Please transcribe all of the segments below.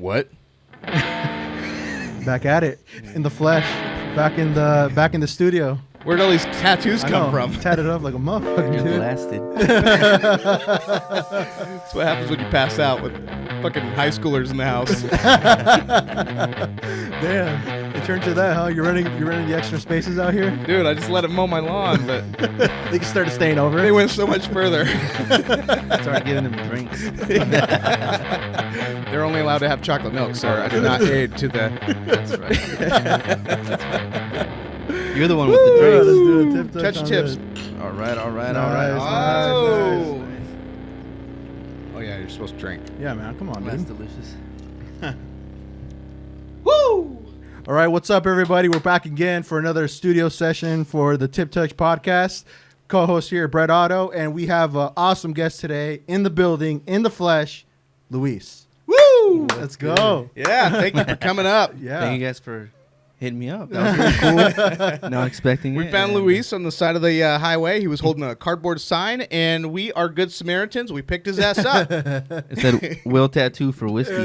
What? Back at it in the flesh. Back in the studio. Where'd all these tattoos come from? Tatted up like a motherfucker, You're dude. blasted. That's what happens when you pass out with fucking high schoolers in the house. Damn, it turned to that, huh? You're running the extra spaces out here. Dude, I just let him mow my lawn, but They started staying over. they went so much further. Started giving them drinks. They're only allowed to have chocolate milk, sir. I do not aid to the... That's right. You're the one with the drinks. Let's do a tip touch Touch on tips. this. All right. Nice. Oh. Oh, yeah, you're supposed to drink. Yeah, man, come on, That's dude. delicious. Woo! All right, what's up, everybody? We're back again for another studio session for the Tip Touch podcast. Co-host here, Brett Otto, and we have an awesome guest today in the building, in the flesh, Luis. Woo! Let's go. Yeah, thank you for coming up. Yeah. Thank you guys for hitting me up. That was really cool. Not expecting We it. found Luis on the side of the highway. He was holding a cardboard sign, and we are good Samaritans. We picked his ass up. It said Will Tattoo for whiskey.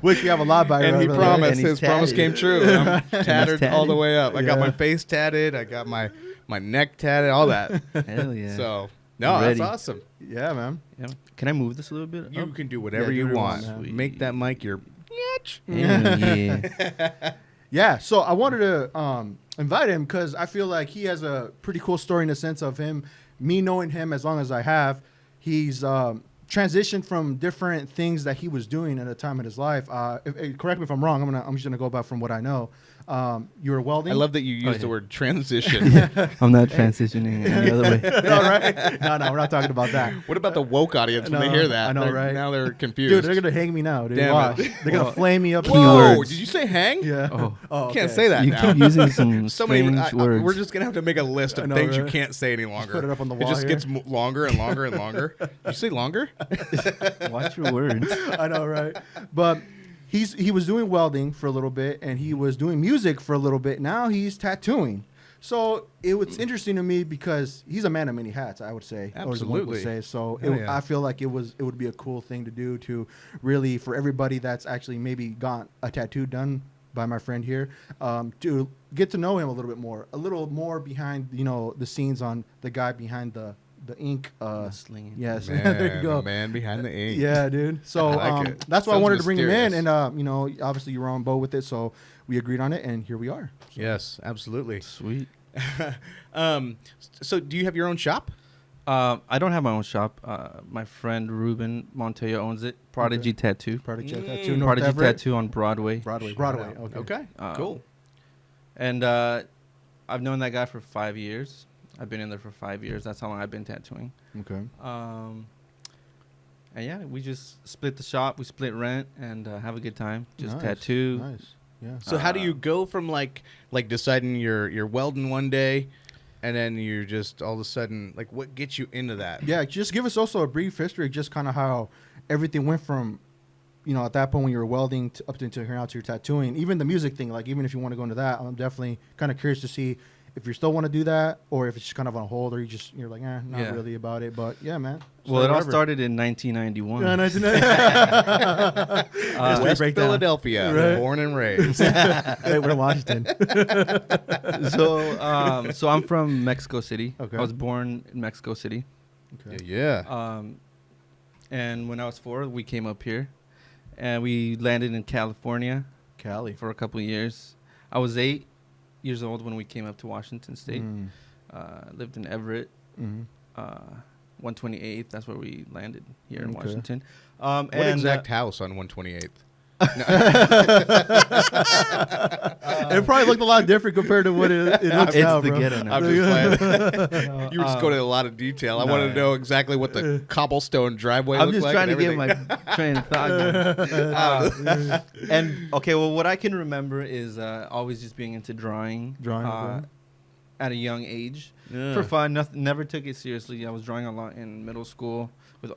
Which we have a lot by And he right over promised. And he's His promise tatted. came true. I'm tattered all the way up. I got Yeah. my face tatted. I got my neck tatted, all that. Hell yeah. So, no, I'm that's ready. awesome. Yeah, man. Yeah. Can I move this a little bit? You up? can do whatever Yeah, you do want. whatever you want. Make that mic your... Hell yeah. Yeah, so I wanted to invite him because I feel like he has a pretty cool story in the sense of me knowing him as long as I have. He's transitioned from different things that he was doing at a time in his life. Correct me if I'm wrong. I'm just gonna go back from what I know. You were welding. I love that you used yeah. the word transition. I'm not transitioning any other way. No, right? No, we're not talking about that. What about the woke audience when they No, hear that? I know, right? Now they're confused. Dude, they're gonna hang me now, dude. Damn Watch. it. They're gonna Well, flame me up. Whoa, Keywords. did you say hang? Yeah. Oh. Oh, You can't okay. say that You now. keep using some So many strange words. we're just gonna have to make a list of I know, things you right? can't say any longer. put it up on the It wall just here. gets longer and longer and longer. Did you say longer? Watch your words. I know, right? But he was doing welding for a little bit, and he was doing music for a little bit. Now he's tattooing. So it was interesting to me because he's a man of many hats, I would say. Or as one would Absolutely. say. So Hell yeah. I feel like it would be a cool thing to do to really, for everybody that's actually maybe got a tattoo done by my friend here, to get to know him a little more behind, the scenes on the guy behind the ink. Slinging. Yes, Man, there you go. the man behind the ink. Yeah, dude. So I like it. that's why I Sounds wanted to bring him in, mysterious. and obviously you were on board with it, so we agreed on it, and here we are. Yes, absolutely. Sweet. So do you have your own shop? I don't have my own shop. My friend Ruben Montoya owns it. Prodigy Tattoo. Prodigy Mm. Tattoo, North Prodigy Everett. Tattoo on Broadway. Broadway. Okay. Okay, Uh, cool. And I've known that guy for 5 years. I've been in there for 5 years. That's how long I've been tattooing. Okay. And yeah, we just split the shop. We split rent and have a good time. Just Nice, tattoo. Nice. Yeah. So how do you go from like deciding you're welding one day, and then you're just all of a sudden like what gets you into that? Yeah. Just give us also a brief history, just kind of how everything went from, at that point when you were welding up to here now to your tattooing, even the music thing. Like even if you want to go into that, I'm definitely kind of curious to see if you still want to do that, or if it's just kind of on hold, or you're like, not Yeah. really about it. But yeah, man. Well, it all whatever. started in 1991. Yeah, nice. West break down. Philadelphia, Right. born and raised. Hey, we're in Washington. So I'm from Mexico City. Okay. I was born in Mexico City. Okay. Yeah. And when I was 4, we came up here, and we landed in California Cali. for a couple of years. I was 8 years old when we came up to Washington State. Lived in Everett, Mm-hmm. 128th. That's where we landed here in Okay. Washington. What exact house on 128th? It probably looked a lot different compared to what it looks It's now, the bro. ghetto now. I'm just playing. You were just going into a lot of detail. I no. wanted to know exactly what the cobblestone driveway I'm looked just like. trying to and get everything. my train of thought going. And okay, well, what I can remember is always just being into drawing. Drawing, okay. At a young age, Yeah. for fun. Never took it seriously. I was drawing a lot in middle school,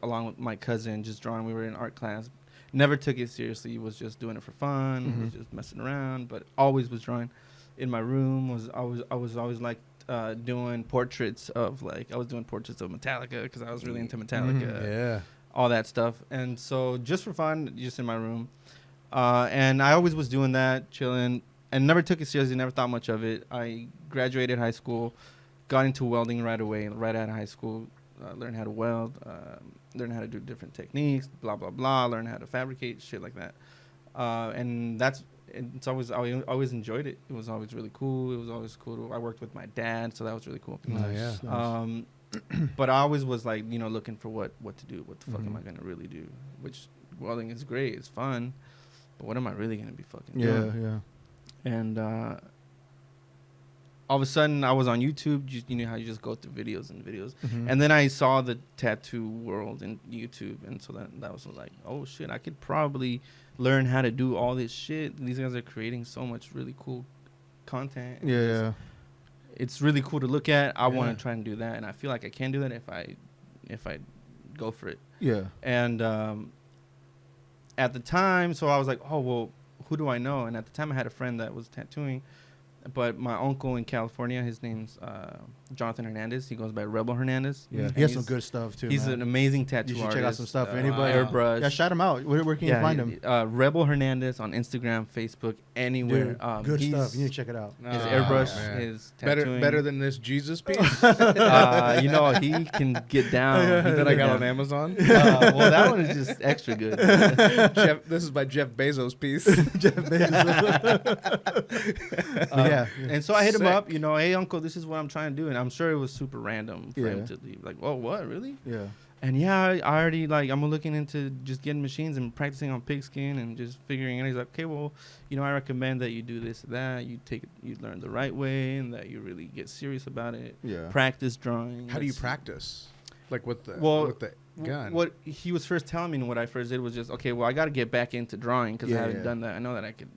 along with my cousin, just drawing. We were in art class. Never took it seriously. Was just doing it for fun. Mhm. Was just messing around, but always was drawing. In my room I was always like doing portraits of I was doing portraits of Metallica because I was really into Metallica. Yeah. all that stuff. And so just for fun, just in my room. And I always was doing that, chilling, and never took it seriously, never thought much of it. I graduated high school, got into welding right away, right out of high school, learned how to weld, learned how to do different techniques, blah, blah, blah, learned how to fabricate, shit like that. And it's always, I always enjoyed it. It was always really cool. It was always cool. I worked with my dad, so that was really cool. Nice. yeah. But I always was like, looking for what to do. What the fuck am I going to really do? Which welding is great. It's fun. But what am I really going to be fucking doing? Yeah. And all of a sudden, I was on YouTube. You know how you just go through videos and videos. Mm-hmm. And then I saw the tattoo world in YouTube. And so that was like, oh, shit, I could probably learn how to do all this shit. These guys are creating so much really cool content. Yeah. It's really cool to look at. I want to try and do that. And I feel like I can do that if I go for it. Yeah. And at the time, so I was like, oh, well, who do I know? And at the time, I had a friend that was tattooing. But my uncle in California, his name's Jonathan Hernandez. He goes by Rebel Hernandez. Yeah, And he has some good stuff too. He's an amazing tattoo You should artist. check out some stuff. Uh, Anybody, airbrush. Yeah, shout him out. Where can you find him? Rebel Hernandez on Instagram, Facebook, anywhere. Dude, good stuff. You need to check it out. His Oh, airbrush, man. his tattooing. Better than this Jesus piece he can get down. that I got on Amazon. Well, that one is just extra good. This is by Jeff Bezos' piece. Jeff Bezos. Yeah. And so I hit him Sick. up, hey, uncle, this is what I'm trying to do. And I'm sure it was super random for him Yeah. to leave. Like, oh, what, really? Yeah. And yeah, I already, I'm looking into just getting machines and practicing on pigskin and just figuring it out. He's like, okay, well, I recommend that you do this, that, you learn the right way, and that you really get serious about it. Yeah. Practice drawing. How do you practice? Like with the gun? What he was first telling me and what I first did was just, okay, well, I got to get back into drawing because I Yeah, haven't yeah. done that. I know that I could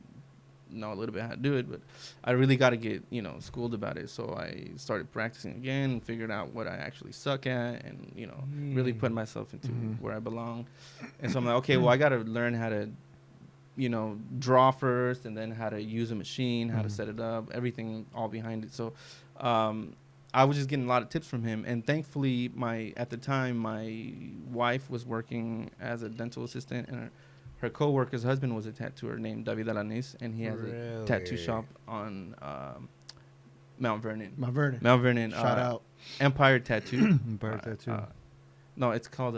know a little bit how to do it, but I really got to get, schooled about it. So I started practicing again and figured out what I actually suck at and, really put myself into where I belong. And so I'm like, okay, well, I got to learn how to, draw first and then how to use a machine, how to set it up, everything all behind it. So I was just getting a lot of tips from him. And thankfully, at the time, my wife was working as a dental assistant, and her co-worker's husband was a tattooer named David Alanis, and he has a tattoo shop on Mount Vernon. Mount Vernon. Mount Vernon. Shout out. Empire Tattoo. Empire Tattoo. No, it's called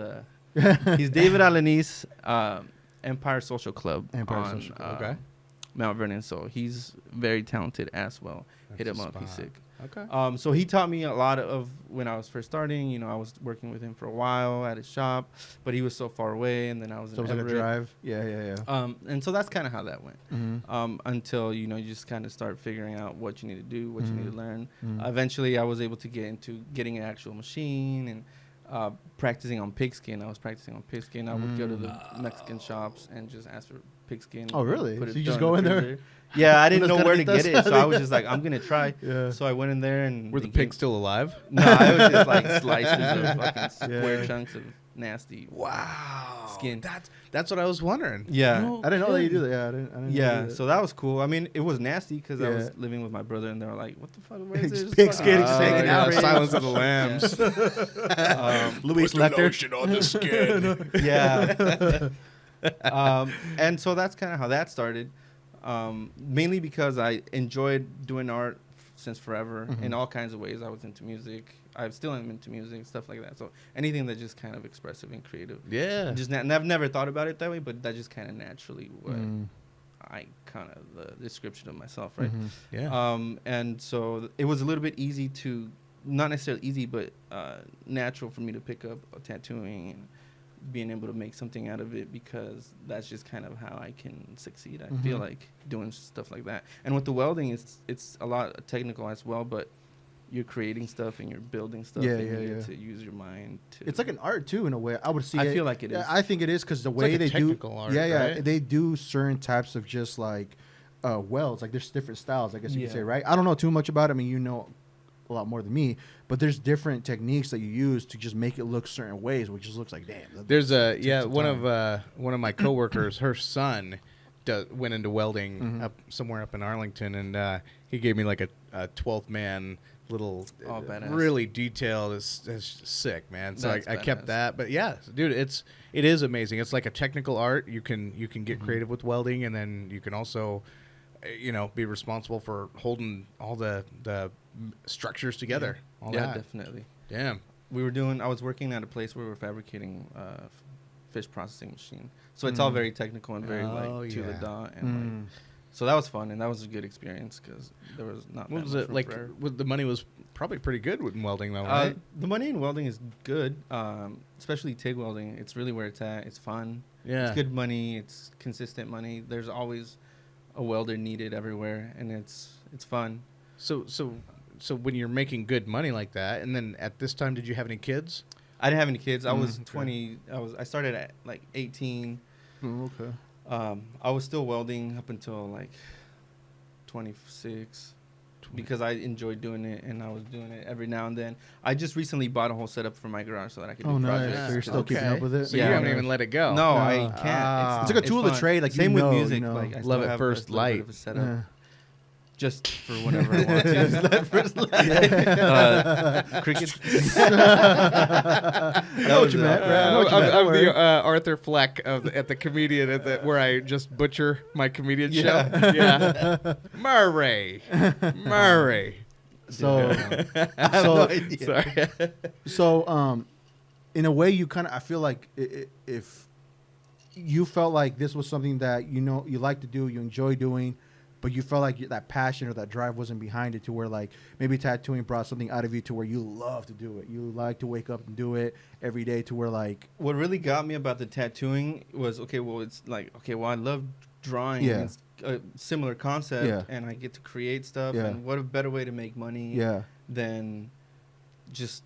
he's David Alanis, Empire Social Club. Empire on, Social Club. Okay. Mount Vernon. So he's very talented as well. That's Hit him a up. He's spot. sick. Okay. So he taught me a lot of when I was first starting. I was working with him for a while at his shop, but he was so far away, and then I was So in it was like a Everett. drive. Yeah. And so that's kind of how that went. Mm-hmm. Until you just kind of start figuring out what you need to do, what you need to learn. Mhm. Eventually, I was able to get into getting an actual machine and practicing on pigskin. I was practicing on pigskin. I would go to the Mexican shops and just ask for pigskin. Oh, really? Put So it you just throw go in the in there? freezer. Yeah, I didn't Unas know where to get carnitas. it, so I was just like, I'm gonna try. Yeah. So I went in there and Were the thinking- pigs still alive? No, I was just like slices of fucking square Yeah. chunks of nasty. Wow. Skin. That's what I was wondering. Yeah. No I didn't know that you do kidding. that. Yeah, I didn't know you Yeah, do that. so that was cool. I mean, it was nasty because I was Yeah. living with my brother, and they were like, "What the fuck? Where is It's this pigskin, fucking-" just hanging yeah, out. Silence of the Lambs. Louis Put the Lecter. lotion on the skin. Yeah. And so that's kind of how that started. Mainly because I enjoyed doing art since forever in all kinds of ways. I was into music. I still am into music, stuff like that. So anything that's just kind of expressive and creative. Yeah. Just I've never thought about it that way, but that just kind of naturally what I kind of the description of myself, right? Yeah. And so it was a little bit easy to, not necessarily easy, but natural for me to pick up tattooing and being able to make something out of it, because that's just kind of how I can succeed. I feel like doing stuff like that. And with the welding, it's a lot technical as well, but you're creating stuff and you're building stuff, Yeah, and yeah, you yeah. get to use your mind to. It's like an art too, in a way. I would see. I feel like it is. I think it is because the It's way like a they do. technical art, Yeah, right? they do certain types of just like welds. Like there's different styles, I guess you Yeah. could say, right? I don't know too much about it. I mean, you know a lot more than me, but there's different techniques that you use to just make it look certain ways, which just looks like damn. There's some one time. of my coworkers, her son went into welding up somewhere up in Arlington, and he gave me like a 12th man little Oh, badass. really detailed is sick, man. So That's I kept badass. that. But yeah, dude, it is amazing. It's like a technical art. You can get Mm-hmm. creative with welding, and then you can also be responsible for holding all the structures together. All Yeah, that. definitely. Damn. I was working at a place where we were fabricating fish processing machine. So it's all very technical and very Oh, like to the yeah. dot. And like, so that was fun. And that was a good experience because there was not What that was much it room like? for error. The money was probably pretty good with welding, though, right? The money in welding is good, especially TIG welding. It's really where it's at. It's fun. Yeah. It's good money. It's consistent money. There's always a welder needed everywhere, and it's fun. So when you're making good money like that, and then at this time, did you have any kids? I didn't have any kids. I was okay. 20. I started at like 18. Okay. I was still welding up until like 26 because I enjoyed doing it and I was doing it every now and then. I just recently bought a whole setup for my garage so that I could Oh, do nice. projects. So you're still keeping up with it? So Yeah. you haven't even let it go. No, No. I can't. It's like a tool of the fun. trade, like, Same you with know, music. you know. Like I Love still at have first a little bit light. of a setup Yeah. just for whenever I want to. Cricket. I know what you meant, bro. I know what you meant. Don't I'm worry. the Arthur Fleck at the comedian where I just butcher my comedian show. Yeah. Murray. So, Sorry. so, in a way, you kind of, I feel like if you felt like this was something that you like to do, you enjoy doing, but you felt like that passion or that drive wasn't behind it, to where like maybe tattooing brought something out of you to where you love to do it. You like to wake up and do it every day, to where like, What really got me about the tattooing was I love drawing. Yeah. It's a similar concept, Yeah. and I get to create stuff. Yeah. And what a better way to make money yeah, than just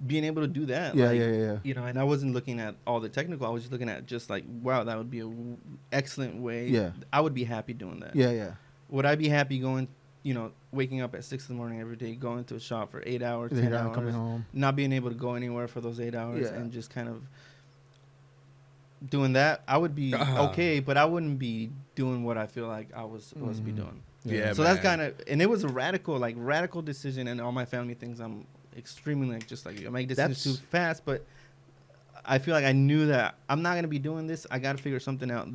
being able to do that. yeah, Like, yeah. You know, and I wasn't looking at all the technical. I was just looking at just like, wow, that would be a excellent way. Yeah. I would be happy doing that. Yeah. Would I be happy going, waking up at 6 in the morning every day, going to a shop for 8 hours, Then 10 I'm coming hours, home. not being able to go anywhere for those 8 hours, Yeah. and just kind of doing that? I would be okay, but I wouldn't be doing what I feel like I was supposed to be doing. Yeah, So that's man. kind of, and it was a radical decision, and all my family thinks I'm extremely I make decisions too fast, but I feel like I knew that I'm not gonna be doing this. I gotta figure something out.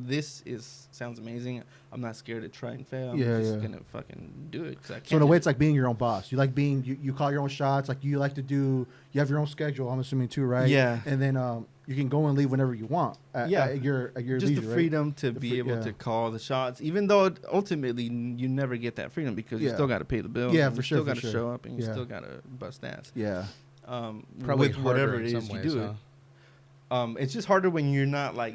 Sounds amazing. I'm not scared to try and fail. I'm just gonna fucking do it. 'Cause I can't. So in a way, it's like being your own boss. You like being, you call your own shots. Like you like to do, you have your own schedule, I'm assuming too, right? Yeah. And then you can go and leave whenever you want. At your just leisure, the right? freedom to be able to call the shots, even though ultimately you never get that freedom because you Yeah. still got to pay the bills. Yeah, and for you sure, still for got to sure. show up, and you Yeah. still got to bust ass. Yeah. Probably with whatever harder it in is some you ways, do huh? it. It's just harder when you're not like,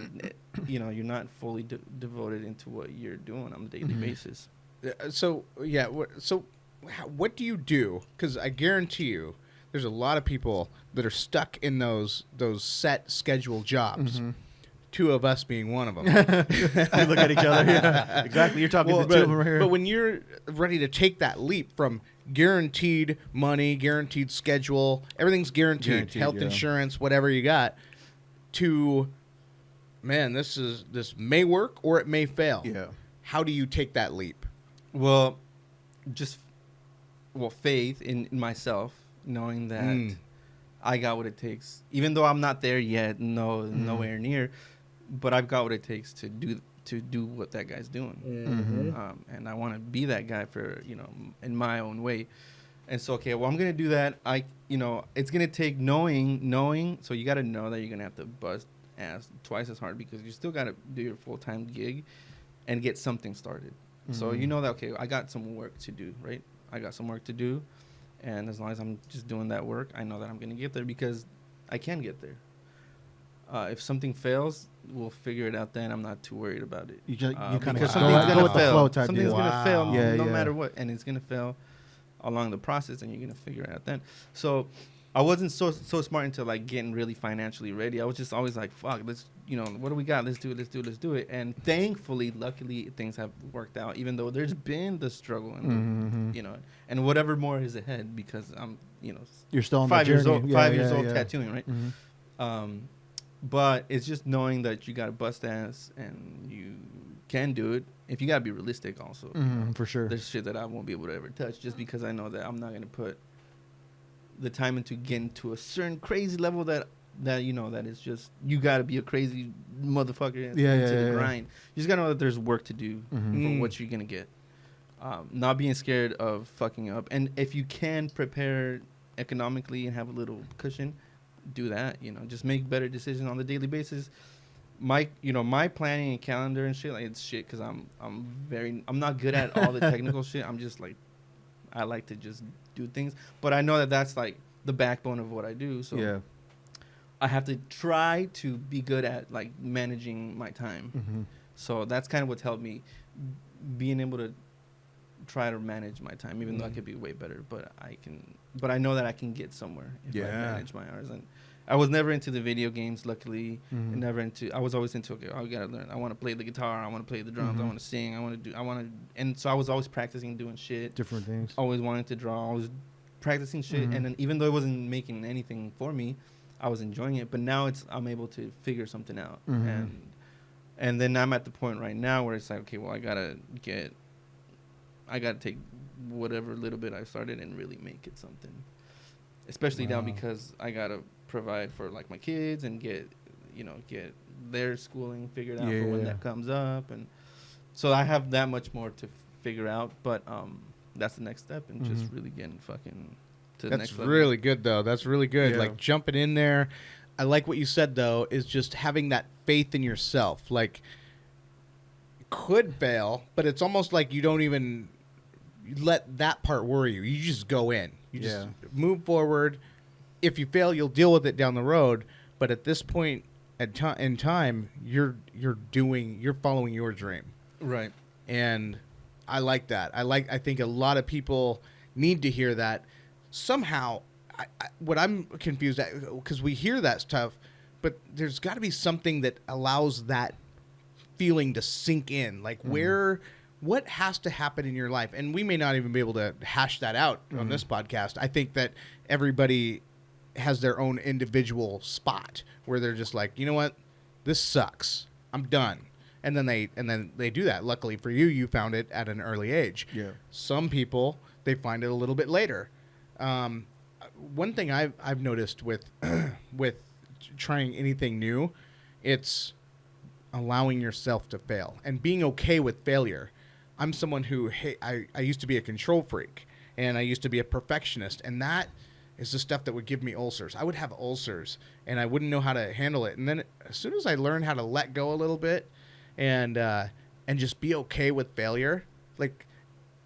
you're not fully devoted into what you're doing on a daily basis. So yeah, what do you do? Because I guarantee you, there's a lot of people that are stuck in those set schedule jobs. Two of us being one of them. We look at each other. Yeah. Exactly. You're talking to two of them right here. But when you're ready to take that leap from guaranteed money, guaranteed schedule, everything's guaranteed, health yeah. insurance, whatever you got, to, man, this may work or it may fail. Yeah. How do you take that leap? Well, faith in myself, knowing that I got what it takes, even though I'm not there yet, nowhere near, but I've got what it takes to do what that guy's doing. And I want to be that guy for, in my own way. And so, I'm going to do that. It's going to take knowing. So you got to know that you're going to have to bust ass twice as hard because you still got to do your full-time gig and get something started. So you know that, I got some work to do, right? I got some work to do. And as long as I'm just doing that work, I know that I'm going to get there because I can get there. If something fails, we'll figure it out then. I'm not too worried about it. You kind of because go something's with the flow type Something's deal. going to fail no Yeah. matter what. And it's going to fail along the process, and you're going to figure it out then. So I wasn't so smart into like getting really financially ready. I was just always like, fuck, let's, what do we got? Let's do it. And thankfully, luckily, things have worked out, even though there's been the struggle and, and whatever more is ahead because I'm, You're still on 5 the years journey. old, Yeah, 5 years yeah, old yeah. tattooing, right? But it's just knowing that you got to bust ass and you can do it. If you got to be realistic also. For sure. There's shit that I won't be able to ever touch just because I know that I'm not going to put the time into getting to a certain crazy level that you know that is just you got to be a crazy motherfucker into the grind. You just got to know that there's work to do for what you're gonna get. Not being scared of fucking up, and if you can prepare economically and have a little cushion, do that. You know, just make better decisions on the daily basis. My planning and calendar and shit, like it's shit because I'm not good at all the technical shit. I'm just like, I like to just do things, but I know that that's like the backbone of what I do. So I have to try to be good at like managing my time. So that's kind of what's helped me being able to try to manage my time, even though I could be way better, but I know that I can get somewhere if I manage my hours. And I was never into the video games, luckily. And I was always into, okay, I gotta learn. I want to play the guitar. I want to play the drums. I want to sing. And so I was always practicing doing shit. Different things. Always wanting to draw. Always practicing shit. And then even though it wasn't making anything for me, I was enjoying it. But now I'm able to figure something out. And then I'm at the point right now where it's like, okay, well, I gotta take whatever little bit I started and really make it something. Especially now because I gotta provide for like my kids and get their schooling figured out for when that comes up, and so I have that much more to figure out. But that's the next step, and just really getting fucking to the next level. That's really good though. That's really good. Like jumping in there. I like what you said though, is just having that faith in yourself. Like, could fail, but it's almost like you don't even let that part worry you. You just go in. You just move forward. If you fail, you'll deal with it down the road. But at this point in time, you're following your dream. Right. And I like that. I think a lot of people need to hear that. Somehow, what I'm confused at, because we hear that stuff, but there's got to be something that allows that feeling to sink in. Like what has to happen in your life? And we may not even be able to hash that out on this podcast. I think that everybody has their own individual spot where they're just like, you know what, this sucks. I'm done. And then they do that. Luckily for you, you found it at an early age. Yeah. Some people, they find it a little bit later. One thing I've noticed with with trying anything new, it's allowing yourself to fail and being okay with failure. I'm someone who, I used to be a control freak, and I used to be a perfectionist, and that is the stuff that would give me ulcers. I would have ulcers, and I wouldn't know how to handle it. And then as soon as I learned how to let go a little bit and just be okay with failure, like,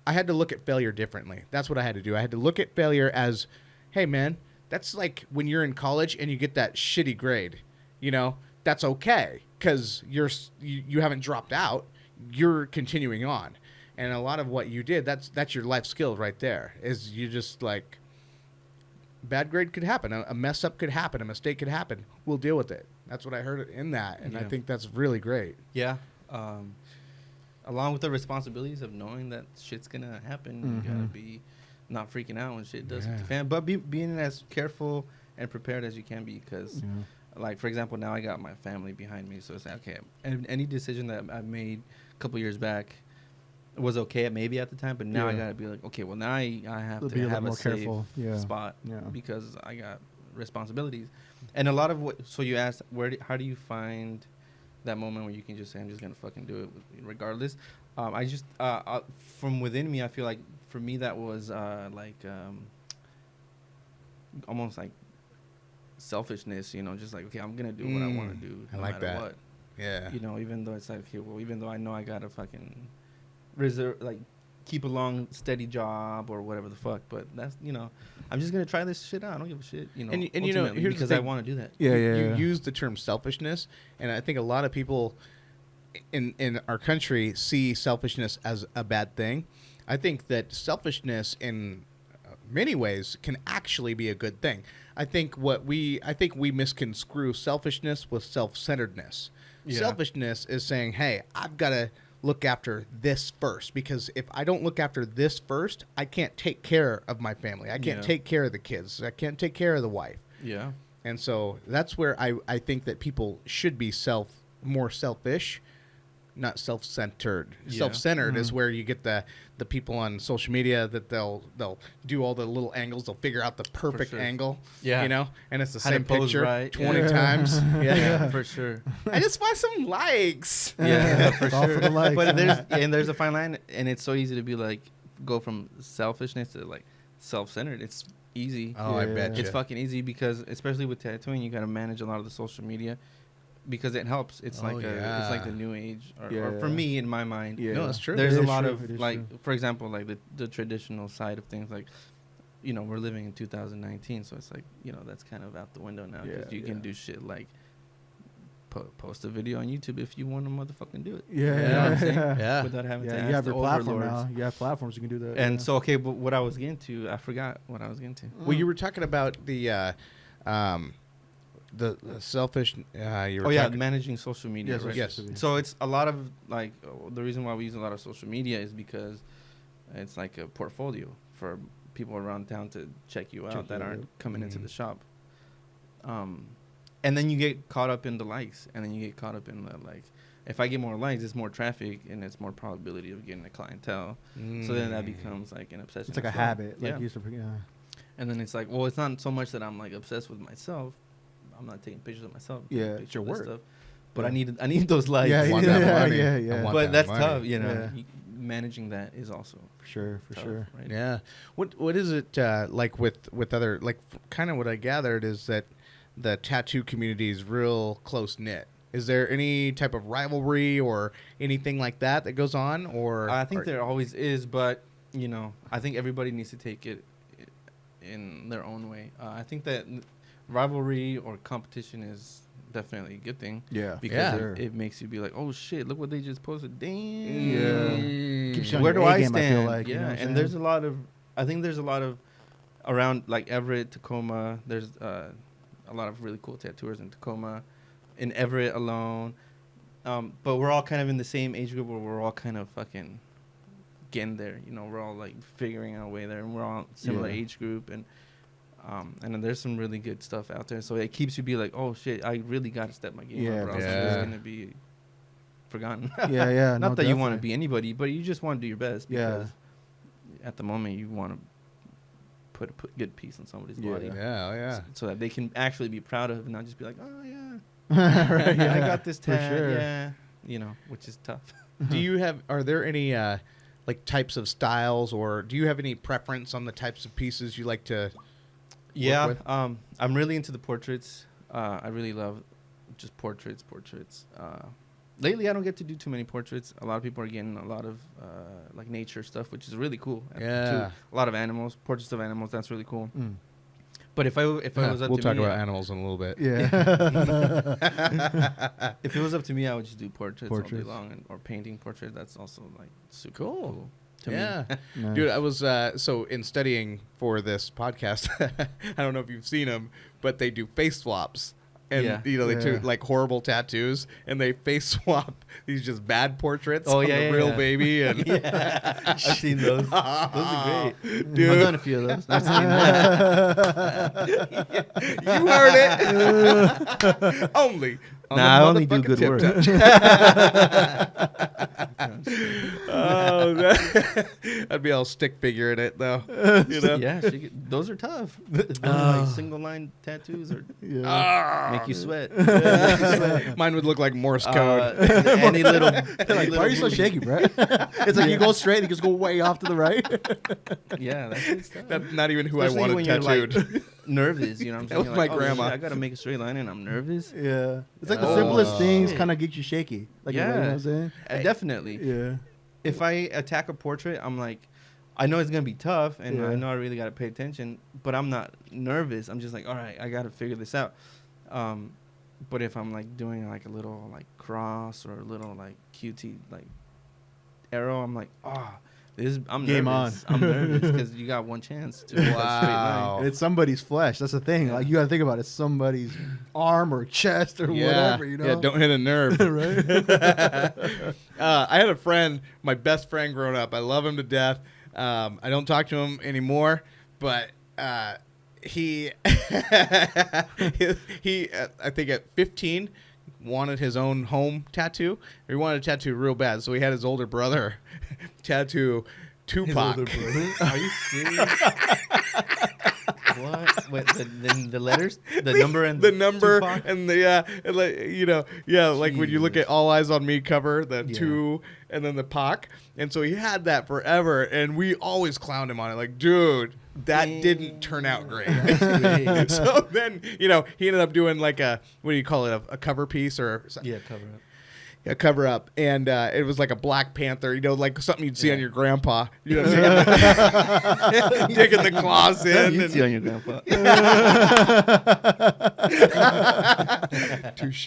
I had to look at failure differently. That's what I had to do. I had to look at failure as, hey, man, that's like when you're in college and you get that shitty grade. You know, that's okay because you haven't dropped out. You're continuing on. And a lot of what you did, that's your life skill right there, is you just like, bad grade could happen. A mess up could happen. A mistake could happen. We'll deal with it. That's what I heard in that. And I think that's really great. Yeah. Along with the responsibilities of knowing that shit's going to happen, you got to be not freaking out when shit does hit the fan. But being as careful and prepared as you can be, because, like, for example, now I got my family behind me. So it's like, okay, any decision that I made a couple years back was okay maybe at the time, but now I gotta be like, okay, well, now I have to have a safe spot because I got responsibilities. And a lot of so you asked, how do you find that moment where you can just say, I'm just gonna fucking do it regardless? I just from within me, I feel like for me that was almost like selfishness, you know, just like, okay, I'm gonna do what I want to do no matter what. Yeah. You know, even though it's like, okay, well, even though I know I gotta fucking keep a long steady job or whatever the fuck, but that's, you know, I'm just gonna try this shit out. I don't give a shit, you know. And you know, here's because I want to do that. You use the term selfishness, and I think a lot of people in our country see selfishness as a bad thing. I think that selfishness in many ways can actually be a good thing. I think we misconstrue selfishness with self-centeredness. Selfishness is saying, hey, I've got to look after this first, because if I don't look after this first, I can't take care of my family. I can't take care of the kids. I can't take care of the wife. Yeah. And so that's where I think that people should be more selfish not self-centered. Yeah. Self-centered is where you get the people on social media that they'll do all the little angles. They'll figure out the perfect sure. angle. Yeah. You know, and it's the How to same pose picture right. 20 Yeah. times. Yeah, for sure. I just want some likes. Yeah, for All sure. for the likes, But huh? there's a fine line, and it's so easy to be like go from selfishness to like self-centered. It's easy. Oh, I Yeah. bet It's you. fucking easy because especially with tattooing, you got to manage a lot of the social media because it helps. It's Oh, like yeah. it's like the new age, or Yeah. for me in my mind. Yeah. No, that's true. There's It a is lot true, of it is like, true. for example, like the traditional side of things, like, you know, we're living in 2019, so it's like, you know, that's kind of out the window now because Yeah, you can yeah. do shit like post a video on YouTube if you want to motherfucking do it. Yeah, You know what I'm saying? Yeah. Without having to Yeah, ask you have the your platform overlords. now. You have platforms you can do that. And yeah. so, okay, but what I was getting to, I forgot what I was getting to. Well, you were talking about the selfish. You were Oh yeah, talking- managing social media. Yes, right? yes. So it's a lot of like the reason why we use a lot of social media is because it's like a portfolio for people around town to check you out Check that you aren't out. coming into Mhm. the shop. And then you get caught up in the likes, and then you get caught up in the like. If I get more likes, it's more traffic, and it's more probability of getting a clientele. So then that becomes like an obsession. It's like a as well. habit. Like Yeah. you used to, yeah. And then it's like, well, it's not so much that I'm like obsessed with myself. I'm not taking pictures of myself. I'm taking Yeah, it's pictures your of this work. Stuff. But Yeah. I need those likes. Yeah, I want yeah, that money. yeah, I yeah. want But that that's money. tough, you know. Yeah. Managing that is also For sure, for tough, sure. right? Yeah. What is it like with other like kind of what I gathered is that the tattoo community is real close knit. Is there any type of rivalry or anything like that that goes on, or I think there always is, but you know, I think everybody needs to take it in their own way. I think that rivalry or competition is definitely a good thing Yeah. because Yeah. Sure. it makes you be like, oh shit, look what they just posted. Damn. Mm. Keeps you on Where your do A I game, I feel stand? like, you know Yeah, what I'm and there's a saying? lot of, I think there's a lot of around like Everett, Tacoma. There's a lot of really cool tattooers in Tacoma, in Everett alone. But we're all kind of in the same age group where we're all kind of fucking getting there. You know, we're all like figuring our way there, and we're all similar Yeah. age group, and then there's some really good stuff out there. So it keeps you be like, oh shit, I really got to step my game Yeah, up, or else I'm Yeah. just gonna be forgotten. Yeah, yeah. Not no, that you want to definitely. be anybody, but you just want to do your best. Yeah. Because at the moment, you want to put a good piece on somebody's Yeah. body. Yeah, yeah. So that they can actually be proud of, and not just be like, oh yeah, Right, I got this for tat. sure. Yeah, you know, which is tough. Do you have? Are there any like types of styles, or do you have any preference on the types of pieces you like to? Yeah, with? I'm really into the portraits. I really love just portraits. Lately, I don't get to do too many portraits. A lot of people are getting a lot of like nature stuff, which is really cool. Yeah. A lot of animals, portraits of animals. That's really cool. Mm. But if I was up We'll to talk me, about animals in a little bit. Yeah. if it was up to me, I would just do portraits all Portraits. day long, or painting portraits. That's also like super Cool. cool to Yeah. me. Nice. Dude, I was so in studying for this podcast. I don't know if you've seen them, but they do face swaps, and Yeah. you know they do Yeah. like horrible tattoos, and they face swap these just bad portraits Oh, of yeah, the yeah, real yeah. baby. And Yeah, I've seen those. Those are great. Dude. I've done a few of those. I've seen that. You heard it. Only. On Nah, I the only do motherfucking good Tip work. Touch. Oh, that'd be all stick figure in it though. You know? Yeah, those are tough. Those Oh. are like single line tattoos or Yeah. Ah. make you sweat. Mine would look like Morse code. Any little, Like, why are you so shaky, bro? It's like you go straight, you just go way off to the right. Yeah, that's good stuff. That's not even who Especially I wanted when you're, tattooed. like, nervous, you know what I'm That saying? was You're my like, grandma. shit, I gotta make a straight line and I'm nervous. Yeah. It's like the Oh. simplest things Shit. kind of get you shaky. Like, Yeah. you know what I'm saying? Definitely. Yeah. If I attack a portrait, I'm like, I know it's gonna be tough, and Yeah. I know I really gotta pay attention, but I'm not nervous. I'm just like, all right, I gotta figure this out. But if I'm like doing like a little like cross or a little like QT like arrow, I'm like, I'm Game nervous. on. I'm nervous because you got one chance to make a straight line. Wow. And it's somebody's flesh. That's the thing. Yeah. Like, you got to think about it. It's somebody's arm or chest or whatever, you know? Yeah, don't hit a nerve. Right? I had a friend, my best friend growing up. I love him to death. I don't talk to him anymore, but he, I think at 15, wanted his own home tattoo. He wanted a tattoo real bad, so he had his older brother tattoo Tupac. Are you serious? What? Wait, the letters, the number and Tupac? And the and like, you know, like when you look at All Eyes on Me cover, the two and then the Pac, and so he had that forever, and we always clowned him on it, like, dude, that didn't turn out great. So then, you know, he ended up doing like a, what do you call it, a cover piece or cover up. A cover up, and it was like a Black Panther, you know, like something you'd see on your grandpa, you know, digging the claws in. You'd see on your grandpa. Touche.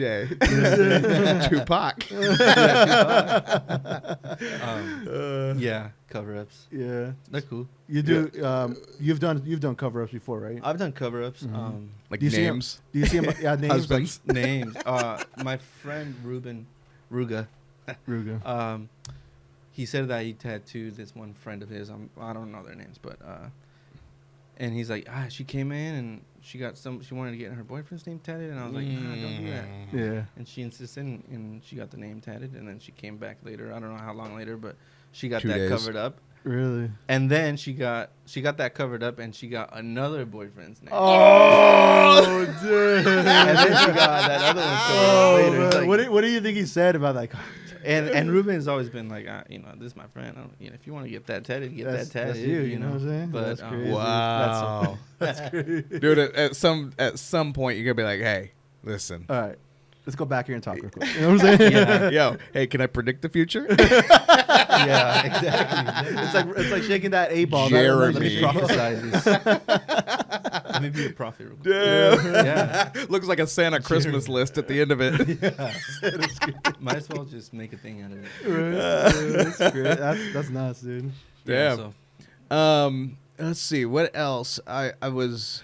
Tupac. Yeah, cover ups. Yeah, They're cool. you do. You've done cover ups before, right? I've done cover ups. Like Do you names. Do you see him? Yeah, names. Husbands. Names. My friend Ruga. He said that he tattooed this one friend of his. I don't know their names, but and he's like, she came in and she wanted to get her boyfriend's name tatted, and I was like, don't do that. Yeah. And she insisted, and she got the name tatted, and then she came back later. I don't know how long later, but she got 2 that days. covered up. Really? And then she got that covered up, and she got another boyfriend's name. Oh, dude. And then she got that other one covered up later. It's like, What do you think he said about that? and Ruben's always been like, you know, this is my friend. If you want to get that tatted, that tatted. That's you know what I'm saying? But That's crazy. Wow. That's crazy. Dude, at some point you're gonna be like, hey, listen. All right, let's go back here and talk real quick. You know what I'm saying? Yeah. Yo, hey, can I predict the future? Yeah, exactly. It's like shaking that A-ball. Jeremy. Let me prophesize this. Let me be a prophet real quick. Yeah. Looks like a Santa Christmas list at the end of it. Might as well just make a thing out of it. That's great. That's nuts, dude. Damn. Yeah, Let's see what else. I was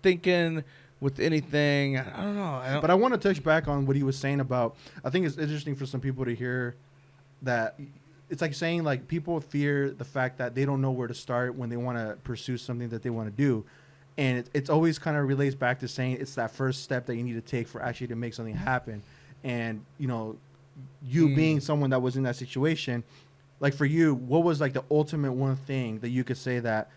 thinking with anything. I don't know. But I want to touch back on what he was saying about. I think it's interesting for some people to hear that. It's like saying like people fear the fact that they don't know where to start when they want to pursue something that they want to do, and it's always kind of relates back to saying it's that first step that you need to take for actually to make something happen. And you know, you being someone that was in that situation, like for you, what was like the ultimate one thing that you could say that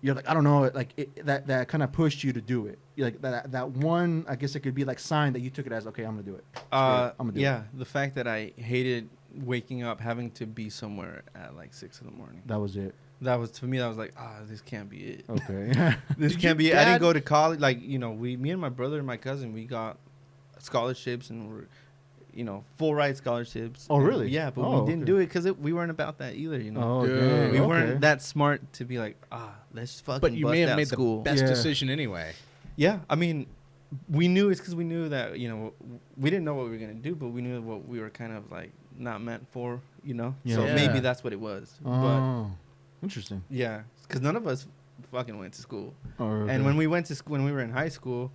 you're like, I don't know, like that kind of pushed you to do it? Like that one, I guess it could be like sign that you took it as, okay, I'm gonna do it. I'm gonna do it. Yeah, the fact that I hated waking up having to be somewhere at like 6 a.m. That was it. That was, to me, that was like, this can't be it. Okay. This can't be it. I didn't go to college. Like, you know, me and my brother and my cousin, we got scholarships and we're, you know, full ride scholarships. Oh, really? Yeah, but we didn't do it because we weren't about that either, you know. Oh, dang. We weren't that smart to be like, let's fucking But you bust may have out made school. the best decision anyway. Yeah, I mean, we knew it's because we knew that, you know, we didn't know what we were going to do, but we knew what we were kind of like not meant for, you know. Yeah. So Yeah. maybe that's what it was. Oh, interesting. But yeah, because none of us fucking went to school. Oh, okay. And when we went to school, when we were in high school,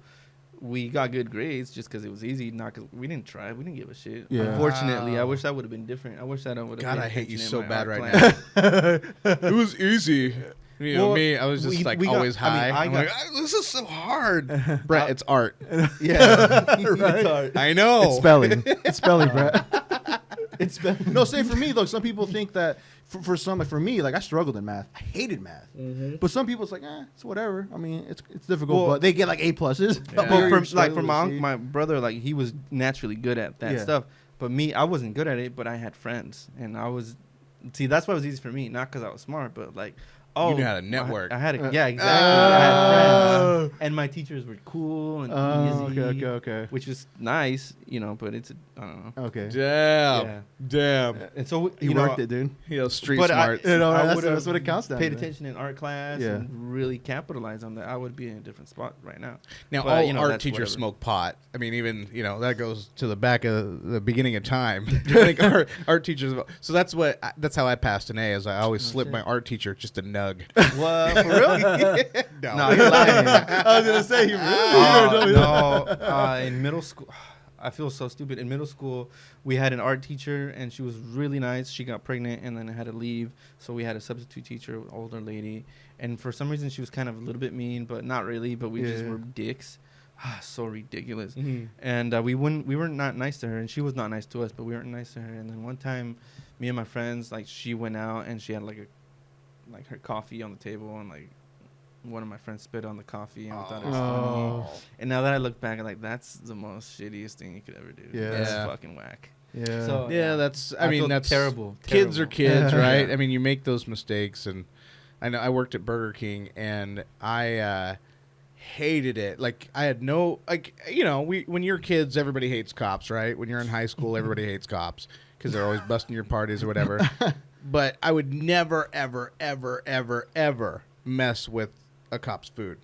we got good grades just because it was easy, not because we didn't try. We didn't give a shit. Yeah. Unfortunately, I Wow. wish that would have been different. I wish that I would have. God, I hate you so bad right now. now. It was easy. You know, Well, me, I was just we like got- always I mean, high. I I'm got- like, this is so hard. Brett, it's art. Yeah, Right. hard. I know. It's spelling. It's spelling, Brett. It's spelling. No, say for me though. Some people think that for some, like for me, like I struggled in math. I hated math. But some people, it's like, it's whatever. I mean, it's difficult, Well, but they get like A pluses. Yeah. But for my brother, like he was naturally good at that Yeah. stuff. But me, I wasn't good at it. But I had friends, and I was. See, that's why it was easy for me. Not because I was smart, but like, You knew how to network. I had yeah, exactly. I had friends, and my teachers were cool and easy. Okay. Which was nice, you know. But it's I don't know. Okay. Damn. Yeah. Damn. And so You worked it, dude. You know, street But smart. You know, I that's would've what it counts down paid to. attention in art class Yeah. and really capitalize on that. I would be in a different spot right now. Now, But, all you know, art that's teachers whatever. smoke pot. I mean, even, you know, that goes to the back of the beginning of time. I think art teachers. So that's how I passed an A, is I always slipped my art teacher just a nug. What, for real? No. No, you're lying. I was gonna say you really. No, in middle school, I feel so stupid. In middle school, we had an art teacher, and she was really nice. She got pregnant, and then had to leave, so we had a substitute teacher, an older lady. And for some reason, she was kind of a little bit mean, but not really. But we just Yeah. were dicks. so ridiculous. Mm-hmm. And we were not nice to her, and she was not nice to us, but we weren't nice to her. And then one time, me and my friends, like, she went out and she had like her coffee on the table, and like one of my friends spit on the coffee, and we thought it was funny. And now that I look back, like, that's the most shittiest thing you could ever do. Yeah. That's Yeah. fucking whack. Yeah. So Yeah, that's. I mean, feel that's terrible. Kids are kids, Yeah. right? I mean, you make those mistakes, and I know I worked at Burger King, and I hated it. Like, I had no, like, you know, when you're kids, everybody hates cops, right? When you're in high school, everybody hates cops because they're always busting your parties or whatever. But I would never, ever, ever, ever, ever mess with a cop's food.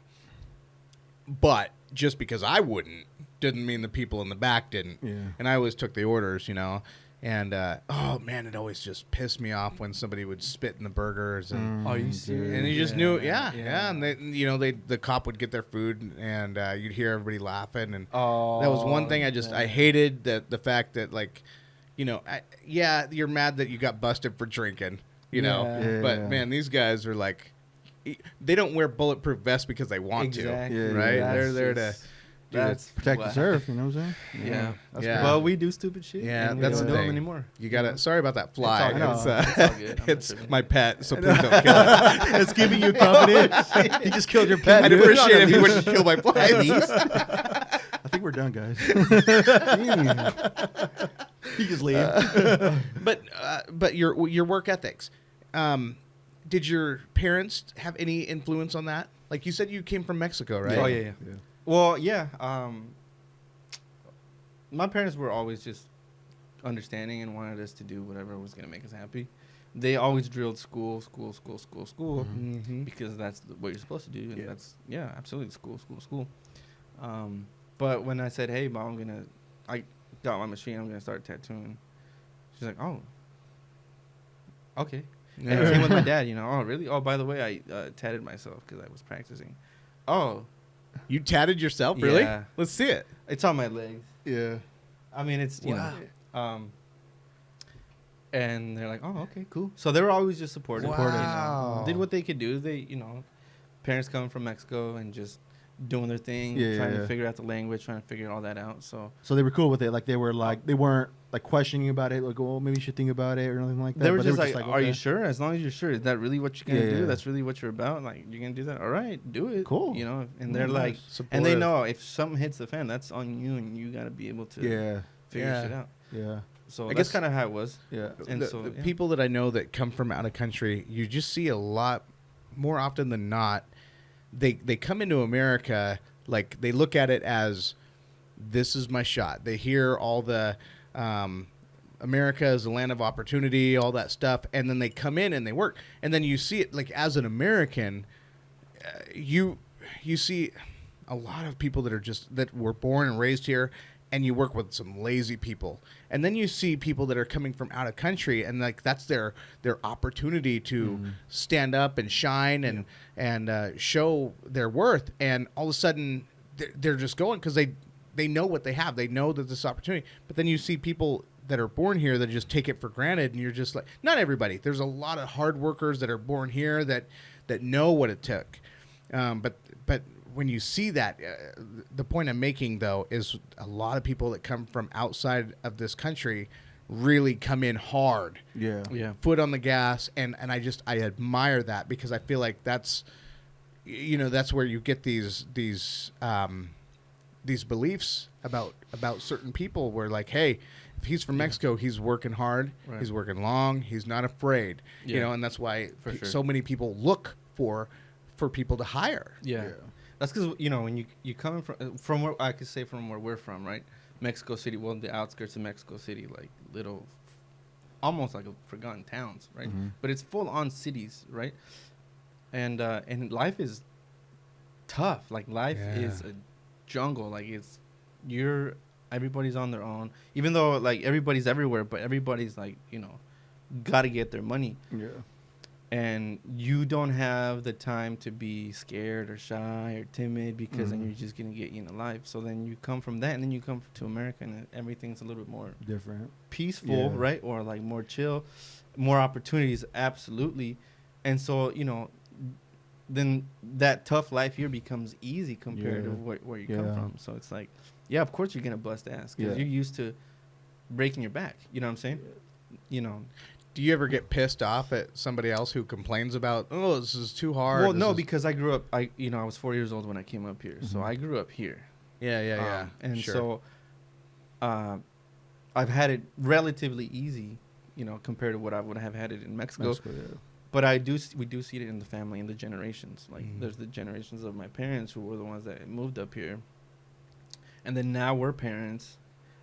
But just because I wouldn't didn't mean the people in the back didn't. Yeah. And I always took the orders, you know. And oh man, it always just pissed me off when somebody would spit in the burgers, and Are you serious? and you just knew, yeah. Yeah. And they, you know, the cop would get their food, and you'd hear everybody laughing, and Oh, that was one thing I hated, the fact that, like, you know, you're mad that you got busted for drinking, you know, Yeah. but man, these guys are like, they don't wear bulletproof vests because they want Exactly. to, Yeah, right? yeah. They're there to. That's Protect the whack. surf, you know what I'm saying? Yeah. That's Yeah. Well, we do stupid shit. Yeah, and we that's don't the do them thing. anymore. You gotta. Sorry about that fly. It's all good. It's, It's all good. I'm not it's tripping. my pet, so please don't kill it. It's giving you confidence. You just killed your pet. I'd dude. appreciate it if you wouldn't kill my flies. I think we're done, guys. You just leave. But your work ethics. Did your parents have any influence on that? Like you said, you came from Mexico, right? Oh yeah. Well, yeah. My parents were always just understanding and wanted us to do whatever was gonna make us happy. They always drilled school, Mm-hmm. because that's what you're supposed to do, and that's absolutely school. But when I said, "Hey, Mom, I got my machine, I'm gonna start tattooing," she's like, "Oh, okay." And same with my dad, you know. Oh, really? Oh, by the way, I tatted myself because I was practicing. Oh, You tatted yourself, really? Yeah. Let's see it. it's on my legs. Yeah. I mean, it's you Wow. know, and they're like, "Oh, okay, cool." So they were always just supportive. Wow. You know, did what they could do. They, you know, parents coming from Mexico and just doing their thing, trying to figure out the language, trying to figure all that out. So So they were cool with it. Like they were like they weren't like questioning about it. Like, oh, maybe you should think about it or anything like that. they were But just like, "Are you okay. sure? As long as you're sure, is that really what you're gonna Yeah, do? yeah. That's really what you're about. Like, you're gonna do that? All right, do it. Cool. You know." And they're Nice. like, and they Supportive. know if something hits the fan, that's on you, and you gotta be able to Yeah. figure Yeah. shit out. Yeah. So I that's guess- kind of how it was. Yeah. And the, so, the yeah. people that I know that come from out of country, you just see a lot more often than not. They come into America, like they look at it as, this is my shot. They hear all the America is a land of opportunity, all that stuff, and then they come in and they work, and then you see it like as an American, you see a lot of people that were born and raised here, and you work with some lazy people, and then you see people that are coming from out of country, and like that's their opportunity to stand up and shine and show their worth, and all of a sudden they're just going because they know what they have, they know that this opportunity, but then you see people that are born here that just take it for granted, and you're just like, not everybody. There's a lot of hard workers that are born here that know what it took, but when you see that, the point I'm making, though, is a lot of people that come from outside of this country really come in hard, Yeah. Yeah. foot on the gas, and I admire that because I feel like that's, you know, that's where you get these beliefs about certain people where, like, hey, if he's from Mexico, he's working hard, Right. he's working long, he's not afraid, you Yeah. know, and that's why For sure. so many people look for people to hire. Yeah. That's because, you know, when you coming from where I could say from where we're from, right? Mexico City, well, the outskirts of Mexico City, like little, almost like a forgotten towns, right? Mhm. But it's full on cities, right? And life is tough. Like life is a jungle. Like everybody's on their own. Even though like everybody's everywhere, but everybody's like, you know, got to get their money. Yeah. And you don't have the time to be scared or shy or timid because then Mhm. you're just going to get eaten alive. So then you come from that and then you come to America and everything's a little bit more Different. peaceful, Yeah. right? Or like more chill, more opportunities, absolutely. And so, you know, then that tough life here becomes easy compared to where you come from. So it's like, yeah, of course you're gonna bust ass because you're used to breaking your back. You know what I'm saying? You know. Do you ever get pissed off at somebody else who complains about, oh, this is too hard? Well, no, because I grew up. I was 4 years old when I came up here, so I grew up here. Yeah. And so, I've had it relatively easy, compared to what I would have had it in Mexico. But we do see it in the family, in the generations. Like there's the generations of my parents who were the ones that moved up here, and then now we're parents,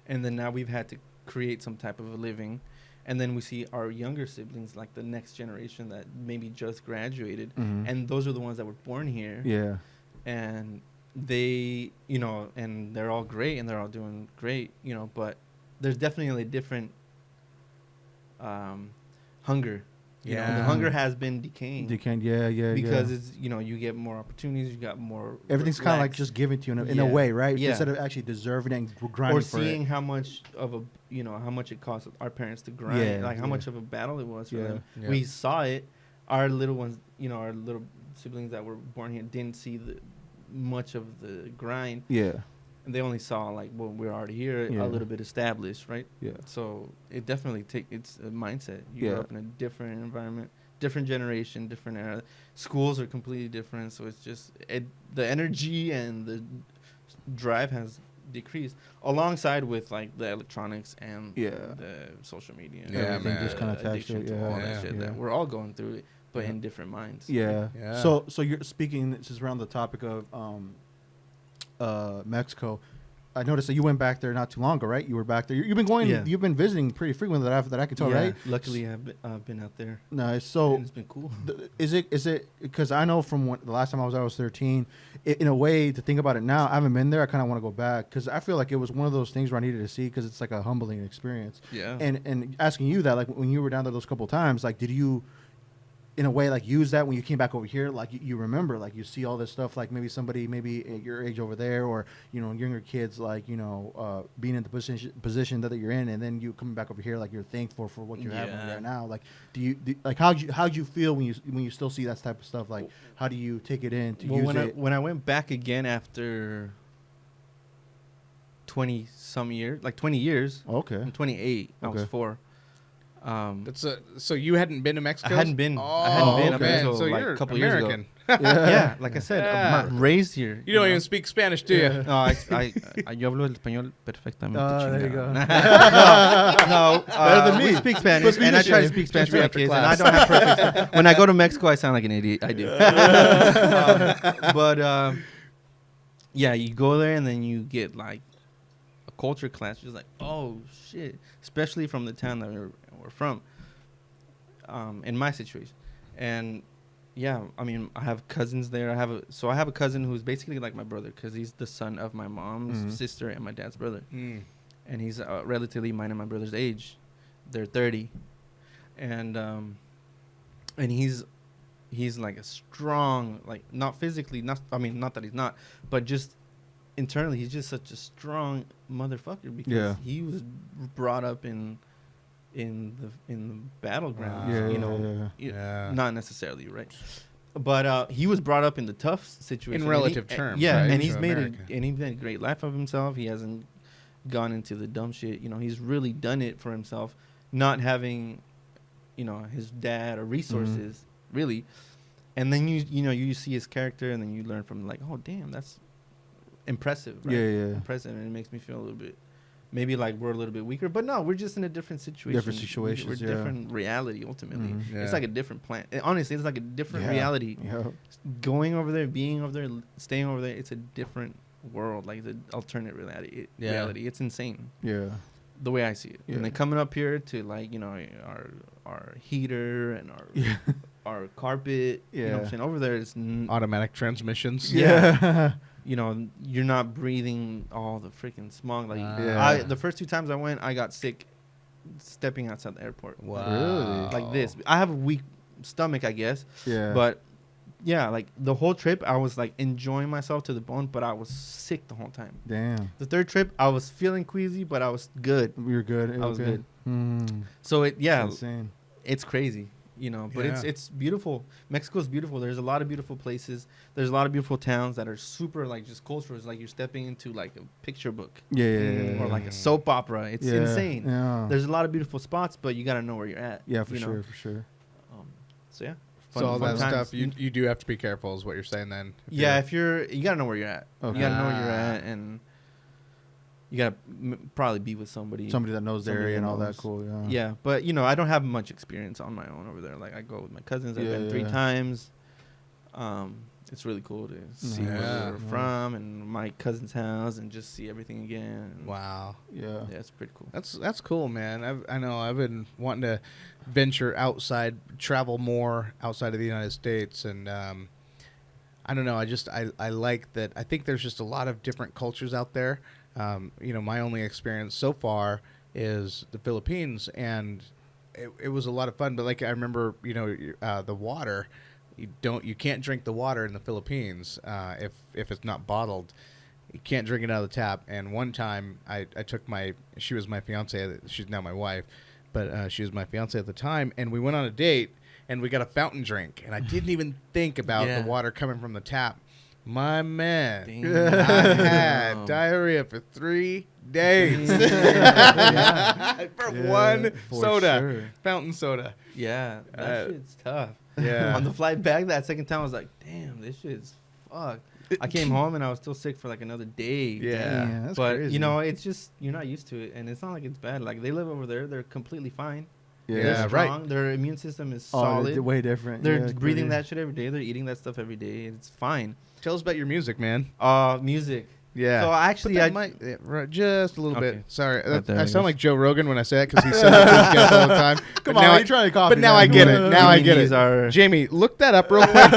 and then now we've had to create some type of a living. And then we see our younger siblings, like the next generation that maybe just graduated. And those are the ones that were born here. Yeah. And they, and they're all great and they're all doing great, but there's definitely a different hunger. You know, the hunger has been decaying. Because it's, you get more opportunities, you got more. Everything's kind of like just given to you in a way, right? Yeah. Instead of actually deserving it and grinding for it. Or seeing how much of a, how much it cost our parents to grind, how much of a battle it was for them. Yeah. We saw it. Our little ones, our little siblings that were born here didn't see much of the grind. Yeah. And they only saw we're already here, a little bit established, right? Yeah. So it definitely it's a mindset. You grew up in a different environment, different generation, different era. Schools are completely different, so it's just the energy and the drive has decreased, alongside with the electronics and the social media. Yeah, everything just kind of attached to it. All that shit that we're all going through it, but in different minds. Yeah. So you're speaking. This is around the topic of Mexico. I noticed that you went back there not too long ago, right? You were back there. You've been going. Yeah. You've been visiting pretty frequently. That I can tell, right? Luckily, I've been out there. Nice. So and it's been cool. Is it because I know from the last time I was 13. In a way, to think about it now, I haven't been there. I kind of want to go back because I feel like it was one of those things where I needed to see because it's like a humbling experience. Yeah. And asking you that, when you were down there those couple of times, did you, in a way, use that when you came back over here? You remember, you see all this stuff, maybe somebody at your age over there, or younger kids, being in the position that you're in, and then you coming back over here, you're thankful for what you have right now. How'd you feel when you still see that type of stuff? How do you take it in to use it? When I went back again after 20 some years, 20 years. Okay. I'm 28. I was 4. So you hadn't been to Mexico? I hadn't been. Up until so you're a couple American. years ago. Yeah, like I said, I'm raised here. You don't even speak Spanish, do you? No, yo hablo el español perfectamente. There you go. No, better than me. We speak Spanish, and I try to speak Spanish with my kids, and I don't have perfect. When I go to Mexico, I sound like an idiot. I do. But yeah, you go there, and then you get a culture clash. Just oh shit, especially from the town that we're from. In my situation, and yeah, I mean, I have cousins there. I have a cousin who's basically like my brother because he's the son of my mom's sister and my dad's brother, and he's relatively mine and my brother's age. They're 30, and he's a strong, not physically, not that he's not, but just internally, he's just such a strong motherfucker because he was brought up in the battleground, not necessarily, right? But he was brought up in the tough situation in relative terms, yeah, right? And he's made a great life of himself. He hasn't gone into the dumb shit. He's really done it for himself, not having, his dad or resources really. And then you see his character, and then you learn from oh damn, that's impressive, right? Impressive, and it makes me feel a little bit. Maybe we're a little bit weaker, but no, we're just in a different situation. Different situations, we're different reality ultimately. It's like a different planet. Honestly, it's like a different reality. Going over there, being over there, staying over there, it's a different world. The alternate reality. It's insane. Yeah, the way I see it. And then coming up here to our heater and our carpet. You know what I'm saying? Over there, it's automatic transmissions. Yeah. You're not breathing all the freaking smog. The first 2 times I went, I got sick stepping outside the airport. Wow. Like this. I have a weak stomach, I guess. Yeah. But yeah, the whole trip, I was enjoying myself to the bone, but I was sick the whole time. Damn. The third trip, I was feeling queasy, but I was good. You're good. I was good. So insane. It's crazy. you know. But Yeah. it's beautiful. Mexico's beautiful. There's a lot of beautiful places. There's a lot of beautiful towns that are super like just cultural. It's like you're stepping into like a picture book Yeah. or like a soap opera. It's insane. Yeah. There's a lot of beautiful spots, but you got to know where you're at. Yeah, for you know? sure. So yeah. So all that times. stuff, you do have to be careful, is what you're saying then. Yeah, you gotta know where you're at. Okay. You gotta know where you're at, and you gotta probably be with somebody Somebody that knows the area and all that. knows. Cool. Yeah. Yeah, but you know, I don't have much experience on my own over there. Like I go with my cousins. I've been 3 times. It's really cool to see where we're from and my cousin's house and just see everything again. Wow. Yeah. Yeah, it's pretty cool. That's cool, man. I know I've been wanting to venture outside, travel more outside of the United States, and I don't know. I like that. I think there's just a lot of different cultures out there. You know, my only experience so far is the Philippines, and it was a lot of fun. But like I remember, you know, the water. You can't drink the water in the Philippines if it's not bottled. You can't drink it out of the tap. And one time I took she was my fiance. She's now my wife, but she was my fiance at the time. And we went on a date and we got a fountain drink. And I didn't even think about the water coming from the tap. My man, I had diarrhea for 3 days for one soda, fountain soda. Yeah, that shit's tough. Yeah. On the flight back, that second time, I was like, damn, this shit's fucked. I came home and I was still sick for like another day. Yeah. That's But, crazy. you know, it's just, you're not used to it. And it's not like it's bad. Like, they live over there. They're completely fine. Yeah, They're strong. Their immune system is solid. They're way different. They're Yeah, breathing pretty- that shit every day. They're eating that stuff every day. It's fine. Tell us about your music, man. Music. Yeah. So actually, But that might, right, just a little Okay. bit. Sorry, Right there, I I sound guess. like Joe Rogan when I say that because he says it to his guests all the time. Come But on, now you trying to copy But now that. I get it. Now I get These it. are Jamie, look that up real quick.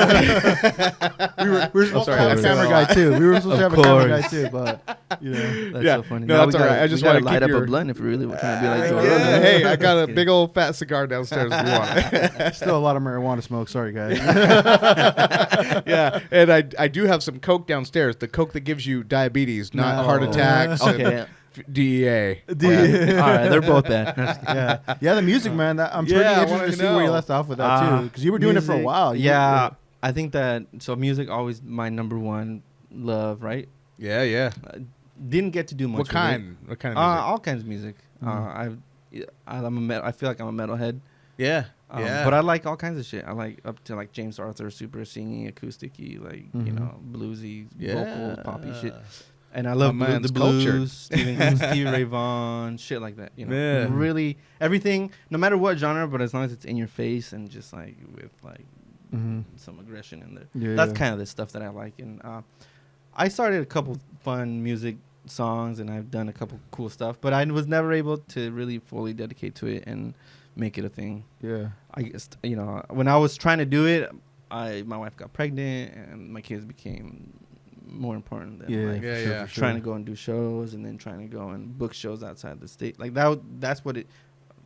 We were supposed to sorry, have a of camera course. guy too. We were supposed to have Of a camera guy course. too, but you know. That's Yeah. so funny. No, Now that's we all gotta- right. I just we gotta wanna light keep up your- a blunt if we really were trying to be like Joe Yeah, Rogan. hey, I got a big old fat cigar downstairs if you want it. Still a lot of marijuana smoke. Sorry, guys. Yeah, and I do have some Coke downstairs. The Coke that gives you diabetes, not No. heart attacks. Okay. DEA. All right, they're both bad. Yeah, the music, man. I'm pretty Yeah, I interested wanna to see where you know. left off with that too, because you were doing it for a Music, while. Yeah, I think that music always my number one love, right? Yeah, yeah. Didn't get to do much. What with kind? What kind It. of music? All kinds of music. I feel like I'm a metalhead. Yeah, yeah. But I like all kinds of shit. I like up to like James Arthur, super singing, acoustic-y, like you know, bluesy, vocals, poppy shit. And I love My the man's blues, cultured. Stevie Ray Vaughan, shit like that. You know, Yeah. really everything, no matter what genre, but as long as it's in your face and just like with like some aggression in there. Yeah, That's yeah. kind of the stuff that I like. And I started a couple fun music songs, and I've done a couple cool stuff, but I was never able to really fully dedicate to it and make it a thing. Yeah. I guess, you know, when I was trying to do it, my wife got pregnant, and my kids became more important than like Yeah, yeah. trying to go and do shows, and then trying to go and book shows outside the state. Like that's what it.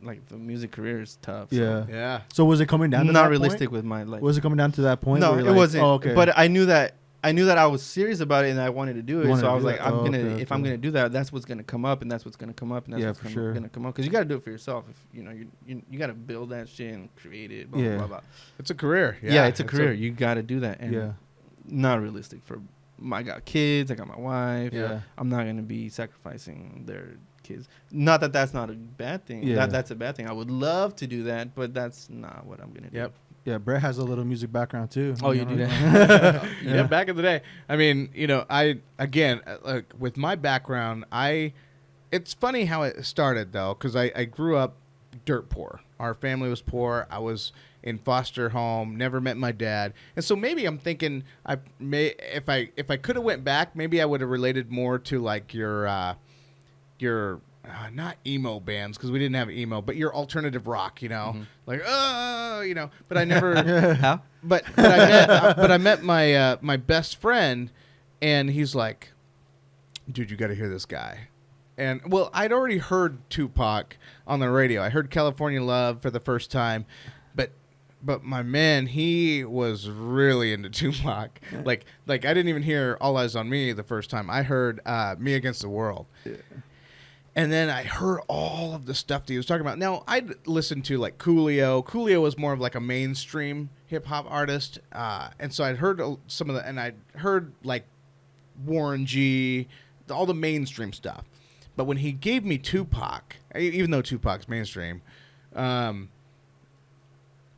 Like the music career is tough. So. Yeah. Yeah. So was it coming down to Not that realistic point? with my life. Was it coming down to that point? No, where it you're like, wasn't. Oh, okay. But I knew that I was serious about it, and I wanted to do it. Wanted So to I was do like, that. I'm Oh, gonna okay, if I'm okay. gonna do that, that's what's gonna come up, and that's what's gonna come up, and that's Yeah, what's for sure. gonna come up. Because you gotta do it for yourself. If you know you gotta build that shit and create it. Blah, Yeah. blah, blah. It's a career. Yeah, it's a career. You gotta do that. And Yeah. not realistic for. I got kids. I got my wife. Yeah. I'm not gonna be sacrificing their kids. Not that that's not a bad thing. Yeah. That's a bad thing. I would love to do that, but that's not what I'm gonna do. Yep. Yeah, Brett has a little music background too. Oh, you do know? that? Yeah, back in the day. I mean, you know, like with my background, it's funny how it started though, because I grew up dirt poor. Our family was poor. I was in foster home, never met my dad, and so maybe I'm thinking if I could have went back, maybe I would have related more to like your not emo bands, because we didn't have emo, but your alternative rock, you know, like you know. But I never. How? But I met my best friend, and he's like, dude, you got to hear this guy. And well, I'd already heard Tupac on the radio. I heard California Love for the first time, but my man, he was really into Tupac. Like I didn't even hear All Eyes on Me the first time. I heard Me Against the World. And then I heard all of the stuff that he was talking about. Now, I'd listened to like Coolio. Coolio was more of like a mainstream hip hop artist. And so I'd heard some of the, and I'd heard like Warren G, all the mainstream stuff. But when he gave me Tupac, even though Tupac's mainstream,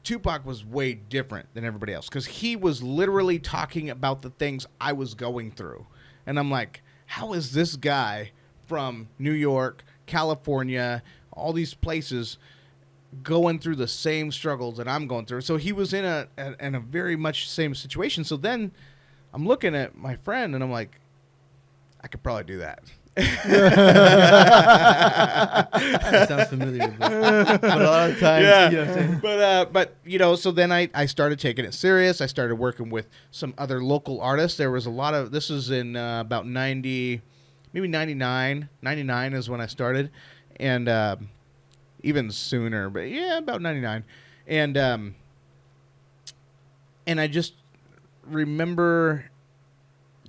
Tupac was way different than everybody else because he was literally talking about the things I was going through. And I'm like, how is this guy from New York, California, all these places going through the same struggles that I'm going through? So he was in a very much same situation. So then I'm looking at my friend and I'm like, I could probably do that. That sounds familiar, but a lot of times, yeah. you know what I'm saying? But so then I started taking it serious. I started working with some other local artists. There was a lot of, this was in about 90, maybe 99 is when I started, and even sooner, but yeah, about 99. And I just remember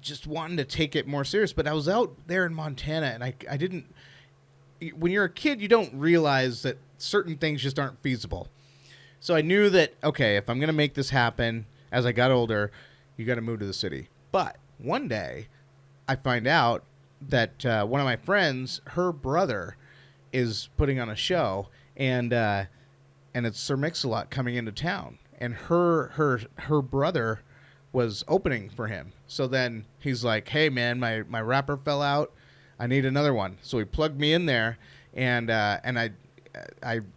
just wanting to take it more serious. But I was out there in Montana, and I didn't, when you're a kid, you don't realize that certain things just aren't feasible. So I knew that, okay, if I'm going to make this happen as I got older, you got to move to the city. But one day I find out that one of my friends, her brother, is putting on a show, and it's Sir Mix-a-Lot coming into town, and her brother was opening for him. So then he's like, hey man, my rapper fell out, I need another one. So he plugged me in there, and I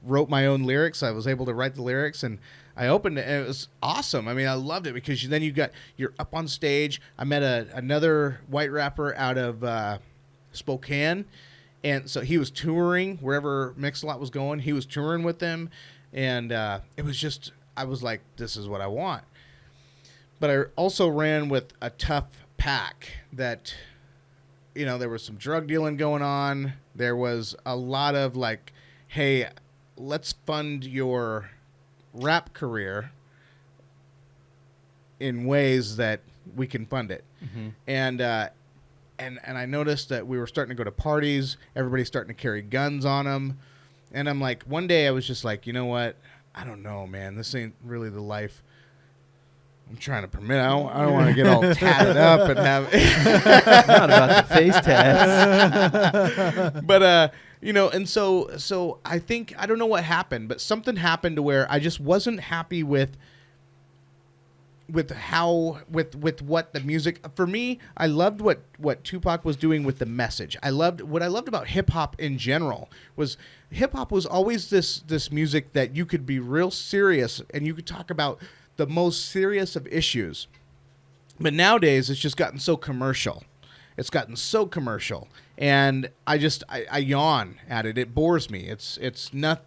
wrote my own lyrics. I was able to write the lyrics, and I opened it, and it was awesome. I mean, I loved it because then you're up on stage. I met another white rapper out of Spokane, and so he was touring wherever Mix-a-Lot was going. He was touring with them, and it was just, I was like, this is what I want. But I also ran with a tough pack that, you know, there was some drug dealing going on. There was a lot of like, hey, let's fund your rap career in ways that we can fund it. Mm-hmm. And I noticed that we were starting to go to parties. Everybody's starting to carry guns on them. And I'm like, one day I was just like, you know what? I don't know, man. This ain't really the life I'm trying to permit. I don't want to get all tatted up and have. Not about the face tats. But you know, and so I think, I don't know what happened, but something happened to where I just wasn't happy with what the music. For me, I loved what Tupac was doing with the message. What I loved about hip hop in general was hip hop was always this music that you could be real serious and you could talk about the most serious of issues. But nowadays it's just gotten so commercial. It's gotten so commercial, and I yawn at it. It bores me. It's not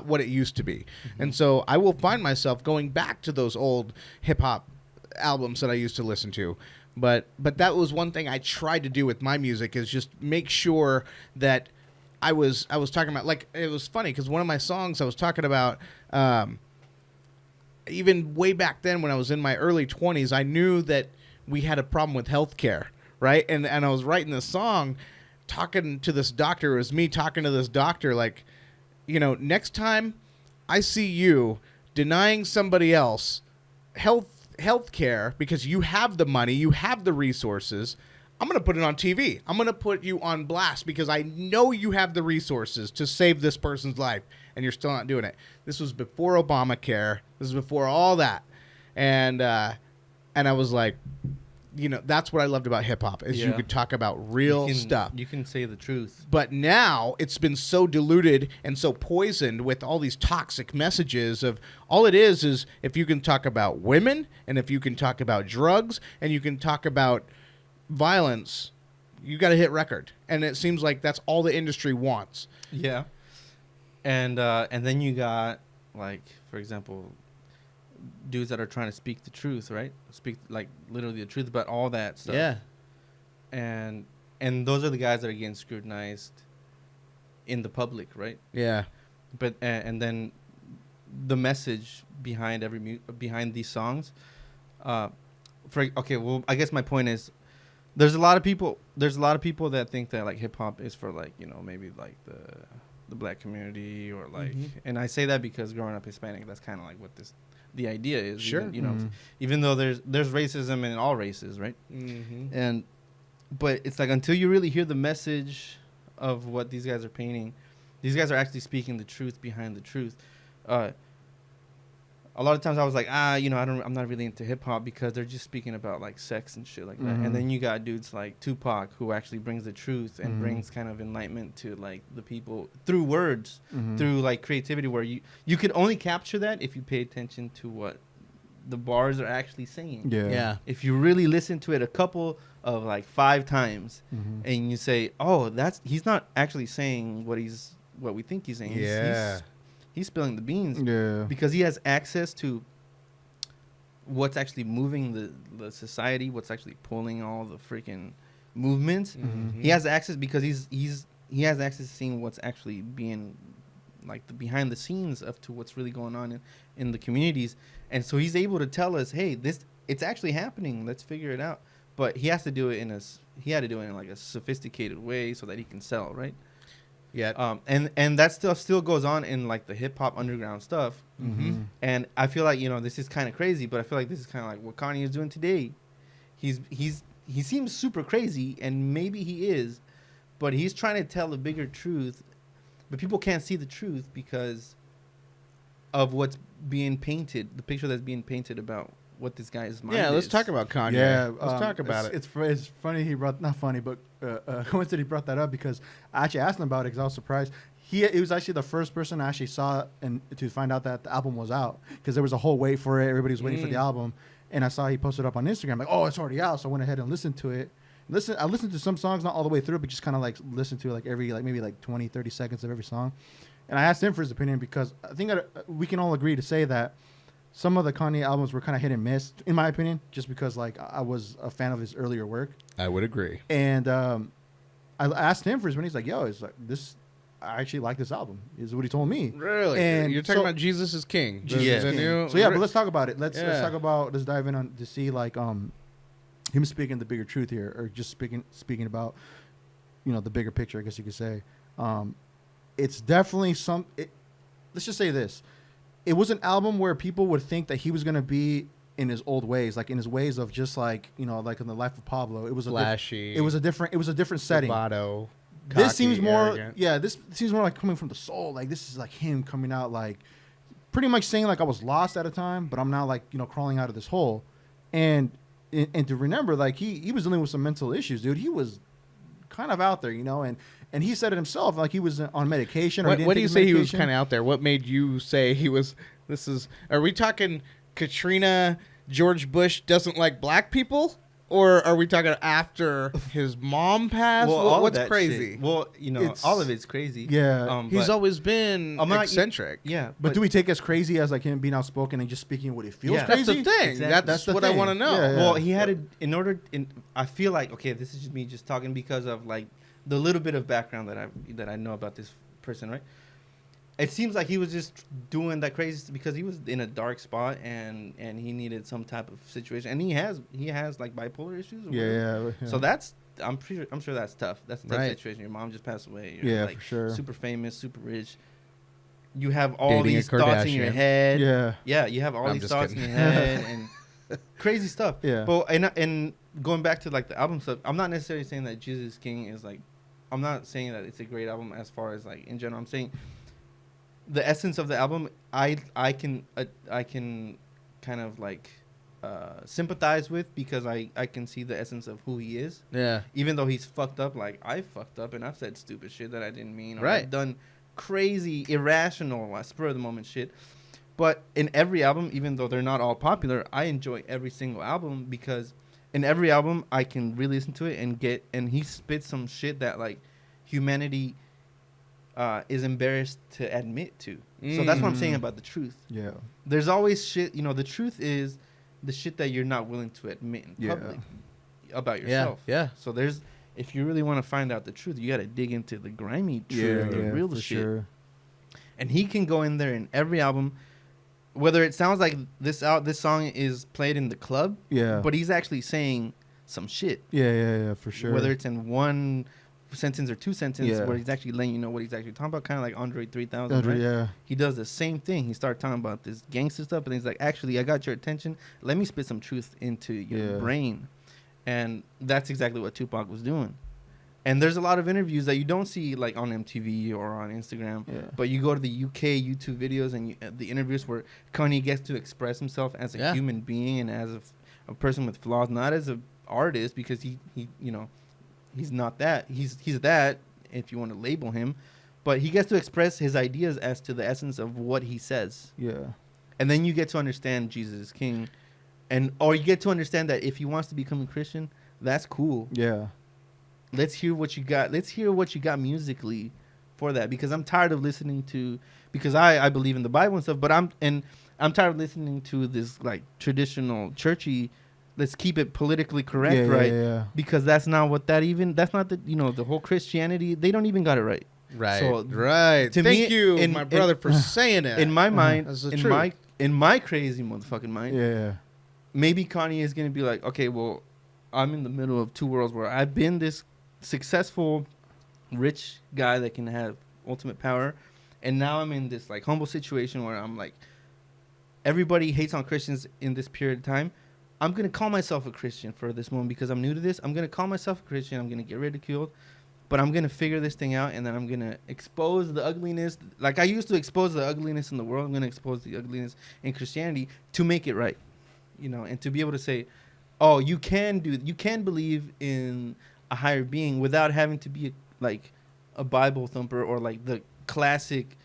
what it used to be. Mm-hmm. And so I will find myself going back to those old hip hop albums that I used to listen to. But that was one thing I tried to do with my music, is just make sure that I was talking about, like, it was funny because one of my songs I was talking about, even way back then when I was in my early 20s, I knew that we had a problem with healthcare, right? And I was writing this song talking to this doctor. It was me talking to this doctor, like, you know, next time I see you denying somebody else health care because you have the money, you have the resources, I'm going to put it on TV. I'm going to put you on blast because I know you have the resources to save this person's life, and you're still not doing it. This was before Obamacare. This was before all that. And I was like, you know, that's what I loved about hip hop, is you could talk about real stuff. You can say the truth. But now it's been so diluted and so poisoned with all these toxic messages of, all it is if you can talk about women, and if you can talk about drugs, and you can talk about violence, you got to hit record. And it seems like that's all the industry wants. Yeah. And then you got, like, for example, dudes that are trying to speak the truth, right? Speak, like, literally the truth about all that stuff. Yeah. And those are the guys that are getting scrutinized in the public, right? Yeah. But and then the message behind behind these songs, well, I guess my point is, There's a lot of people that think that like hip hop is for like, you know, maybe like the black community or like, and I say that because growing up Hispanic, that's kind of like what the idea is. Sure. Even, you know, even though there's racism in all races, right? But it's like until you really hear the message of what these guys are painting, these guys are actually speaking the truth behind the truth. A lot of times I was like, you know, I'm not really into hip hop because they're just speaking about like sex and shit like that. And then you got dudes like Tupac who actually brings the truth and brings kind of enlightenment to like the people through words, through like creativity, where you could only capture that if you pay attention to what the bars are actually saying. Yeah. If you really listen to it a couple of like 5 times and you say, oh, he's not actually saying what we think he's saying. Yeah. He's spilling the beans. Yeah. Because he has access to what's actually moving the society, what's actually pulling all the freaking movements. He has access because he has access to seeing what's actually being like the behind the scenes to what's really going on in the communities. And so he's able to tell us, hey, it's actually happening. Let's figure it out. But he has to do it he had to do it in like a sophisticated way so that he can sell, right? Yeah. And that stuff still goes on in like the hip hop underground stuff. And I feel like, you know, this is kind of crazy, but I feel like this is kind of like what Kanye is doing today. He seems super crazy, and maybe he is, but he's trying to tell a bigger truth, but people can't see the truth because of what's being painted, the picture that's being painted about what this guy's mind is. Let's talk about Kanye. Yeah, let's talk about it. It's funny he brought, not funny, but coincidentally he brought that up because I actually asked him about it because I was surprised. He was actually the first person I actually saw and to find out that the album was out, because there was a whole wait for it. Everybody was waiting for the album, and I saw he posted up on Instagram like, oh, it's already out. So I went ahead and listened to it. I listened to some songs, not all the way through, but just kind of like listen to like every like maybe like 20, 30 seconds of every song. And I asked him for his opinion because I think we can all agree to say that some of the Kanye albums were kind of hit and miss, in my opinion, just because like I was a fan of his earlier work. I would agree. And I asked him for his opinion. He's like, yo, it's like this. I actually like this album, is what he told me. Really? And you're talking about Jesus is King. Jesus The is King. new- So yeah, but let's talk about it. Let's talk about, let's dive in on to see like him speaking the bigger truth here, or just speaking about, you know, the bigger picture, I guess you could say. It's definitely let's just say this. It was an album where people would think that he was going to be in his old ways, like in his ways of just like, you know, like in the life of Pablo. It was flashy. It was a different setting. Bravado, This cocky, seems more, arrogant. this seems more like coming from the soul. Like this is like him coming out, like pretty much saying like I was lost at a time, but I'm now like, you know, crawling out of this hole. And to remember, like he was dealing with some mental issues, dude. He was kind of out there, you know, and he said it himself, like he was on medication. What do you say he was kind of out there? What made you say he was? Are we talking Katrina, George Bush doesn't like black people? Or are we talking after his mom passed? Well, What's crazy? Shit. Well, you know, all of it's crazy. Yeah. He's always been eccentric. Yeah. But do we take as crazy as like him being outspoken and just speaking what he feels Yeah. That's crazy? the thing. Exactly. That's the what I thing. want to know. Yeah. Well, he had to, I feel like, okay, this is just me just talking because of like the little bit of background that I know about this person, right? It seems like he was just doing that crazy because he was in a dark spot and he needed some type of situation, and he has like bipolar issues. Or Yeah. So I'm sure that's tough. That's a tough Right. situation. Your mom just passed away. You're like for sure. super famous, super rich. You have all Dating a these thoughts in your Kardashian. head. Yeah. You have all I'm these just thoughts kidding. in your head and crazy stuff. Yeah. But and going back to like the album stuff, I'm not necessarily saying that Jesus is King is like, I'm not saying that it's a great album as far as like in general. I'm saying the essence of the album, I can kind of like sympathize with, because I can see the essence of who he is. Yeah. Even though he's fucked up, like I fucked up and I've said stupid shit that I didn't mean, or Right. I've done crazy, irrational, spur of the moment shit. But in every album, even though they're not all popular, I enjoy every single album, because in every album I can really listen to it and he spits some shit that like humanity is embarrassed to admit to. So that's what I'm saying about the truth. Yeah. There's always shit, you know, the truth is the shit that you're not willing to admit in Yeah. public about yourself. Yeah. So if you really want to find out the truth, you got to dig into the grimy truth, the real for shit. sure. And he can go in there in every album, whether it sounds like this song is played in the club, Yeah. but he's actually saying some shit. Yeah, for sure. Whether it's in one sentence or two sentences, Yeah. where he's actually letting you know what he's actually talking about, kind of like Andre 3000, right? Yeah. He does the same thing. He starts talking about this gangster stuff, and he's like, actually, I got your attention. Let me spit some truth into your brain. And that's exactly what Tupac was doing. And there's a lot of interviews that you don't see like on MTV or on Instagram, but you go to the UK YouTube videos and the interviews where Kanye gets to express himself as a human being and as a person with flaws, not as an artist, because he you know, he's not that. He's that, if you want to label him, but he gets to express his ideas as to the essence of what he says. Yeah. And then you get to understand Jesus is King, or you get to understand that if he wants to become a Christian, that's cool. Yeah. Let's hear what you got. Let's hear what you got musically for that, because I'm tired of listening to, because I believe in the Bible and stuff, but I'm tired of listening to this like traditional churchy, let's keep it politically correct, right? Yeah. Because that's not the, you know, the whole Christianity, they don't even got it right. Right. So, right. to Thank me, you, my brother, for saying it. In my mind, That's the truth. in my crazy motherfucking mind, Yeah. maybe Kanye is gonna be like, okay, well, I'm in the middle of two worlds where I've been this successful, rich guy that can have ultimate power, and now I'm in this like humble situation where I'm like, everybody hates on Christians in this period of time. I'm gonna call myself a Christian for this moment because I'm new to this. I'm gonna call myself a Christian. I'm gonna get ridiculed, but I'm gonna figure this thing out, and then I'm gonna expose the ugliness. Like I used to expose the ugliness in the world, I'm gonna expose the ugliness in Christianity to make it right, you know, and to be able to say, oh, you can believe in a higher being without having to be like a Bible thumper or like the classic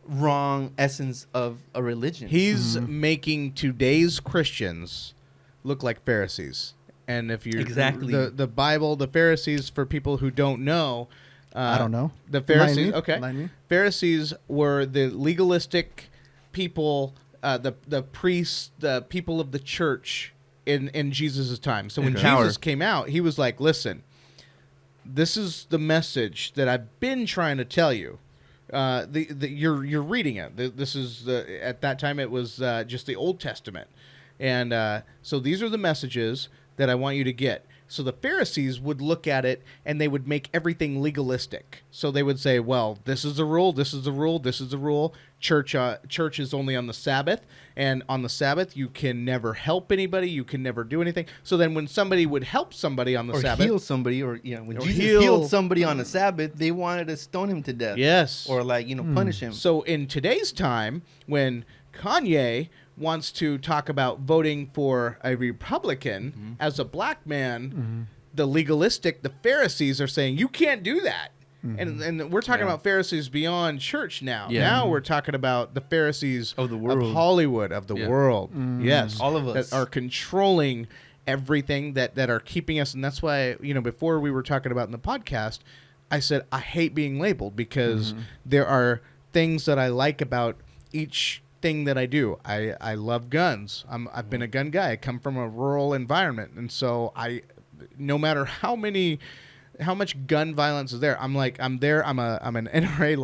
wrong essence of a religion. He's making today's Christians look like Pharisees. And if you the Bible, the Pharisees, for people who don't know, I don't know. The Pharisees, Pharisees were the legalistic people, the priests, the people of the church in Jesus' time. So when Jesus came out, he was like, listen, this is the message that I've been trying to tell you. You're reading it. This is at that time it was just the Old Testament, and so these are the messages that I want you to get. So the Pharisees would look at it and they would make everything legalistic. So they would say, well, this is the rule, this is the rule, this is the rule. Church is only on the Sabbath, and on the Sabbath you can never help anybody, you can never do anything. So then when somebody would help somebody on the Sabbath, heal somebody, when Jesus healed somebody on the Sabbath, they wanted to stone him to death. Yes. Or punish him. So in today's time, when Kanye wants to talk about voting for a Republican as a black man, the Pharisees are saying, you can't do that. And we're talking about Pharisees beyond church now. Yeah. Now we're talking about the Pharisees of the world, of Hollywood, of the world. Yes. All of us. That are controlling everything, that are keeping us. And that's why, before we were talking about in the podcast, I said I hate being labeled, because there are things that I like about each thing that I do. I love guns. I've been a gun guy. I come from a rural environment, and so no matter how much gun violence is there, I'm there. I'm an NRA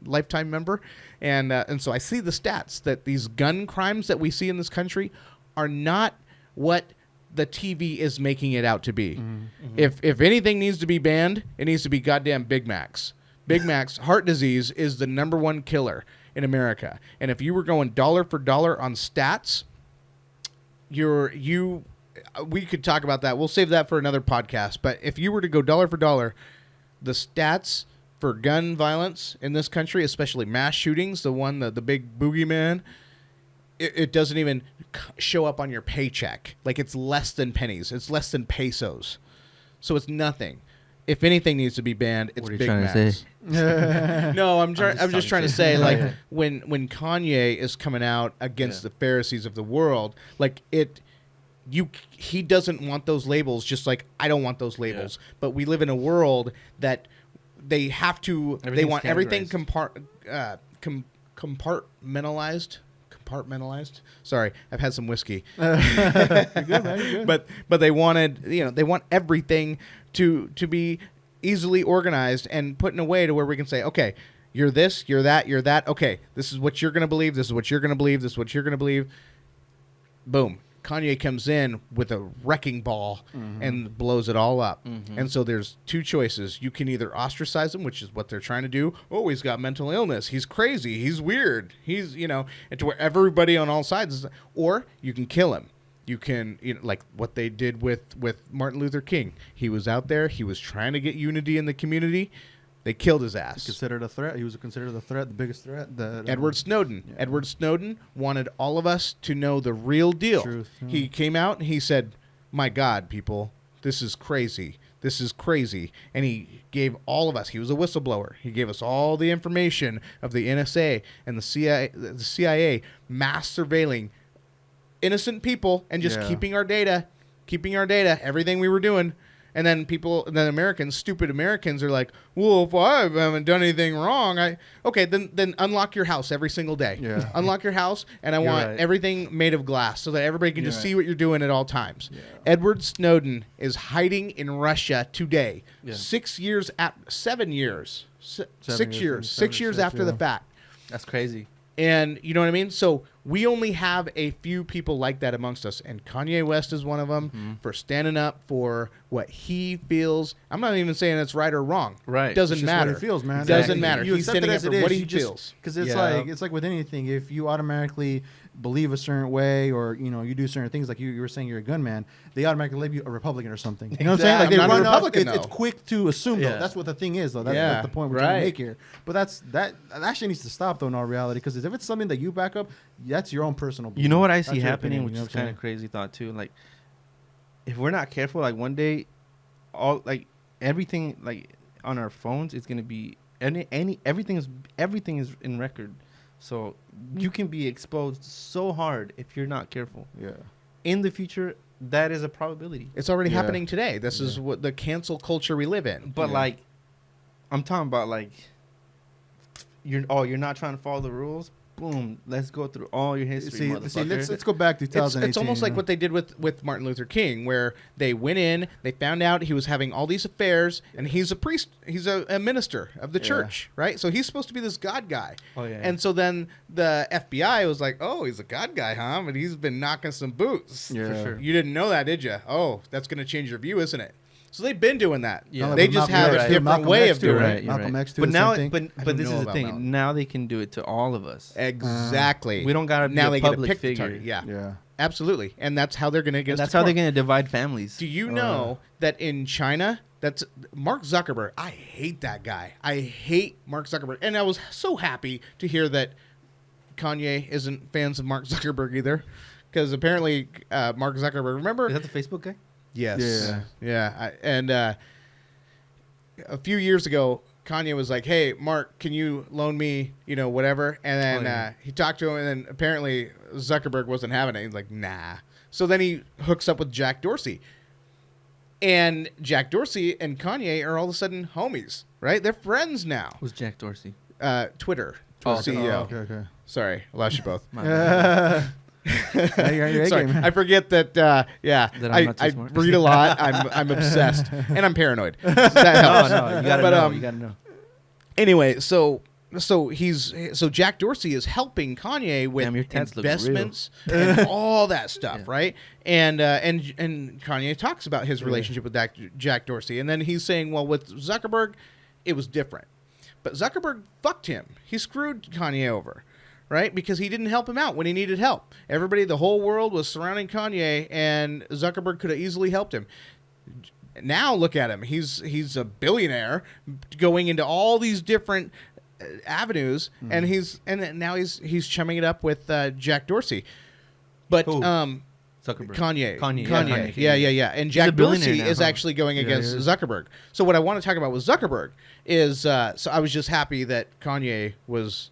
lifetime member, and so I see the stats that these gun crimes that we see in this country are not what the TV is making it out to be. If anything needs to be banned, it needs to be goddamn Big Macs. Big Macs, heart disease is the #1 killer in America. And if you were going dollar for dollar on stats, we could talk about that. We'll save that for another podcast. But if you were to go dollar for dollar, the stats for gun violence in this country, especially mass shootings, the big boogeyman, it doesn't even show up on your paycheck. Like, it's less than pennies. It's less than pesos. So it's nothing. If anything needs to be banned, it's Big Macs. No, I'm just trying to say, like, when Kanye is coming out against the Pharisees of the world, like, he doesn't want those labels, just like I don't want those labels. Yeah. But we live in a world that they have to. They want everything compartmentalized. Sorry, I've had some whiskey. You're good, man. You're good. But they want everything to be easily organized and put in a way to where we can say, okay, you're this, you're that, you're that. Okay, this is what you're going to believe. This is what you're going to believe. This is what you're going to believe. Boom. Kanye comes in with a wrecking ball and blows it all up. And so there's two choices. You can either ostracize him, which is what they're trying to do. Oh, he's got mental illness. He's crazy. He's weird. He's, and to where everybody on all sides is, or you can kill him. You can, like what they did with Martin Luther King. He was out there. He was trying to get unity in the community. They killed his ass. Considered a threat. He was considered a threat, the biggest threat. Edward Snowden. Yeah. Edward Snowden wanted all of us to know the real deal. Truth. He came out and he said, "My God, people, this is crazy. This is crazy." And he gave all of us, he was a whistleblower. He gave us all the information of the NSA and the CIA mass surveilling innocent people and just keeping our data, everything we were doing. And then stupid Americans are like, well, if I haven't done anything wrong, okay, then unlock your house every single day. Yeah. Unlock your house, and I want everything made of glass so that everybody can just see what you're doing at all times. Yeah. Edward Snowden is hiding in Russia today. Yeah. 6 years, 7 years, 6 years, 6 years after the fact. That's crazy. And you know what I mean? So we only have a few people like that amongst us. And Kanye West is one of them for standing up for what he feels. I'm not even saying it's right or wrong. Right. Doesn't matter. What he feels, man. Doesn't matter. He's standing up for what he feels. Because it's like with anything, if you automatically believe a certain way or, you do certain things, like you were saying you're a gunman, they automatically label you a Republican or something. You know what I'm saying? Like I'm not a Republican, it's quick to assume, though. That's what the thing is, though. That's the point we're trying to make here. But that actually needs to stop, though, in all reality, because if it's something that you back up, that's your own personal belief. You know what I see happening, which is kind of crazy thought, too? Like, if we're not careful, like, one day, everything, like, on our phones is going to be, everything is in record. So you can be exposed so hard if you're not careful. Yeah. In the future, that is a probability. It's already happening today. This is what the cancel culture we live in. But like, I'm talking about like, you're not trying to follow the rules. Boom, let's go through all your history. Let's go back to 2018. It's almost like what they did with Martin Luther King, where they went in, they found out he was having all these affairs, and he's a priest, he's a minister of the church, right? So he's supposed to be this God guy. Oh, yeah. And so then the FBI was like, oh, he's a God guy, huh? But he's been knocking some boots. Yeah. For sure. You didn't know that, did you? Oh, that's going to change your view, isn't it? So they've been doing that. Yeah. They just have a different way of doing it. Malcolm X too. But now, but but this is the thing. Now they can do it to all of us. Exactly. We don't gotta be now a they public get to pick figure. Yeah, absolutely. And that's how they're going to get. That's how they're going to divide families. Do you know that in China, that's Mark Zuckerberg? I hate that guy. I hate Mark Zuckerberg, and I was so happy to hear that Kanye isn't fans of Mark Zuckerberg either, because apparently Mark Zuckerberg. Remember? Is that the Facebook guy? Yes. Yeah. A few years ago, Kanye was like, "Hey, Mark, can you loan me, whatever?" And then he talked to him, and then apparently Zuckerberg wasn't having it. He's like, "Nah." So then he hooks up with Jack Dorsey, and Jack Dorsey and Kanye are all of a sudden homies, right? They're friends now. Who's Jack Dorsey? Twitter Oh, CEO. okay. Sorry, I lost you both. Sorry, I forget that. That I'm not too I smart. read a lot. I'm obsessed, and I'm paranoid. So that helps. No, you gotta know. You gotta know. Anyway, so Jack Dorsey is helping Kanye with investments and all that stuff, right? And Kanye talks about his relationship with Jack Dorsey, and then he's saying, well, with Zuckerberg, it was different, but Zuckerberg fucked him. He screwed Kanye over. Right? Because he didn't help him out when he needed help. The whole world was surrounding Kanye, and Zuckerberg could have easily helped him. Now look at him. He's a billionaire going into all these different avenues, and now he's chumming it up with Jack Dorsey. But Zuckerberg. Kanye. Yeah. And Jack Dorsey is actually going against Zuckerberg. So what I want to talk about with Zuckerberg is so I was just happy that Kanye was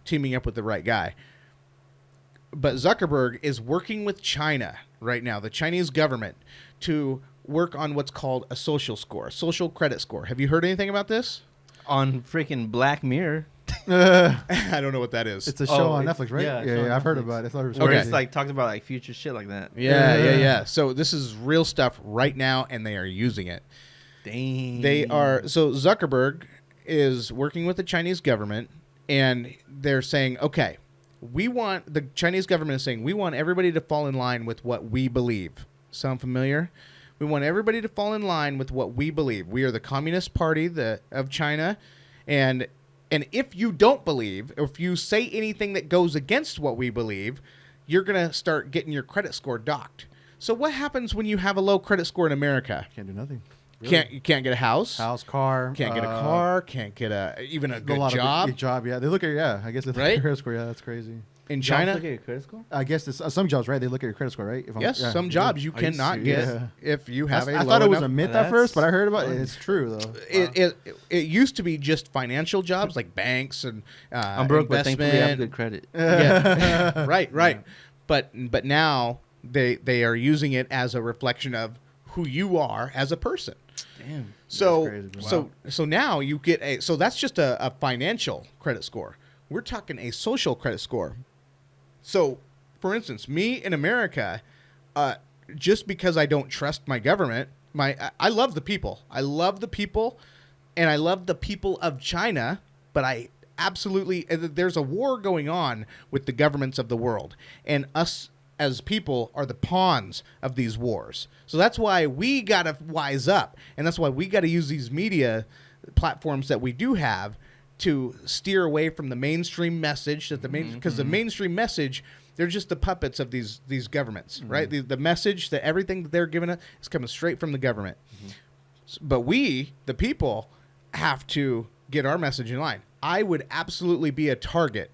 teaming up with the right guy. But Zuckerberg is working with China right now, the Chinese government, to work on what's called a social credit score. Have you heard anything about this? On freaking Black Mirror. I don't know what that is. It's a show on Netflix, right? Yeah, I've heard about it. Where it's like talked about like future shit like that. Yeah. So this is real stuff right now, and they are using it. Dang. So Zuckerberg is working with the Chinese government, and they're saying, okay, the Chinese government is saying, we want everybody to fall in line with what we believe. Sound familiar? We want everybody to fall in line with what we believe. We are the Communist Party of China, and if you don't believe, or if you say anything that goes against what we believe, you're going to start getting your credit score docked. So what happens when you have a low credit score in America? Can't do nothing. Really? You can't get a house, car. Can't get a car. Can't get even a good job. Good job. Yeah, they look at I guess they look at your credit score. Yeah, that's crazy. In China, look at your credit score? I guess some jobs, right? They look at your credit score, right? Some jobs you cannot get if you have I thought it was a myth at first, but I heard about it. It's true though. It used to be just financial jobs like banks and I'm broke, but thankfully I have good credit. Yeah, right. Yeah. But now they are using it as a reflection of who you are as a person. Damn. So now you get so that's just a financial credit score. We're talking a social credit score. So, for instance, me in America, just because I don't trust my government, I love the people. I love the people, and I love the people of China, but I absolutely, there's a war going on with the governments of the world, and us as people are the pawns of these wars. So that's why we got to wise up, and that's why we got to use these media platforms that we do have to steer away from the mainstream message that because the mainstream message, they're just the puppets of these governments, right? The message that everything that they're giving us is coming straight from the government. But we, the people, have to get our message in line. I would absolutely be a target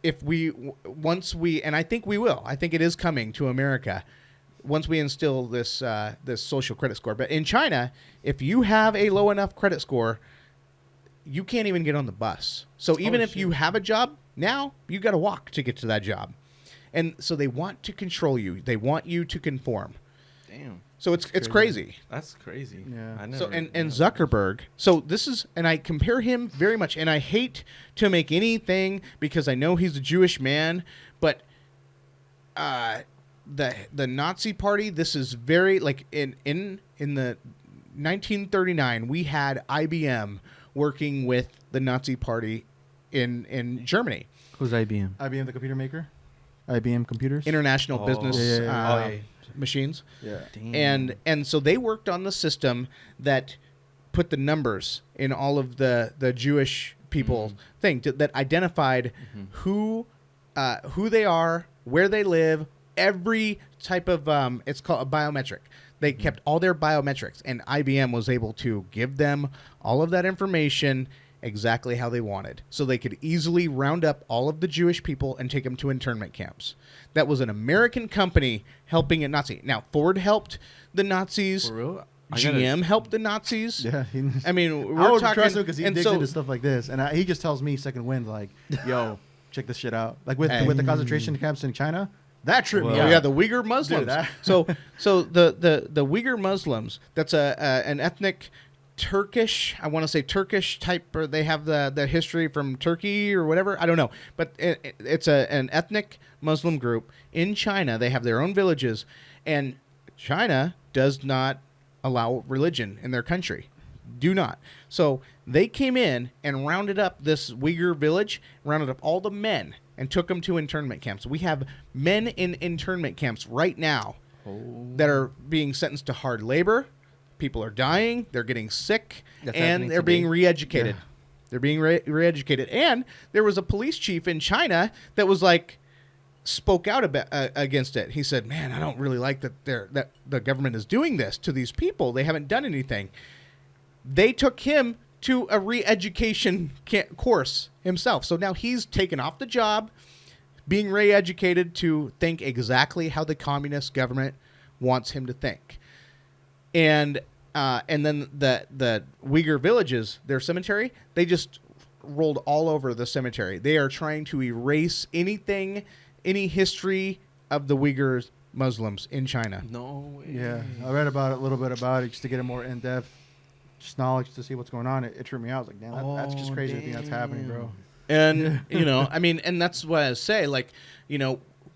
if and I think we will. I think it is coming to America once we instill this social credit score. But in China, if you have a low enough credit score, you can't even get on the bus. So even if you have a job, now you got to walk to get to that job. And so they want to control you. They want you to conform. Damn. So it's crazy. That's crazy. Yeah. I never, So and Zuckerberg. So this is, and I compare him very much, and I hate to make anything because I know he's a Jewish man, but the Nazi Party. This is very like in the 1939 we had IBM working with the Nazi Party in Germany. Who's IBM? IBM, the computer maker. IBM Computers. International Business Machines. Yeah. Damn. And so they worked on the system that put the numbers in all of the Jewish people that identified who they are, where they live, every type of it's called a biometric. They kept all their biometrics, and IBM was able to give them all of that information exactly how they wanted. So they could easily round up all of the Jewish people and take them to internment camps. That was an American company helping a Nazi. Now, Ford helped the Nazis. For real? GM helped the Nazis. Yeah. I mean, I we're would talking... trust him because he digs so, into stuff like this. And he just tells me second wind, like, yo, check this shit out. Like with the concentration camps in China. That tripped me Oh, out. yeah, the Uyghur Muslims. Dude, so the Uyghur Muslims, that's an ethnic Turkish, I want to say Turkish type, or they have the history from Turkey or whatever. I don't know. But it's an ethnic Muslim group in China. They have their own villages. And China does not allow religion in their country. Do not. So they came in and rounded up this Uyghur village, rounded up all the men, and took them to internment camps. We have men in internment camps right now that are being sentenced to hard labor. People are dying. They're getting sick. And they're being re-educated. Yeah. They're being re-educated. And there was a police chief in China that was like, spoke out against it. He said, man, I don't really like that the government is doing this to these people. They haven't done anything. They took him to a re-education course himself. So now he's taken off the job, being re-educated to think exactly how the communist government wants him to think. And then the Uyghur villages, their cemetery, they just rolled all over the cemetery. They are trying to erase any history of the Uyghur Muslims in China. No way. Yeah, I read a little bit about it just to get a more in-depth just knowledge to see what's going on. It tripped me out. I was like, damn, that's just crazy to think that's happening, bro. And, I mean, and that's what I say, like,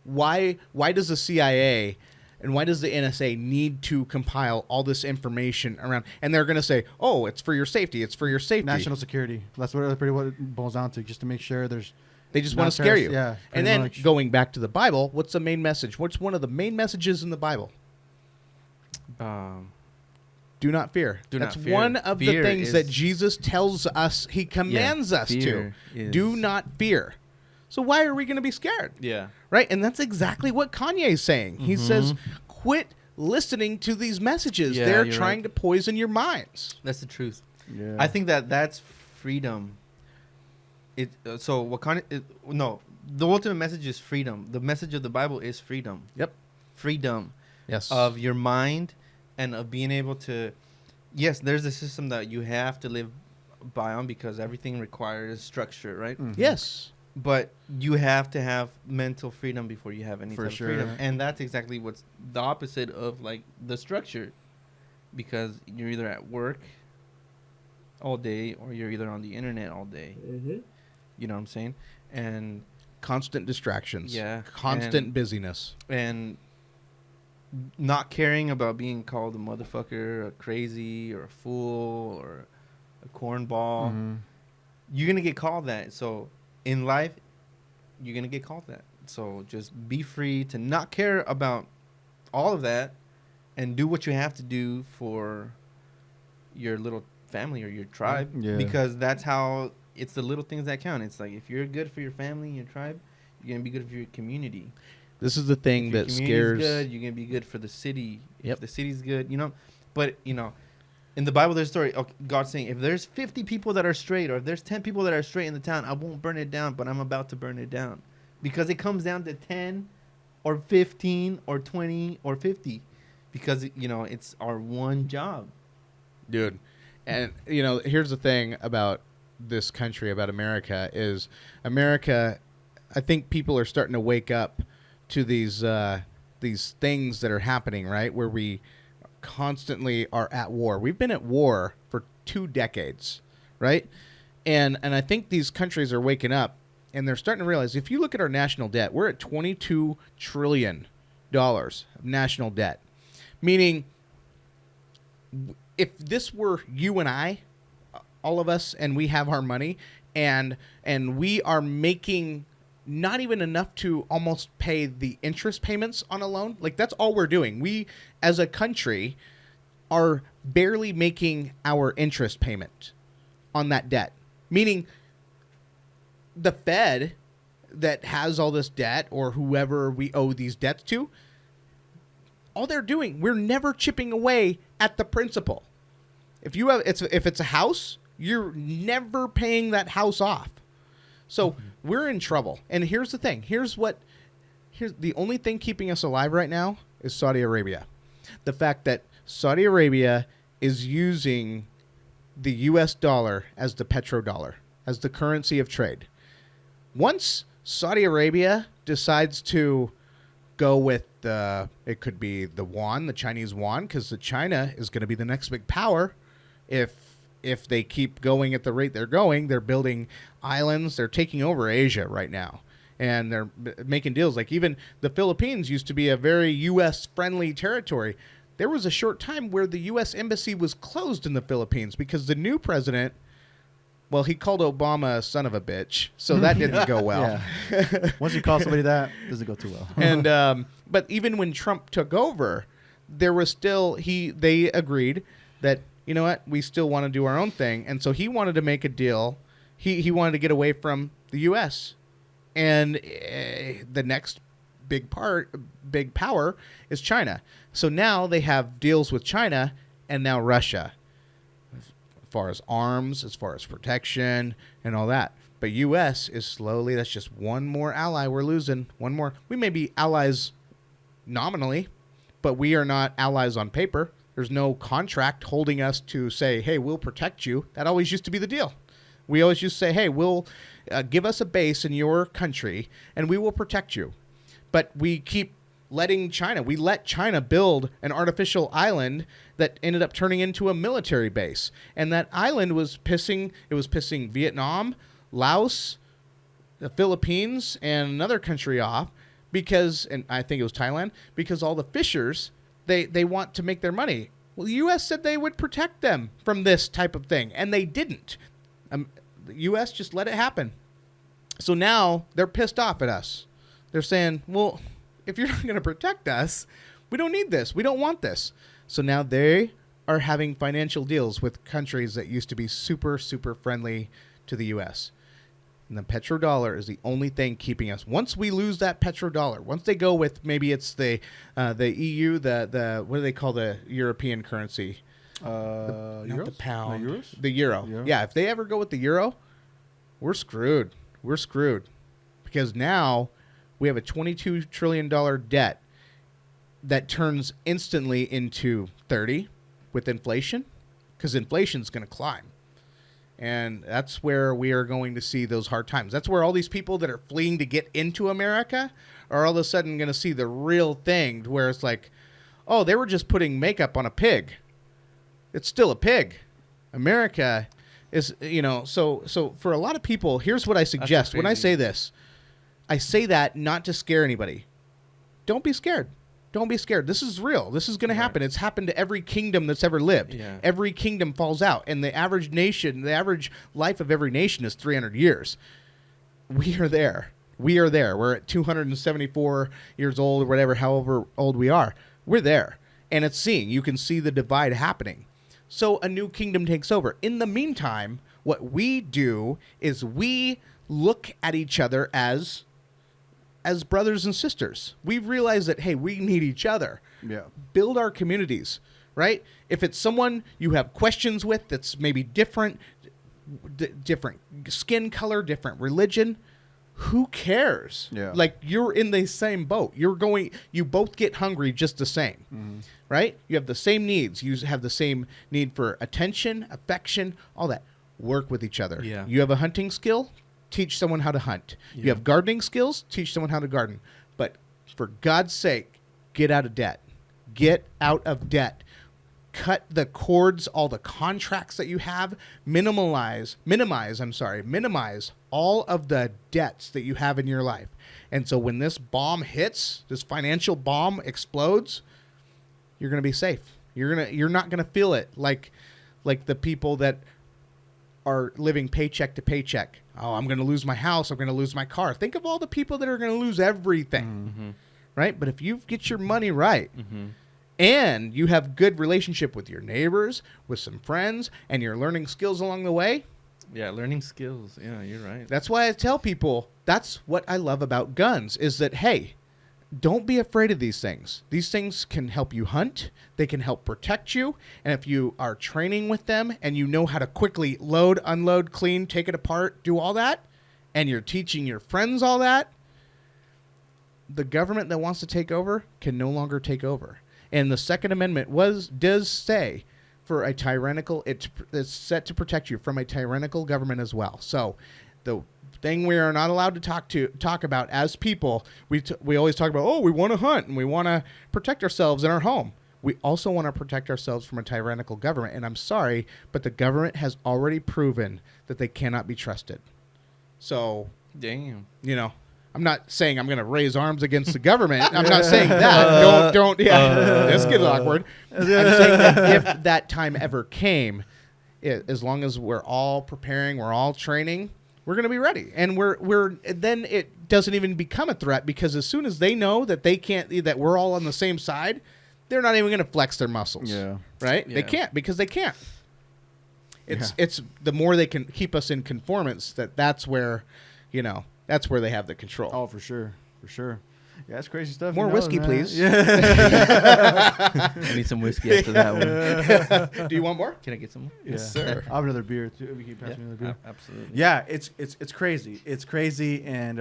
why does the CIA and why does the NSA need to compile all this information around? And they're going to say, oh, it's for your safety. It's for your safety. National security. That's what it boils down to, just to make sure there's They just Not want to scare you. Yeah. And pretty then much. going back to the Bible, what's the main message? What's one of the main messages in the Bible? Do not fear. Do That's not fear. one of Fear the things is- that Jesus tells us, he commands us to. fear is- Do not fear. So why are we going to be scared? Yeah. Right? And that's exactly what Kanye's saying. He Mm-hmm. says, quit listening to these messages. Yeah, They're you're trying right. to poison your minds. That's the truth. Yeah. I think that's freedom. So what kind of no, the ultimate message is freedom. The message of the Bible is freedom. Yep. Freedom Yes. of your mind and of being able to. Yes, there's a system that you have to live by on because everything requires structure, right? Mhm. Yes. But you have to have mental freedom before you have any For type of sure. freedom, and that's exactly what's the opposite of like the structure, because you're either at work all day or you're either on the internet all day. You know what I'm saying? And Constant distractions. Yeah, Constant and- busyness. and not caring about being called a motherfucker, a crazy, or a fool, or a cornball. Mhm. You're gonna get called that. So in life, you're gonna get called that. So just be free to not care about all of that, and do what you have to do for your little family or your tribe. Yeah. Because that's how it's the little things that count. It's like if you're good for your family and your tribe, you're gonna be good for your community. This is the thing If your that community's scares. good, you're gonna be good for the city. Yep. If the city's good, you know. But you know, in the Bible, there's a story. Okay, God saying, if there's 50 people that are straight, or if there's 10 people that are straight in the town, I won't burn it down, but I'm about to burn it down, because it comes down to 10, or 15, or 20, or 50, because you know it's our one job. Dude. And, you know, here's the thing about this country, about America, is America, I think people are starting to wake up to these things that are happening, right? Where we constantly are at war. We've been at war for 2 decades, right? And I think these countries are waking up, and they're starting to realize, if you look at our national debt, we're at $22 trillion of national debt. Meaning, if this were you and I, all of us, and we have our money, and we are making not even enough to almost pay the interest payments on a loan, like that's all we're doing. We, as a country, are barely making our interest payment on that debt. Meaning, the Fed that has all this debt, or whoever we owe these debts to, all they're doing, we're never chipping away at the principal. If it's a house, you're never paying that house off. So we're in trouble. And here's the thing. Here's the only thing keeping us alive right now is Saudi Arabia. The fact that Saudi Arabia is using the US dollar as the petrodollar, as the currency of trade. Once Saudi Arabia decides to go with it could be the yuan, the Chinese yuan, because China is going to be the next big power. If they keep going at the rate they're going, they're building islands. They're taking over Asia right now, and they're making deals. Like even the Philippines used to be a very U.S. friendly territory. There was a short time where the U.S. embassy was closed in the Philippines because the new president, well, he called Obama a son of a bitch, so that didn't go well. Yeah. Once you call somebody that, it doesn't go too well. And but even when Trump took over, there was still they agreed that, you know what, we still want to do our own thing, and so he wanted to make a deal. He wanted to get away from the U.S. and the next big power is China. So now they have deals with China and now Russia, as far as arms, as far as protection, and all that. But U.S. is slowly, that's just one more ally we're losing. One more. We may be allies nominally, but we are not allies on paper. There's no contract holding us to say, hey, we'll protect you. That always used to be the deal. We always used to say, hey, we'll give us a base in your country and we will protect you. But we keep letting China, we let China build an artificial island that ended up turning into a military base. And that island was pissing Vietnam, Laos, the Philippines, and another country off because, and I think it was Thailand, because all the fishers, they want to make their money. Well, the U.S. said they would protect them from this type of thing, and they didn't. The U.S. just let it happen. So now they're pissed off at us. They're saying, well, if you're not going to protect us, we don't need this. We don't want this. So now they are having financial deals with countries that used to be super, super friendly to the U.S. And the petrodollar is the only thing keeping us. Once we lose that petrodollar, once they go with maybe it's the EU, the what do they call the European currency? Not the pound. The euros? The euro. Yeah, if they ever go with the euro, we're screwed. We're screwed. Because now we have a $22 trillion debt that turns instantly into 30 with inflation, because inflation's going to climb. And that's where we are going to see those hard times. That's where all these people that are fleeing to get into America are all of a sudden going to see the real thing, where it's like, oh, they were just putting makeup on a pig. It's still a pig. America is, so for a lot of people, here's what I suggest. When I say this, I say that not to scare anybody. Don't be scared. Don't be scared. This is real. This is going to happen. It's happened to every kingdom that's ever lived. Yeah. Every kingdom falls out. And the average nation, the average life of every nation is 300 years. We are there. We are there. We're at 274 years old or whatever, however old we are. We're there. And it's seeing. You can see the divide happening. So a new kingdom takes over. In the meantime, what we do is we look at each other as brothers and sisters. We realize that, hey, we need each other. Yeah. Build our communities, right? If it's someone you have questions with that's maybe different skin color, different religion, who cares? Yeah. Like, you're in the same boat. You both get hungry just the same, right? You have the same needs. You have the same need for attention, affection, all that. Work with each other. Yeah. You have a hunting skill, teach someone how to hunt. Yeah. You have gardening skills, teach someone how to garden. But for God's sake, get out of debt. Get out of debt. Cut the cords, all the contracts that you have. Minimize all of the debts that you have in your life. And so when this bomb hits, this financial bomb explodes, you're going to be safe. You're not going to feel it like the people that are living paycheck to paycheck. Oh, I'm going to lose my house. I'm going to lose my car. Think of all the people that are going to lose everything, right? But if you get your money right, and you have good relationship with your neighbors, with some friends, and you're learning skills along the way. Yeah, learning skills. Yeah, you're right. That's why I tell people, that's what I love about guns, is that, hey, don't be afraid of these things. These things can help you hunt. They can help protect you. And if you are training with them and you know how to quickly load, unload, clean, take it apart, do all that, and you're teaching your friends all that, the government that wants to take over can no longer take over. And the Second Amendment does say for a tyrannical, it's set to protect you from a tyrannical government as well. So the thing we are not allowed to talk about as people, we always talk about, oh, we want to hunt and we want to protect ourselves in our home. We also want to protect ourselves from a tyrannical government. And I'm sorry, but the government has already proven that they cannot be trusted. So, Damn. I'm not saying I'm going to raise arms against the government. I'm not saying that. Don't. Yeah, this gets awkward. I'm saying that if that time ever came, as long as we're all preparing, we're all training, we're going to be ready. And then it doesn't even become a threat, because as soon as they know that that we're all on the same side, they're not even going to flex their muscles. Yeah. Right? Yeah. They can't, because they can't. It's the more they can keep us in conformance, that's where, that's where they have the control. Oh, for sure. Yeah, that's crazy stuff. More whiskey, man. please. I need some whiskey after that one. Do you want more? Can I get some more? Yes, sir. I'll have another beer too. If you keep passing me another beer. Absolutely. Yeah, it's crazy. It's crazy, and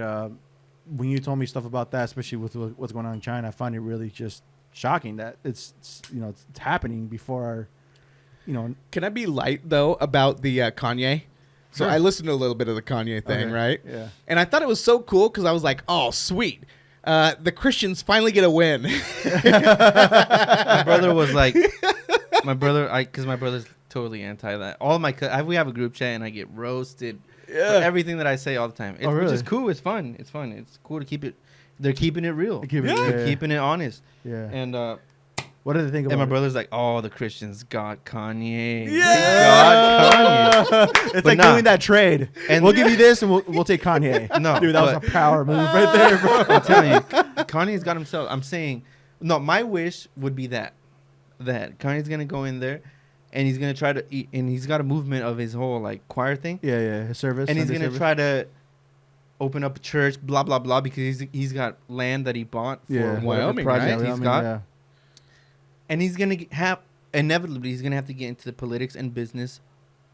when you told me stuff about that, especially with what's going on in China, I find it really just shocking that it's happening before our. Can I be light though about the Kanye? So Sure. I listened to a little bit of the Kanye thing, Okay. right? Yeah. And I thought it was so cool because I was like, oh, sweet. The Christians finally get a win. My brother was like, because my brother's totally anti that. All my we have a group chat and I get roasted for everything that I say all the time. Oh, really? Which is cool. It's fun. It's cool to keep it. They're keeping it real. They keep it- They're yeah. keeping it honest. Yeah. And What do they think about And my it? brother's like, "Oh, the Christians got Kanye. Yeah! They got Kanye." It's But like nah. doing that trade. And- We'll give you this, and we'll take Kanye. No, Dude, that was but- a power move right there, bro. I'm telling you, Kanye's got himself. I'm saying, no, my wish would be that Kanye's gonna go in there, and he's gonna try to eat, and he's got a movement of his whole like choir thing, Yeah, his service. and he's Sunday gonna service. try to open up a church, blah blah blah, because he's got land that he bought for Yeah. whatever Wyoming, project right? he's Wyoming, got, yeah. and he's gonna have inevitably he's gonna have to get into the politics and business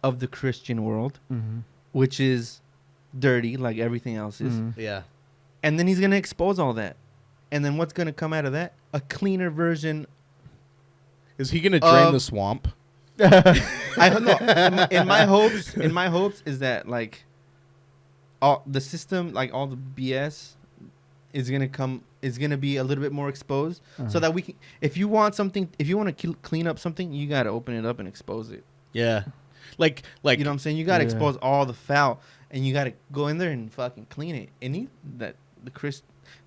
of the Christian world, Mm-hmm. which is dirty like everything else is. Mhm. Yeah. And then he's going to expose all that. And then what's going to come out of that? A cleaner version. Is he gonna drain Of- the swamp? I don't know. In my hopes is that like all the system, like all the BS is going to be a little bit more exposed so that we can, if you want to clean up something, you got to open it up and expose it. Yeah. Like You know what I'm saying? You got to Yeah. expose all the foul, and you got to go in there and fucking clean it. And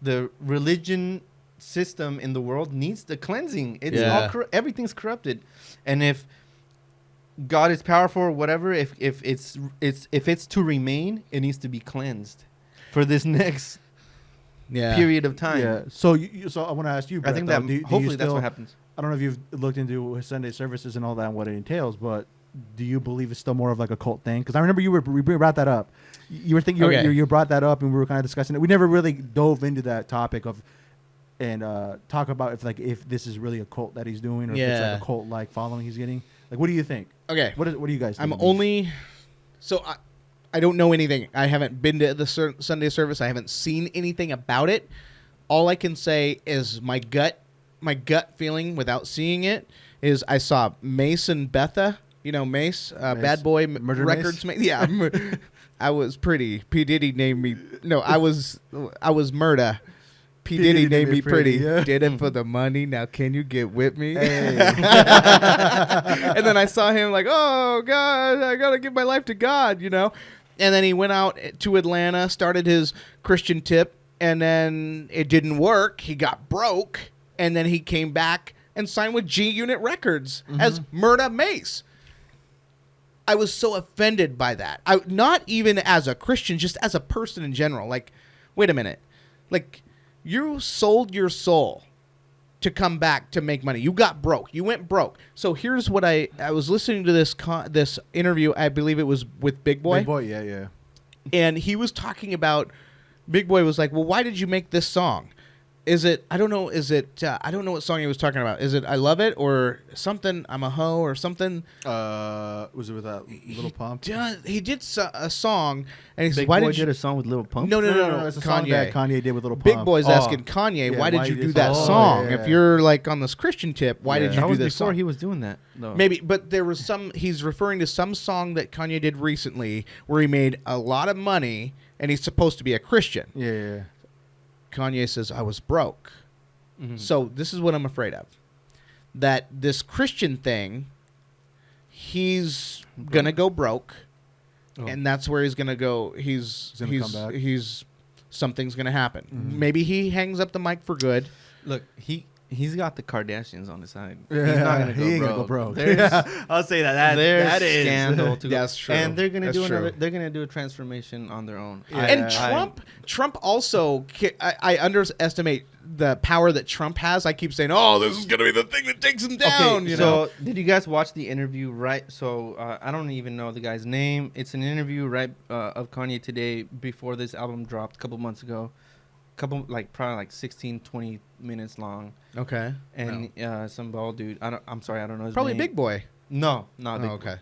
the religion system in the world needs the cleansing. It's Yeah. all everything's corrupted, and if God is powerful or whatever, if it's to remain, it needs to be cleansed for this next yeah. period of time. Yeah. So so I want to ask you, I Brett, think though, that do you hopefully that's still- what happens. I don't know if you've looked into his Sunday services and all that and what it entails, but do you believe it's still more of like a cult thing? Because I remember we brought that up. You were thinking Okay. you brought that up and we were kind of discussing it. We never really dove into that topic of and talk about if this is really a cult that he's doing or if it's Yeah. like a cult like following he's getting. Like, what do you think? Okay. What do you guys think? I'm of these? only. So I don't know anything. I haven't been to the Sunday service. I haven't seen anything about it. All I can say is my gut feeling without seeing it is I saw Mace and Betha. You know Mace, Mace. Bad Boy Murder Records. Yeah, I was pretty. P Diddy named me. No, I was Murda. P Diddy named me pretty. yeah. Did it for the money. Now can you get with me? Hey. And then I saw him like, oh God, I gotta give my life to God, you know. And then he went out to Atlanta, started his Christian tip, and then it didn't work. He got broke, and then he came back and signed with G Unit Records as Murda Mace. I was so offended by that. Not even as a Christian, just as a person in general. Like, wait a minute. Like, you sold your soul to come back to make money. You got broke. You went broke. So here's what I was listening to this interview. I believe it was with Big Boy. Big Boy, yeah. And he was talking about, Big Boy was like, well, why did you make this song? Is it, I don't know, I don't know what song he was talking about. Is it I Love It or something, I'm a Hoe or something? Was it with that Little Pump? He did a song, and he said, Big why Boy did you... did a song with Lil Pump. No, It's a song that Kanye did with Little Pump. Big Boy's Oh. asking Kanye, Yeah, why did why you you do did that that song? song? If Yeah. you're like on this Christian tip, why did Yeah. you That do was this before song? he was doing that. Though. Maybe, but there was he's referring to some song that Kanye did recently where he made a lot of money and he's supposed to be a Christian. Yeah. Kanye says, I was broke. Mhm. So this is what I'm afraid of. That this Christian thing, he's going to go broke. Oh. And that's where he's going to go. gonna come back. Something's going to happen. Mhm. Maybe he hangs up the mic for good. Look, he's got the Kardashians on his side. Yeah, He's not gonna go he ain't broke. gonna go broke. There's, Yeah, I'll say that. there's That is scandal to go. That's true. And they're gonna That's do true. They're gonna do a transformation on their own. Yeah. And Trump also, I underestimate the power that Trump has. I keep saying, oh, this is going to be the thing that takes him down. Okay, you so know? did you guys watch the interview? Right. So I don't even know the guy's name. It's an interview of Kanye today before this album dropped a couple months ago. Probably like 16, 20 minutes long. Okay. And some bald dude. I'm sorry, I don't know his Probably name. Big Boy. No, not Big Oh, okay.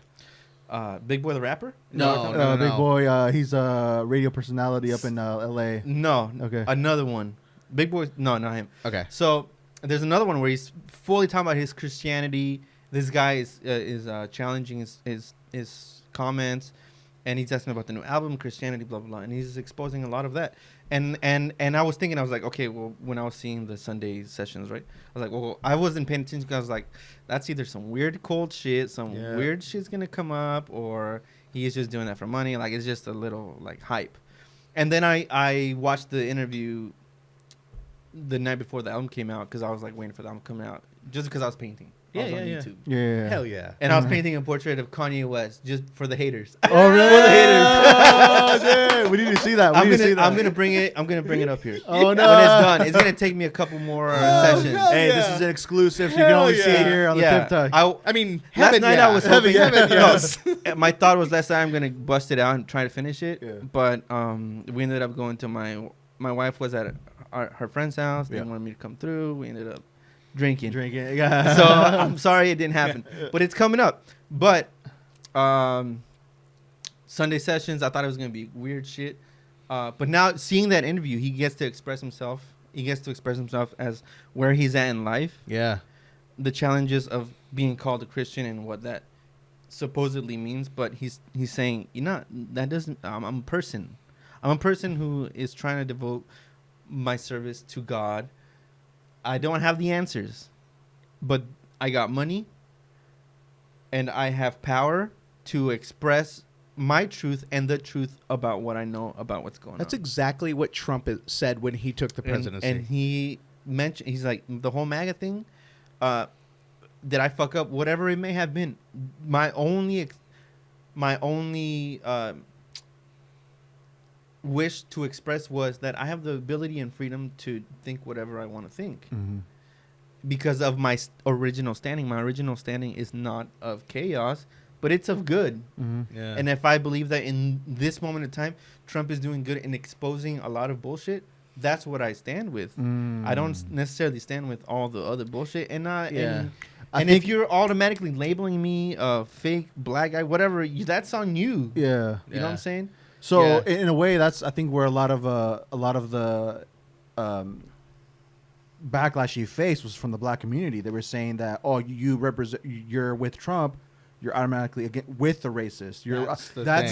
Boy. Big Boy the rapper? No. Big Boy. He's a radio personality up in L.A. No. Okay. Another one. Big Boy. No, not him. Okay. So there's another one where he's fully talking about his Christianity. This guy is challenging his comments, and he's asking about the new album, Christianity, blah blah blah, and he's exposing a lot of that. And I was thinking, I was like, okay, well, when I was seeing the Sunday sessions, right, I was like, well, I wasn't paying attention because I was like, that's either some weird cold shit, some weird shit's gonna come up, or he's just doing that for money. Like, it's just a little like hype. And then I watched the interview the night before the album came out because I was like waiting for the album to come out just because I was painting. I Yeah, was on yeah, yeah. YouTube. Yeah. Hell yeah. And I was painting a portrait of Kanye West just for the haters. Oh really? For the haters. Oh, dude. We need to see that. We need to see that. I'm gonna bring it up here. Oh no! When it's done, it's gonna take me a couple more sessions. hell Hey, yeah. this is an exclusive. So you can Hell only see it yeah. here on the Tip Talk. I mean, Last heaven, night yeah. I was hoping. Heaven, yes. No, my thought was last night I'm gonna bust it out and try to finish it. Yeah. But we ended up going to my wife was at her friend's house. They Yeah. wanted me to come through. We ended up drinking. Yeah. So I'm sorry it didn't happen, but it's coming up. But Sunday sessions, I thought it was gonna be weird shit. But now seeing that interview, he gets to express himself. He gets to express himself as where he's at in life. Yeah. The challenges of being called a Christian and what that supposedly means. But he's saying, that doesn't. I'm a person. I'm a person who is trying to devote my service to God. I don't have the answers, but I got money and I have power to express my truth and the truth about what I know about what's going That's on. exactly what Trump said when he took the presidency. And he mentioned, he's like, the whole MAGA thing, did I fuck up? Whatever it may have been. My only wish to express was that I have the ability and freedom to think whatever I want to think. Mm-hmm. Because of my original standing. My original standing is not of chaos, but it's of good. Mm-hmm. yeah. And if I believe that in this moment in time, Trump is doing good in exposing a lot of bullshit, that's what I stand with. I don't necessarily stand with all the other bullshit. And Yeah. and if you're automatically labeling me a fake black guy, whatever, that's on you. Yeah. You know what I'm saying? So Yeah. in a way, that's I think where a lot of the backlash you faced was from the black community. They were saying that you're with Trump, you're automatically with the racist.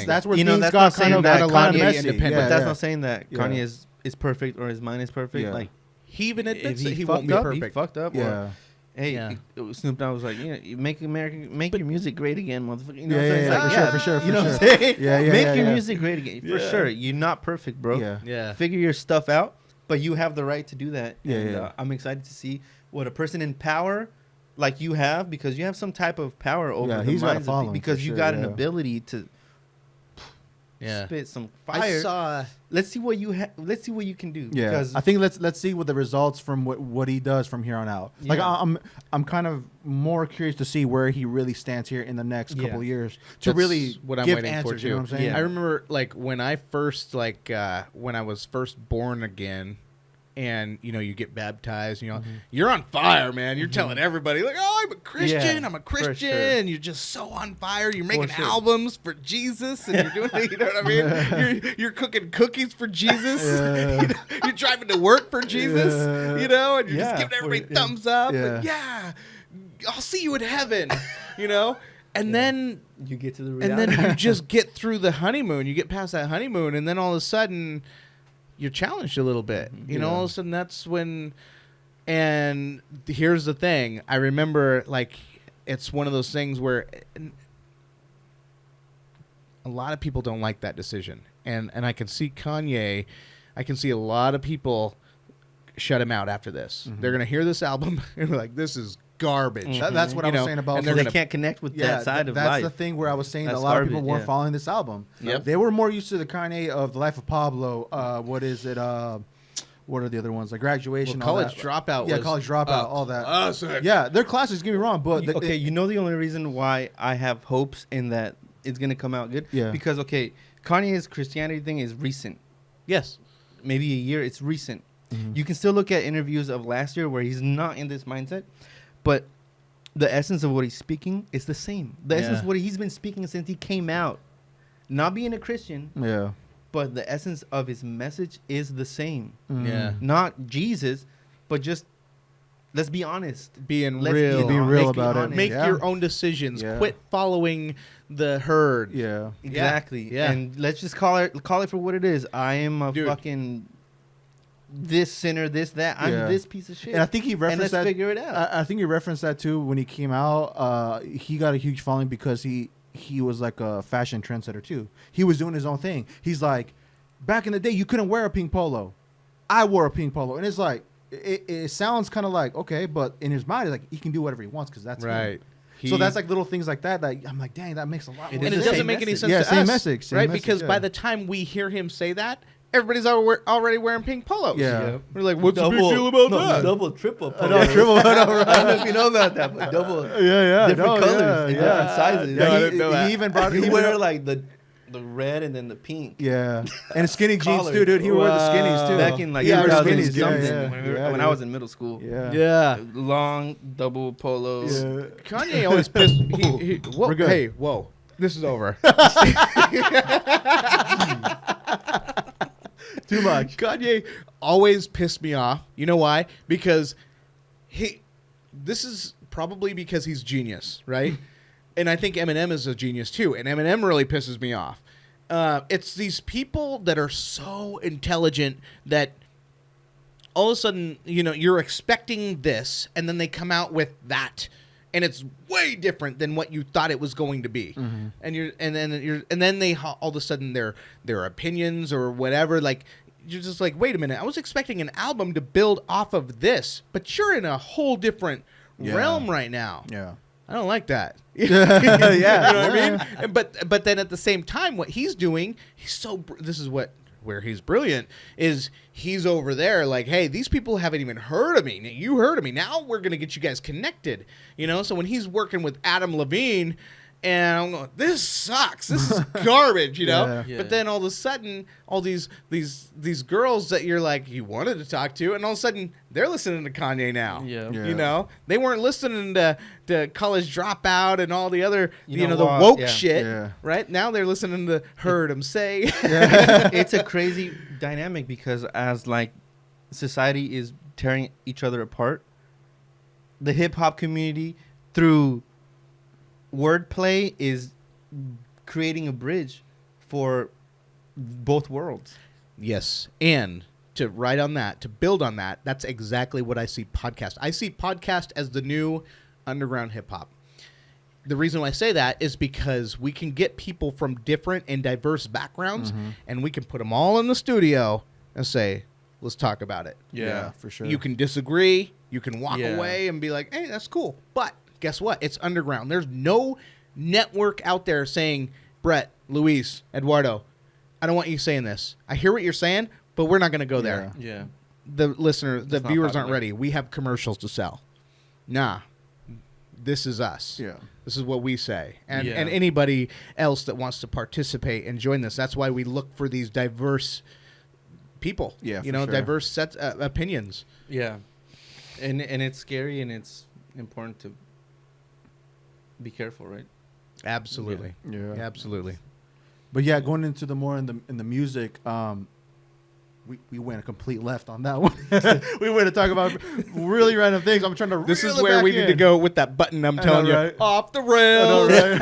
That's where things that's got not kind saying of that kind of Kanye- messy. independent. But that's yeah. not saying that Yeah. Kanye is perfect or his mind is perfect. Yeah. Like he even if admits that he fucked won't be up, perfect. he fucked up. Yeah. Or, hey, Yeah. Snoop Dogg was like, you make your music great again, motherfucker. You know what I'm Yeah, saying? yeah, It's yeah, like, for sure, You know for what I'm saying? Yeah, yeah, Make yeah, your yeah. music great again. For Yeah. sure. You're not perfect, bro. Yeah. Yeah. Figure your stuff out, but you have the right to do that. Yeah, and, yeah. I'm excited to see what a person in power like you have, because you have some type of power over Yeah, the he's got a minds of following, people, because for you sure, got an yeah. ability to Yeah. spit some I fire. saw. Let's see what you let's see what you can do. Yeah, Because I think let's see what the results from what he does from here on out. Like Yeah. I'm kind of more curious to see where he really stands here in the next Yeah. couple of years to That's really what I'm give waiting answers. for too. You know what I'm saying? Yeah. I remember like when I first when I was first born again, and you get baptized. You're on fire, man. You're telling everybody like, "Oh, I'm a Christian. Yeah, I'm a for sure. Christian." You're just so on fire. You're making sure. albums for Jesus, and you're doing, you know what I mean? You're cooking cookies for Jesus. Yeah. You're driving to work for Jesus. Yeah. And you're Yeah, just giving everybody for- thumbs up. Yeah. And I'll see you in heaven. And then you get to the and reality. then you just get through the honeymoon. You get past that honeymoon, and then all of a sudden, you're challenged a little bit. All of a sudden, that's when. And here's the thing: I remember, it's one of those things where a lot of people don't like that decision, and I can see Kanye. I can see a lot of people shut him out after this. They're gonna hear this album and be like, "This is garbage." That's what I was saying about. and So they're they can't connect with that side of that's life. the thing where I was saying that a That's lot of people garbage, weren't yeah. following this album. Yep. They were more used to the Kanye of the Life of Pablo. What is it? What are the other ones? Like Graduation, Well, all College that. Dropout. Yeah, was College Dropout, all that. Classic. Yeah, they're classics. Get me wrong, but Okay, the only reason why I have hopes in that it's gonna come out good, Yeah. because Kanye's Christianity thing is recent, Yes. maybe a year. It's recent. Mhm. You can still look at interviews of last year where he's not in this mindset, but the essence of what he's speaking is the same. The essence of what he's been speaking since he came out, not being a Christian, yeah, but the essence of his message is the same. Mm. Yeah. Not Jesus, but just let's be honest. Being Let's real. Be real let's be about it. honest. Make Yeah. your own decisions. Yeah. Quit following the herd. yeah. Exactly. Yeah. And let's just call it for what it is. I am a Dude. fucking this sinner, this, that. I'm Yeah. this piece of shit. And I think he and referenced let's that. figure it out. I think he referenced that too when he came out. He got a huge following because he was like a fashion trendsetter too. He was doing his own thing. He's like, back in the day, you couldn't wear a pink polo. I wore a pink polo, and it's like, it sounds kind of like, okay, but in his mind, like he can do whatever he wants because that's him. Right. So that's like little things like that I'm like, dang, that makes a lot more And sense. it doesn't make any sense Yeah, to same us, message, same right? message, Because yeah. by the time we hear him say that, everybody's already wearing pink polos. Yeah. We're like, what's the big deal about that? Double, triple. I know, triple. I know, right? I don't know if you know about that, but double. Yeah, Different colors and yeah. different sizes. No, I Yeah, didn't know that. he even brought. You He wear wear like the red and then the pink. yeah, and skinny jeans Collars. too, dude. He would wear the skinnies too. Back in like Yeah, 2000 skinnies, yeah, something yeah. when, Yeah, when I dude. was in middle school. Yeah. Yeah. Long double polos. Yeah. Kanye always pissed. Whoa, We're good. Hey, whoa. This is over. Too much. Kanye always pissed me off. You know why? Because this is probably because he's genius, right? And I think Eminem is a genius too. And Eminem really pisses me off. It's these people that are so intelligent that all of a sudden, you're expecting this, and then they come out with that, and it's way different than what you thought it was going to be. Mm-hmm. And then they all of a sudden their opinions or whatever, like, you're just like, wait a minute, I was expecting an album to build off of this, but you're in a whole different realm right now. Yeah. I don't like that. Yeah. You know what I mean? And but then at the same time, what he's doing, this is where he's brilliant, is he's over there like, hey, these people haven't even heard of me. Now, you heard of me. Now we're going to get you guys connected. So when he's working with Adam Levine, and I'm going, this sucks. This is garbage, Yeah. Yeah. But then all of a sudden, all these girls that you're like, you wanted to talk to, and all of a sudden, they're listening to Kanye now. Yeah. Yeah. They weren't listening to College Dropout and all the other, You know the what? woke Yeah. shit, Yeah. right? Now they're listening to Heard Him Say. It's a crazy dynamic because as like society is tearing each other apart, the hip hop community through wordplay is creating a bridge for both worlds. Yes, and to build on that, that's exactly what I see podcast. I see podcast as the new underground hip hop. The reason why I say that is because we can get people from different and diverse backgrounds, and we can put them all in the studio and say, let's talk about it. Yeah, for sure. You can disagree. You can walk Yeah. away and be like, hey, that's cool. But guess what? It's underground. There's no network out there saying, Brett, Luis, Eduardo, I don't want you saying this. I hear what you're saying, but we're not going to go there. Yeah. The listener, the That's not viewers aren't popular. ready. We have commercials to sell. Nah. This is us. Yeah. This is what we say. And Yeah. and anybody else that wants to participate and join this, that's why we look for these diverse people. Yeah, for sure. diverse sets opinions. Yeah. And it's scary and it's important to be careful, right? Absolutely. Yeah. Absolutely. But yeah, going into the more in the music, we went a complete left on that one. We went to talk about really random things. I'm trying to. This reel is it where back we need to in. go with that button I'm telling you. right? Off the I rails. know,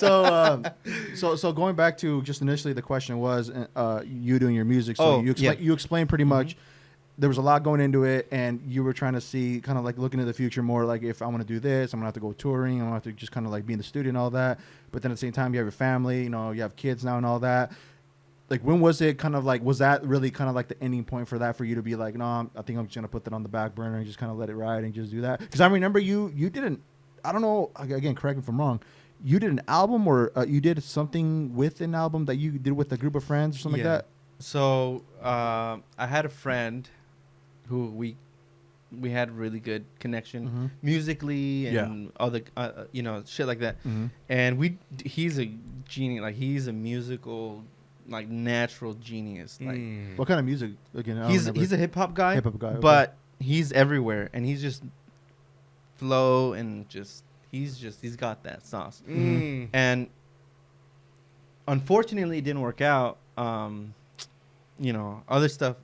right? So going back to just initially, the question was you doing your music. So Oh, you explained pretty much. There was a lot going into it, and you were trying to see, kind of like looking into the future more, like if I want to do this, I'm gonna have to go touring, I'm gonna have to just kind of like be in the studio and all that. But then at the same time, you have your family, you have kids now and all that. Like, when was it kind of like, was that really kind of like the ending point for that, for you to be like, no, I think I'm just gonna put that on the back burner and just kind of let it ride and just do that? Because I remember you didn't, I don't know, again, correct me if I'm wrong, you did an album, or you did something with an album that you did with a group of friends or something like that? So I had a friend who we had really good connection musically and other shit like that. And he's a genius, like he's a musical, like natural genius. Like What kind of music? Again, I don't remember. he's a hip hop guy, Okay. but he's everywhere and he's just flow and he's got that sauce. And unfortunately, it didn't work out. Other stuff,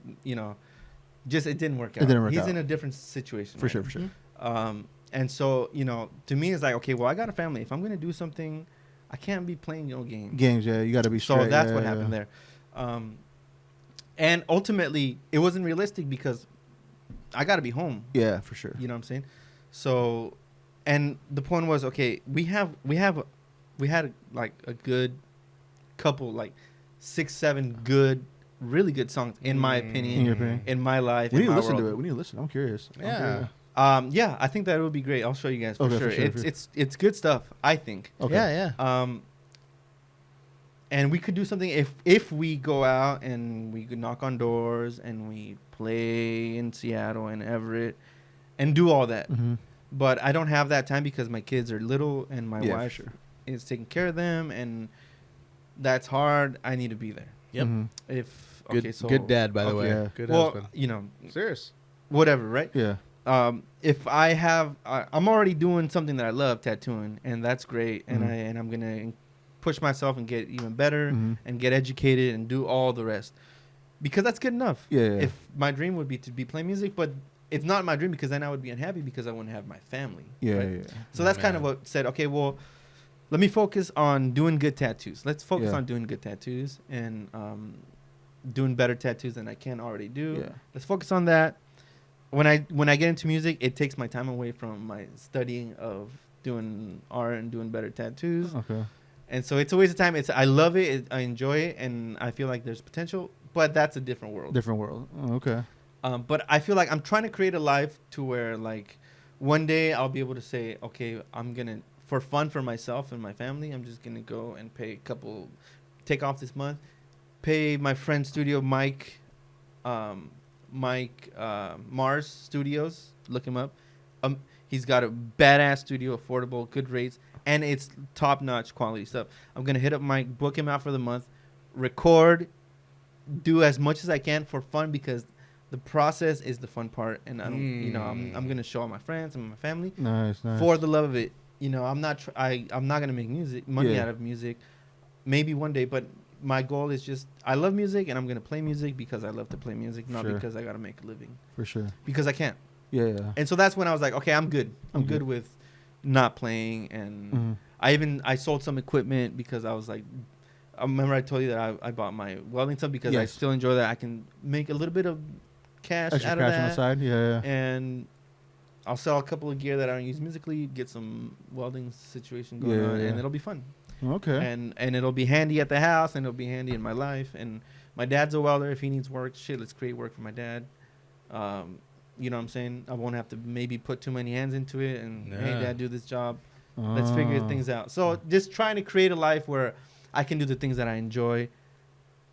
just it didn't work out. It didn't work He's out. in a different situation. For right? sure, for sure. And so, to me, it's like, okay, well, I got a family. If I'm going to do something, I can't be playing games. Games, yeah, you got to be straight. So that's yeah, what yeah. happened there. And ultimately, it wasn't realistic because I got to be home. Yeah, for sure. You know what I'm saying? So, and the point was, okay, we had like a good couple, like 6-7 good really good songs, in my opinion, In your opinion? in my life. We need in to my listen to world. it. We need to listen. I'm curious. Yeah. Yeah, I think that would be great. I'll show you guys for Okay, sure. for sure, It's good stuff, I think. Okay. Yeah. And we could do something if we go out and we could knock on doors and we play in Seattle and Everett and do all that. Mm-hmm. But I don't have that time because my kids are little and my Yeah, for wife sure. is taking care of them, and that's hard. I need to be there. Yep. Mm-hmm. If Good, okay, so good dad, by the okay. way. Yeah. Good Well, husband. you know, Serious. whatever, right? Yeah. If I have, I'm already doing something that I love, tattooing, and that's great. Mhm. And I'm gonna push myself and get even better Mhm. and get educated and do all the rest, because that's good enough. Yeah, yeah. If my dream would be to be playing music, but it's not my dream because then I would be unhappy because I wouldn't have my family. Yeah, right? yeah. So that's kind of Man. what said, okay, well, let me focus on doing good tattoos. Let's focus Yeah. on doing good tattoos and doing better tattoos than I can already do. Yeah. Let's focus on that. When I get into music, it takes my time away from my studying of doing art and doing better tattoos. Okay. And so it's a waste of time. I love it. I enjoy it, and I feel like there's potential. But that's a different world. Different world. Oh, okay. But I feel like I'm trying to create a life to where, like, one day I'll be able to say, okay, I'm gonna, for fun for myself and my family, I'm just gonna go and take off this month, pay my friend studio Mike Mars Studios. Look him up. He's got a badass studio, affordable, good rates, and it's top-notch quality stuff. I'm gonna hit up Mike, book him out for the month, record, do as much as I can for fun because the process is the fun part, and I don't, you know, I'm gonna show all my friends and my family Nice, nice. for the love of it. You know, I'm not gonna make money Yeah. out of music, maybe one day, but my goal is just I love music and I'm gonna play music because I love to play music, not Sure. because I gotta make a living. For sure. Because I can't. Yeah, yeah. And so that's when I was like, okay, I'm good. I'm Okay. good with not playing. And Mhm. I sold some equipment because I was like, I remember I told you that I bought my welding stuff because I Yes. still enjoy that. I can make a little bit of cash Extra out of cash on the that. side. Yeah, yeah. And I'll sell a couple of gear that I don't use musically, get some welding situation going Yeah, on, yeah. and it'll be fun. Okay. And it'll be handy at the house, and it'll be handy in my life. And my dad's a welder. If he needs work, shit, let's create work for my dad. You know what I'm saying? I won't have to maybe put too many hands into it. And hey, Yeah. dad, do this job. Let's figure things out. So just trying to create a life where I can do the things that I enjoy.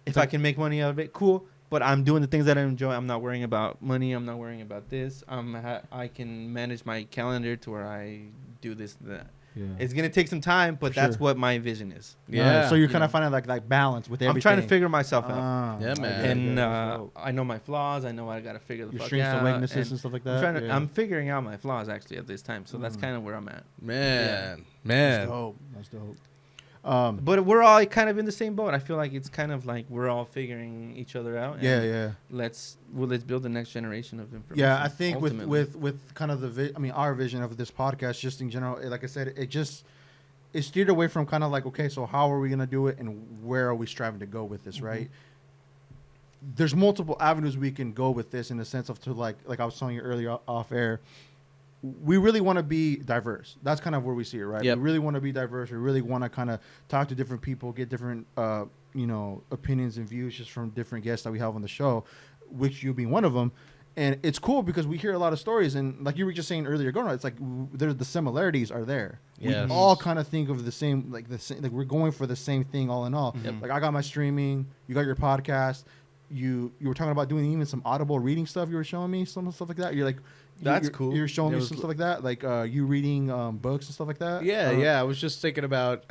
If I can make money out of it, cool. But I'm doing the things that I enjoy. I'm not worrying about money. I'm not worrying about this. I can manage my calendar to where I do this and that. Yeah. It's gonna take some time, but For that's sure. what my vision is. Yeah. So you're You kind know. of finding like balance with everything. I'm trying to figure myself out. Yeah, I man. get it, And get it. I know my flaws. I know I gotta figure the Your fuck strengths out. and weaknesses and and stuff like I'm that. trying to. yeah. I'm figuring out my flaws actually at this time. So that's kind of where I'm at. Man, That's man. dope. That's dope. But we're all kind of in the same boat. I feel like it's kind of like we're all figuring each other out. And Yeah, yeah. Let's build the next generation of information. Yeah, I think ultimately. with kind of our vision of this podcast, just in general, like I said, it steered away from kind of like, okay, so how are we gonna do it, and where are we striving to go with this, right? There's multiple avenues we can go with this in the sense of to like I was telling you earlier off air. We really want to be diverse. That's kind of where we see it, right? Yep. We really want to be diverse. We really want to kind of talk to different people, get different, opinions and views just from different guests that we have on the show, which you being one of them. And it's cool because we hear a lot of stories, and like you were just saying earlier, going on, it's like there's the similarities are there. Yes. We all kind of think of the same, like we're going for the same thing all in all. Yep. Like I got my streaming, you got your podcast. You were talking about doing even some audible reading stuff. You were showing me some stuff like that. You're like, That's cool. You're showing It me was some stuff like that, like you reading books and stuff like that. Yeah, yeah. I was just thinking about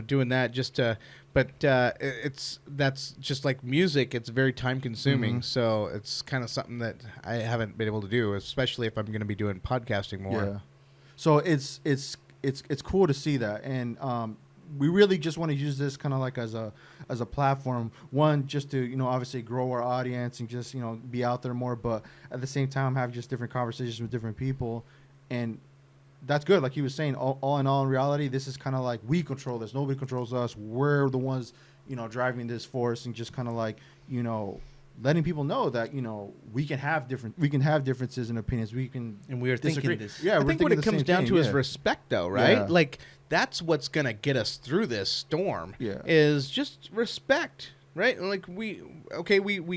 doing that just to, but that's just like music. It's very time consuming, Mhm. so it's kind of something that I haven't been able to do, especially if I'm going to be doing podcasting more. Yeah. So it's cool to see that, and we really just want to use this kind of like as a platform. One, just to obviously grow our audience and just be out there more, but at the same time have just different conversations with different people, and that's good. Like he was saying, all in all, in reality, this is kind of like we control this. Nobody controls us. We're the ones driving this force, and just kind of like letting people know that we can have differences in opinions. We can And we are disagree. thinking this. Yeah, I we're think what thinking it the comes same down thing, to is yeah. respect, though, right? Yeah. Like that's what's going to get us through this storm. Yeah. Is just respect. right? Like we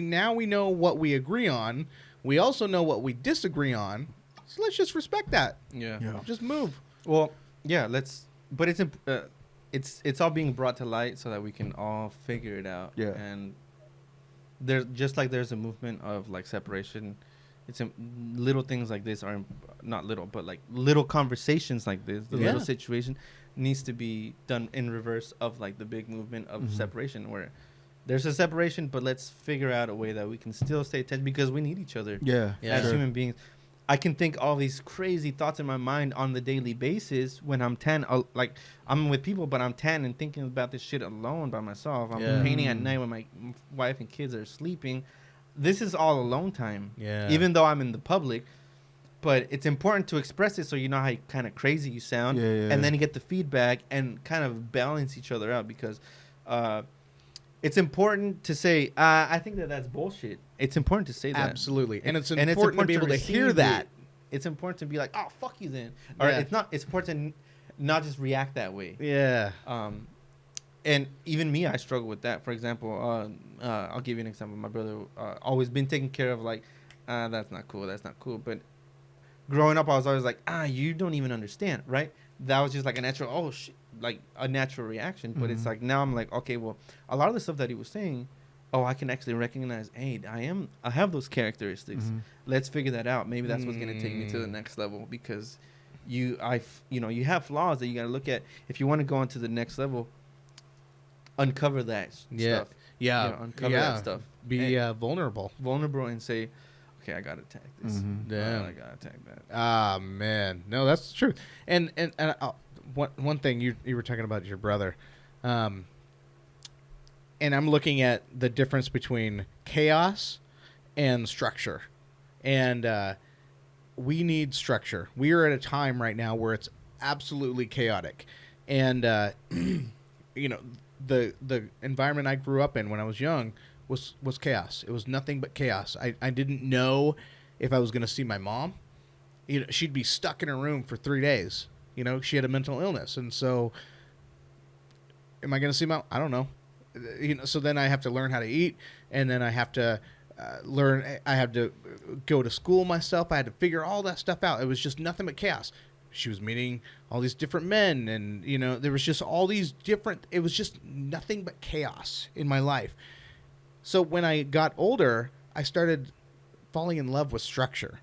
now we know what we agree on. We also know what we disagree on. So let's just respect that. Yeah. Just move. Well, yeah. But it's all being brought to light so that we can all figure it out. Yeah. And there's a movement of like separation. Little things like this are not little, but like little conversations like this, the little situation needs to be done in reverse of like the big movement of separation, where there's a separation, but let's figure out a way that we can still stay attached because we need each other as human beings. I can think all these crazy thoughts in my mind on the daily basis when I'm 10. Like I'm with people, but I'm 10 and thinking about this shit alone by myself. I'm painting at night when my wife and kids are sleeping. This is all alone time. Yeah. Even though I'm in the public, but it's important to express it so you know how kind of crazy you sound, and then you get the feedback and kind of balance each other out because it's important to say, I think that's bullshit. It's important to say that. Absolutely. And it's important to be able to hear that. It's important to be like, oh, fuck you then. Or it's important to not just react that way. Yeah. And even me, I struggle with that. For example, I'll give you an example. My brother always been taken care of like, that's not cool. That's not cool. But growing up, I was always like, you don't even understand, right? That was just like a natural, like a natural reaction. But it's like now I'm like, okay, well, a lot of the stuff that he was saying, I can actually recognize, hey, I have those characteristics. Let's figure that out. Maybe that's what's gonna take me to the next level because you have flaws that you gotta look at. If you want to go on to the next level, uncover that stuff. Yeah. Uncover that stuff. Be vulnerable. Vulnerable and say, okay, I gotta attack this. Damn. I gotta attack that. Ah, man. No, that's true. And one thing you were talking about your brother, and I'm looking at the difference between chaos and structure, and we need structure. We are at a time right now where it's absolutely chaotic, and the environment I grew up in when I was young was chaos. It was nothing but chaos. I didn't know if I was going to see my mom. She'd be stuck in her room for 3 days. She had a mental illness, and so am I going to see my? I don't know. So then I have to learn how to eat, and then I have to learn. I have to go to school myself. I had to figure all that stuff out. It was just nothing but chaos. She was meeting all these different men, and there was just all these different. It was just nothing but chaos in my life. So when I got older, I started falling in love with structure.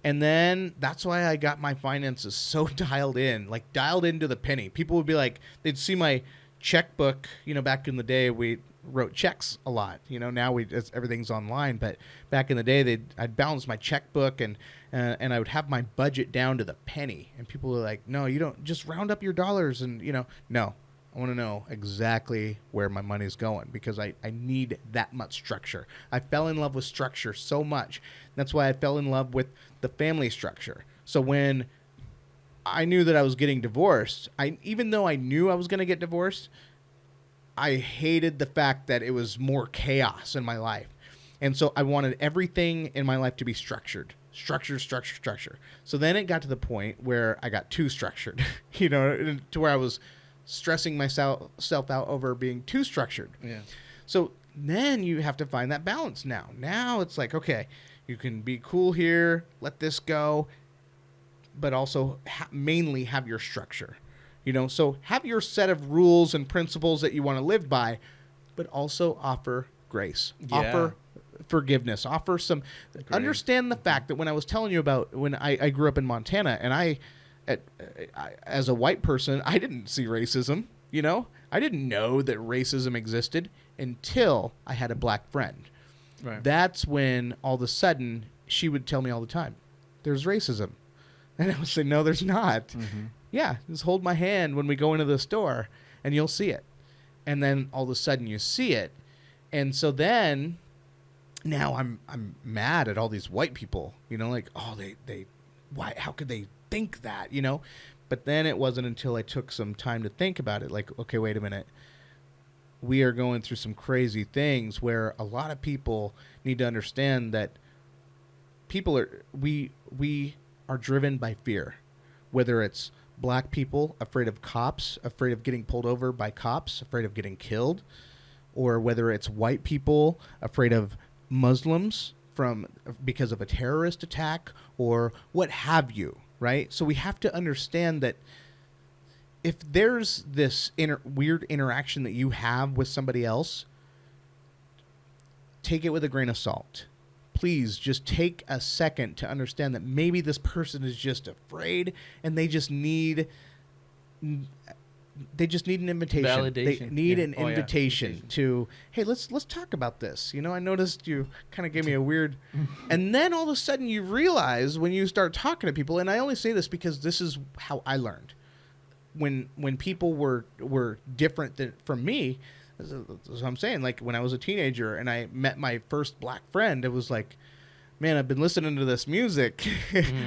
And then that's why I got my finances so dialed in, like dialed into the penny. People would be like, they'd see my checkbook. Back in the day, we wrote checks a lot. Now everything's online. But back in the day, I'd balance my checkbook and I would have my budget down to the penny. And people were like, no, you don't, just round up your dollars. And, no. I want to know exactly where my money's going because I need that much structure. I fell in love with structure so much. That's why I fell in love with the family structure. So when I knew that I was getting divorced, even though I knew I was going to get divorced, I hated the fact that it was more chaos in my life. And so I wanted everything in my life to be structured. Structure. So then it got to the point where I got too structured, to where I was stressing myself out over being too structured. Yeah. So then you have to find that balance now. Now it's like, okay, you can be cool here, let this go, but also mainly have your structure. So have your set of rules and principles that you want to live by, but also offer grace. Yeah. Offer forgiveness. Offer some... Great. Understand the fact that when I was telling you about when I grew up in Montana, and I as a white person, I didn't see racism, I didn't know that racism existed until I had a black friend. Right. That's when all of a sudden she would tell me all the time, there's racism. And I would say, no, there's not. Yeah, just hold my hand when we go into the store and you'll see it. And then all of a sudden you see it. And so then now I'm mad at all these white people, like, oh, they why, how could they think that, But then it wasn't until I took some time to think about it, like, okay, wait a minute. We are going through some crazy things where a lot of people need to understand that we are driven by fear, whether it's black people afraid of cops, afraid of getting pulled over by cops, afraid of getting killed, or whether it's white people afraid of Muslims because of a terrorist attack or what have you, right? So we have to understand that if there's this weird interaction that you have with somebody else, take it with a grain of salt. Please just take a second to understand that maybe this person is just afraid and they just need an invitation. Validation. They need an invitation to, hey, let's talk about this. I noticed you kind of gave me a weird, and then all of a sudden you realize when you start talking to people, and I only say this because this is how I learned. When people were different from me, that's what I'm saying. Like when I was a teenager and I met my first black friend, it was like, man, I've been listening to this music.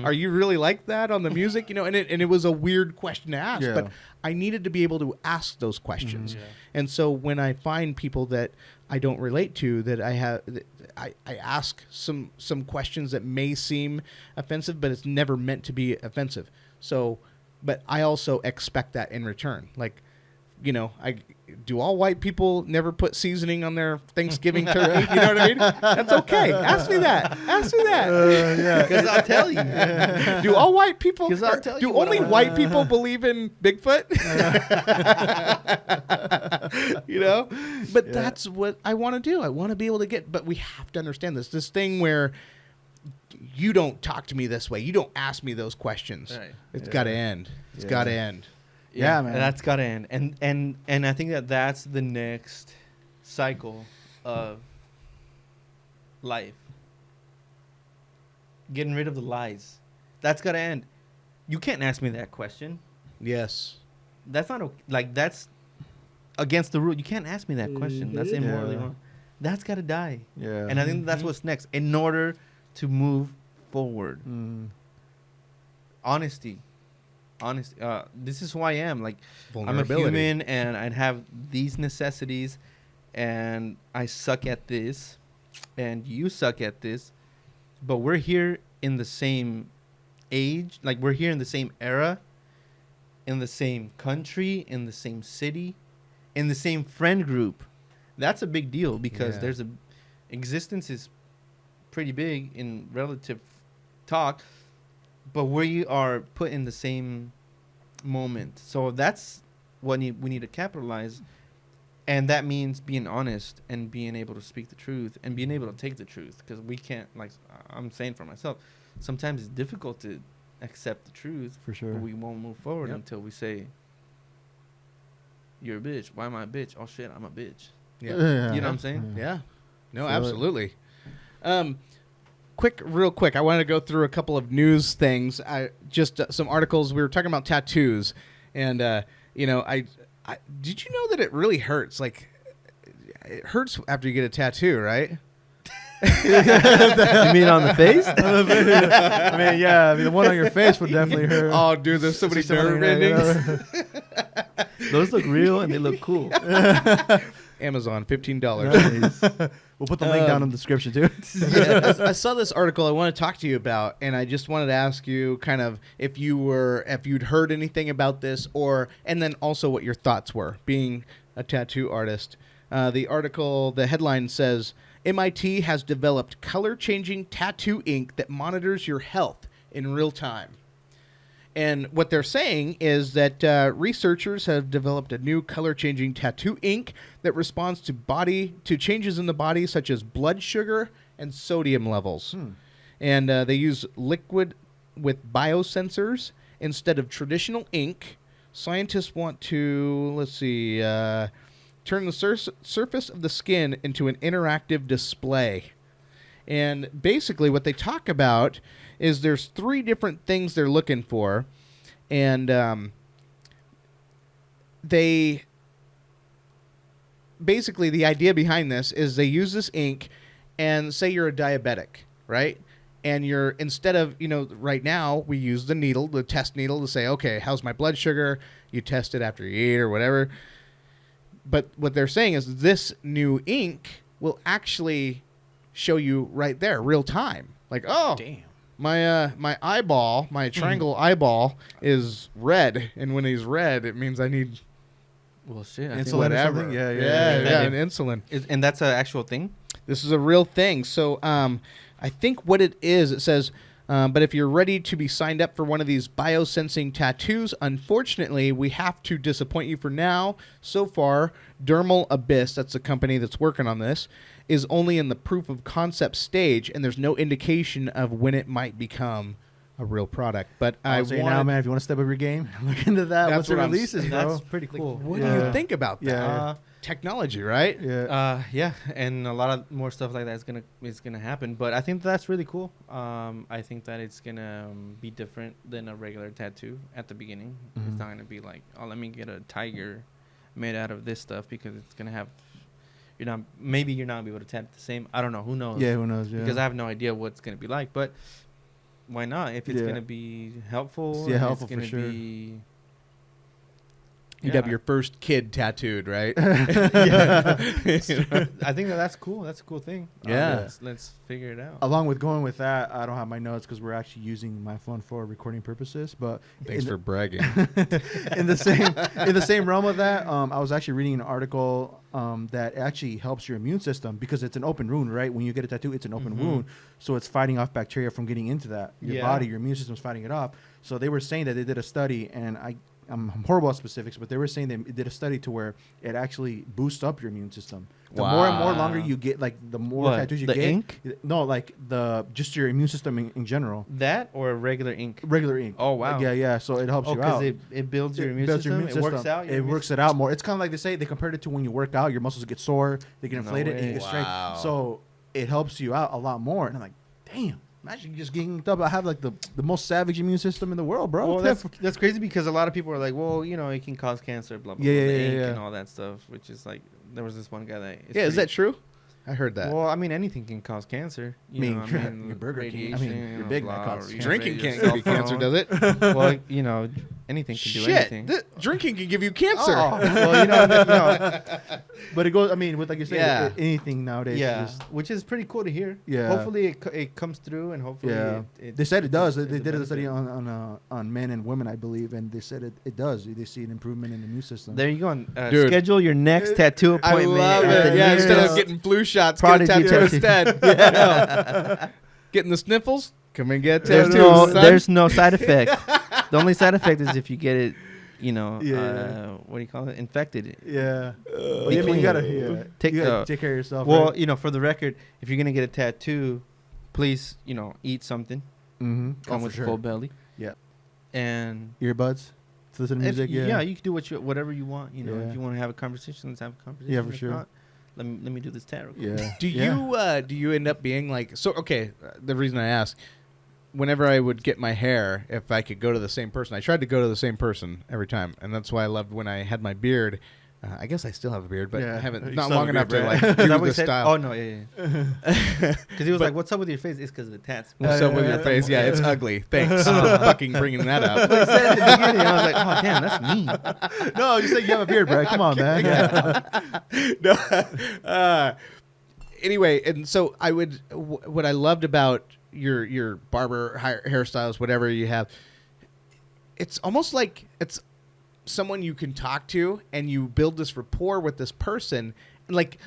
Are you really like that on the music? And it was a weird question to ask, but I needed to be able to ask those questions. And so when I find people that I don't relate to, that I ask some questions that may seem offensive, but it's never meant to be offensive. So, but I also expect that in return. Like, do all white people never put seasoning on their Thanksgiving turkey? You know what I mean? That's okay. Ask me that. Yeah, because I'll tell you. Do all white people? Do only white people believe in Bigfoot? But that's what I want to do. I want to be able to get. But we have to understand this thing where you don't talk to me this way. You don't ask me those questions. Right. It's got to end. It's got to end. Yeah, man. That's got to end. And I think that's the next cycle of life. Getting rid of the lies. That's got to end. You can't ask me that question. Yes. That's not that's against the rule. You can't ask me that question. That's immorally wrong. That's got to die. Yeah. And I think that's what's next in order to move forward. Honesty. This is who I am. Like, I'm a human and I'd have these necessities and I suck at this and you suck at this, but we're here in the same age. Like, we're here in the same era, in the same country, in the same city, in the same friend group. That's a big deal because existence is pretty big in relative talk, but we are put in the same moment. So that's what we need to capitalize, and that means being honest and being able to speak the truth and being able to take the truth, because we can't, like I'm saying for myself, sometimes it's difficult to accept the truth. For sure. But we won't move forward until we say, you're a bitch. Why am I a bitch? Oh shit, I'm a bitch. You know what I'm saying? Yeah. No, absolutely. Real quick, I wanted to go through a couple of news things. Some articles. We were talking about tattoos, and I did you know that it really hurts? Like, it hurts after you get a tattoo, right? You mean on the face? The one on your face would definitely hurt. Oh, dude, there's so many nerve endings. Those look real and they look cool. Amazon, $15. Nice. We'll put the link down in the description too. I saw this article I want to talk to you about, and I just wanted to ask you kind of if you'd heard anything about this, and then also what your thoughts were, being a tattoo artist. The headline says, MIT has developed color-changing tattoo ink that monitors your health in real time. And what they're saying is that researchers have developed a new color-changing tattoo ink that responds to changes in the body, such as blood sugar and sodium levels. And they use liquid with biosensors instead of traditional ink. Scientists want to, turn the surface of the skin into an interactive display. And basically what they talk about is there's 3 different things they're looking for. And they basically, the idea behind this is they use this ink, and say you're a diabetic, right? And instead of, right now we use the test needle to say, okay, how's my blood sugar? You test it after you eat or whatever. But what they're saying is this new ink will actually show you right there, real time. Like, oh, damn. My eyeball, my triangle eyeball is red, and when he's red, it means I need Well, shit. I think Insulin or whatever. something? Yeah. And insulin. and that's an actual thing. This is a real thing. So I think what it is, it says, but if you're ready to be signed up for one of these biosensing tattoos, unfortunately, we have to disappoint you for now. So far, Dermal Abyss, that's the company that's working on this, is only in the proof of concept stage, and there's no indication of when it might become a real product. But I say now, man, if you want to step up your game, look into that. That's Once it what I'm releases, bro. That's pretty cool. what do you think about that? Yeah. Technology, right? Yeah. Yeah, and a lot of more stuff like that is gonna happen. But I think that's really cool. I think that it's gonna be different than a regular tattoo at the beginning. It's not gonna be like, oh, let me get a tiger made out of this stuff, because it's gonna have. You're not gonna be able to tattoo the same. I don't know. Who knows? Yeah, who knows? Yeah. Because I have no idea what it's gonna be like. But why not? If it's gonna be helpful. Yeah, helpful it's gonna for sure. be. You'd have your first kid tattooed, right? Yeah. I think that's cool. That's a cool thing. Yeah. Let's figure it out. Along with going with that, I don't have my notes because we're actually using my phone for recording purposes. But Thanks for bragging. in the same realm of that, I was actually reading an article that actually helps your immune system, because it's an open wound, right? When you get a tattoo, it's an open wound, so it's fighting off bacteria from getting into that. Your body, your immune system's fighting it off. So they were saying that they did a study, and I'm horrible at specifics, but they were saying they did a study to where it actually boosts up your immune system. The more and more longer you get, like the more tattoos you get. Ink? No, like just your immune system in general. That or regular ink? Regular ink. Oh, wow. Yeah. So it helps you out. It builds your immune system. It works out. It works it out more. It's kind of like they compared it to when you work out, your muscles get sore, they get inflated, and you get strength. So it helps you out a lot more. And I'm like, damn. Imagine just getting inked up. I have like the most savage immune system in the world, bro. Well, that's crazy, because a lot of people are like, well, it can cause cancer, blah, blah, blah, ink and all that stuff, which is like, there was this one guy that... Is that true? I heard that. Well, I mean, anything can cause cancer. Your Burger King. I mean, your Big Mac causes cancer. Drinking can't give you cancer, does it? Well, anything can do anything. Drinking can give you cancer. Oh, well, But it goes, I mean, with like you said, anything nowadays. Yeah, which is pretty cool to hear. Yeah. Hopefully it comes through, and hopefully they said it does. They did a study on men and women, I believe, and they said it does. They see an improvement in the immune system. There you go. Dude. Schedule your next tattoo appointment. I love it. Yeah, instead of getting flu shots, get a tattoo instead. Getting the sniffles, come and get a tattoo. There's no side effect. The only side effect is if you get it, what do you call it? Infected. Yeah. Be You clean. gotta take care of yourself. Well, right? for the record, if you're gonna get a tattoo, please, eat something. Mm-hmm. Come with a full belly. Yeah. And earbuds to listen to music. Yeah, you can do whatever you want. If you want to have a conversation, let's have a conversation. Yeah, for If sure. not, let me do this tarot. Yeah. Do you end up being like, so? Okay, the reason I ask, whenever I would get my hair, if I could go to the same person, I tried to go to the same person every time, and that's why I loved when I had my beard. I guess I still have a beard, but I haven't not long enough to like do the style. Oh no, yeah. Because he was like, "What's up with your face?" It's because of the tats. What's up with your face? Yeah, it's ugly. Thanks for fucking bringing that up. I said at the beginning, I was like, "Oh damn, that's mean." No, you said you have a beard, bro. Come on, man. No. Anyway, and so I would. What I loved about your barber hairstyles, whatever you have, it's almost like it's someone you can talk to, and you build this rapport with this person. Like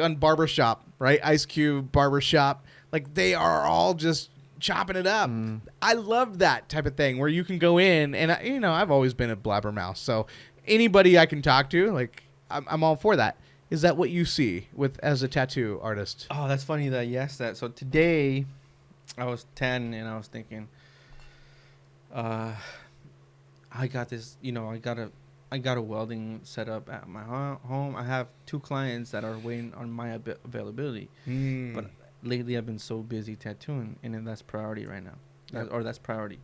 on Barbershop, right? Ice Cube, Barbershop, like they are all just chopping it up. I love that type of thing where you can go in, and I've always been a blabbermouth, so anybody I can talk to, like I'm all for that. Is that what you see as a tattoo artist? Oh, that's funny that you asked that. So today, I was 10 and I was thinking, I got this, I got a welding set up at my home. I have 2 clients that are waiting on my availability. But lately I've been so busy tattooing, and then that's priority right now. That's priority.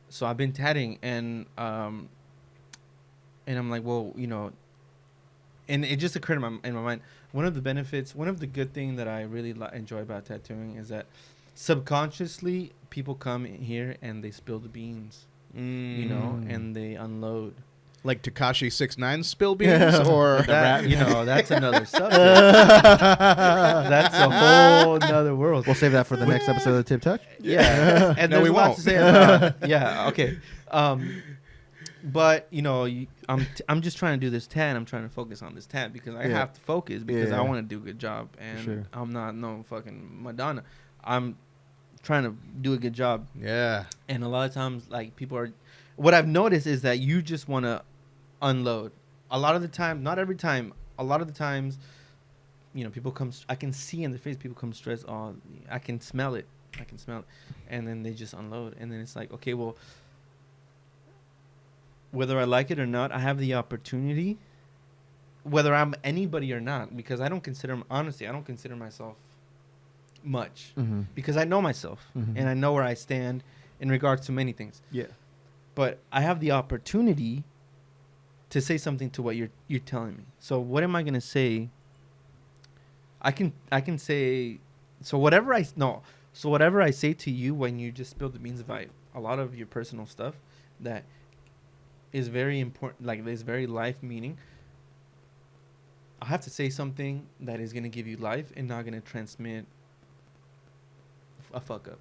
So I've been tatting, and I'm like, well, and it just occurred in my mind. One of the good things that I really enjoy about tattooing is that subconsciously people come in here and they spill the beans. And they unload. Like Tekashi 6ix9ine spill beans, or that's another subject. That's a whole another world. We'll save that for the next episode of Tip Touch. Yeah, and No, there's we a lot won't. to say about. Yeah, okay. But I'm just trying to do this tat. I'm trying to focus on this tat because I have to focus because I want to do a good job, and I'm not no fucking Madonna. I'm trying to do a good job. Yeah. And a lot of times, like, people are. What I've noticed is that you just want to unload. A lot of the time, not every time. A lot of the times, people come. I can see in their face people come stressed. Oh, I can smell it. And then they just unload, and then it's like, okay, well. Whether I like it or not, I have the opportunity, whether I'm anybody or not, because I don't consider myself much because I know myself and I know where I stand in regards to many things. Yeah. But I have the opportunity to say something to what you're telling me. So what am I going to say? I can say, so whatever I say to you when you just spill the beans about a lot of your personal stuff that is very important, like there's very life meaning. I have to say something that is going to give you life and not going to transmit a fuck up.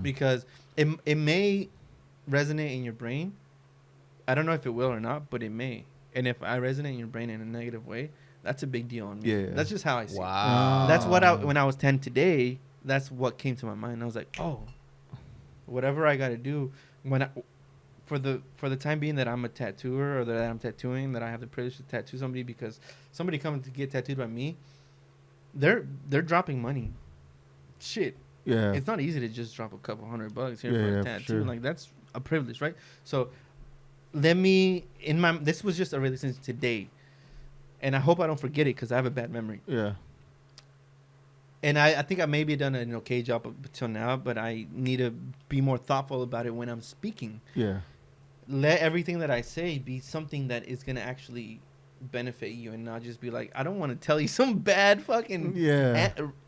Because it may resonate in your brain. I don't know if it will or not, but it may. And if I resonate in your brain in a negative way, that's a big deal on me. Yeah. That's just how I see it. Wow. That's what when I was 10 today, that's what came to my mind. I was like, oh, whatever I got to do for the time being that I'm a tattooer or that I'm tattooing, that I have the privilege to tattoo somebody because somebody coming to get tattooed by me, they're dropping money. Shit. Yeah. It's not easy to just drop a couple $100 here for a tattoo. Sure. Like, that's a privilege, right? So this was just a really since today. And I hope I don't forget it because I have a bad memory. Yeah. And I think I maybe done an okay job up until now, but I need to be more thoughtful about it when I'm speaking. Yeah. Let everything that I say be something that is going to actually benefit you and not just be like, I don't want to tell you some bad fucking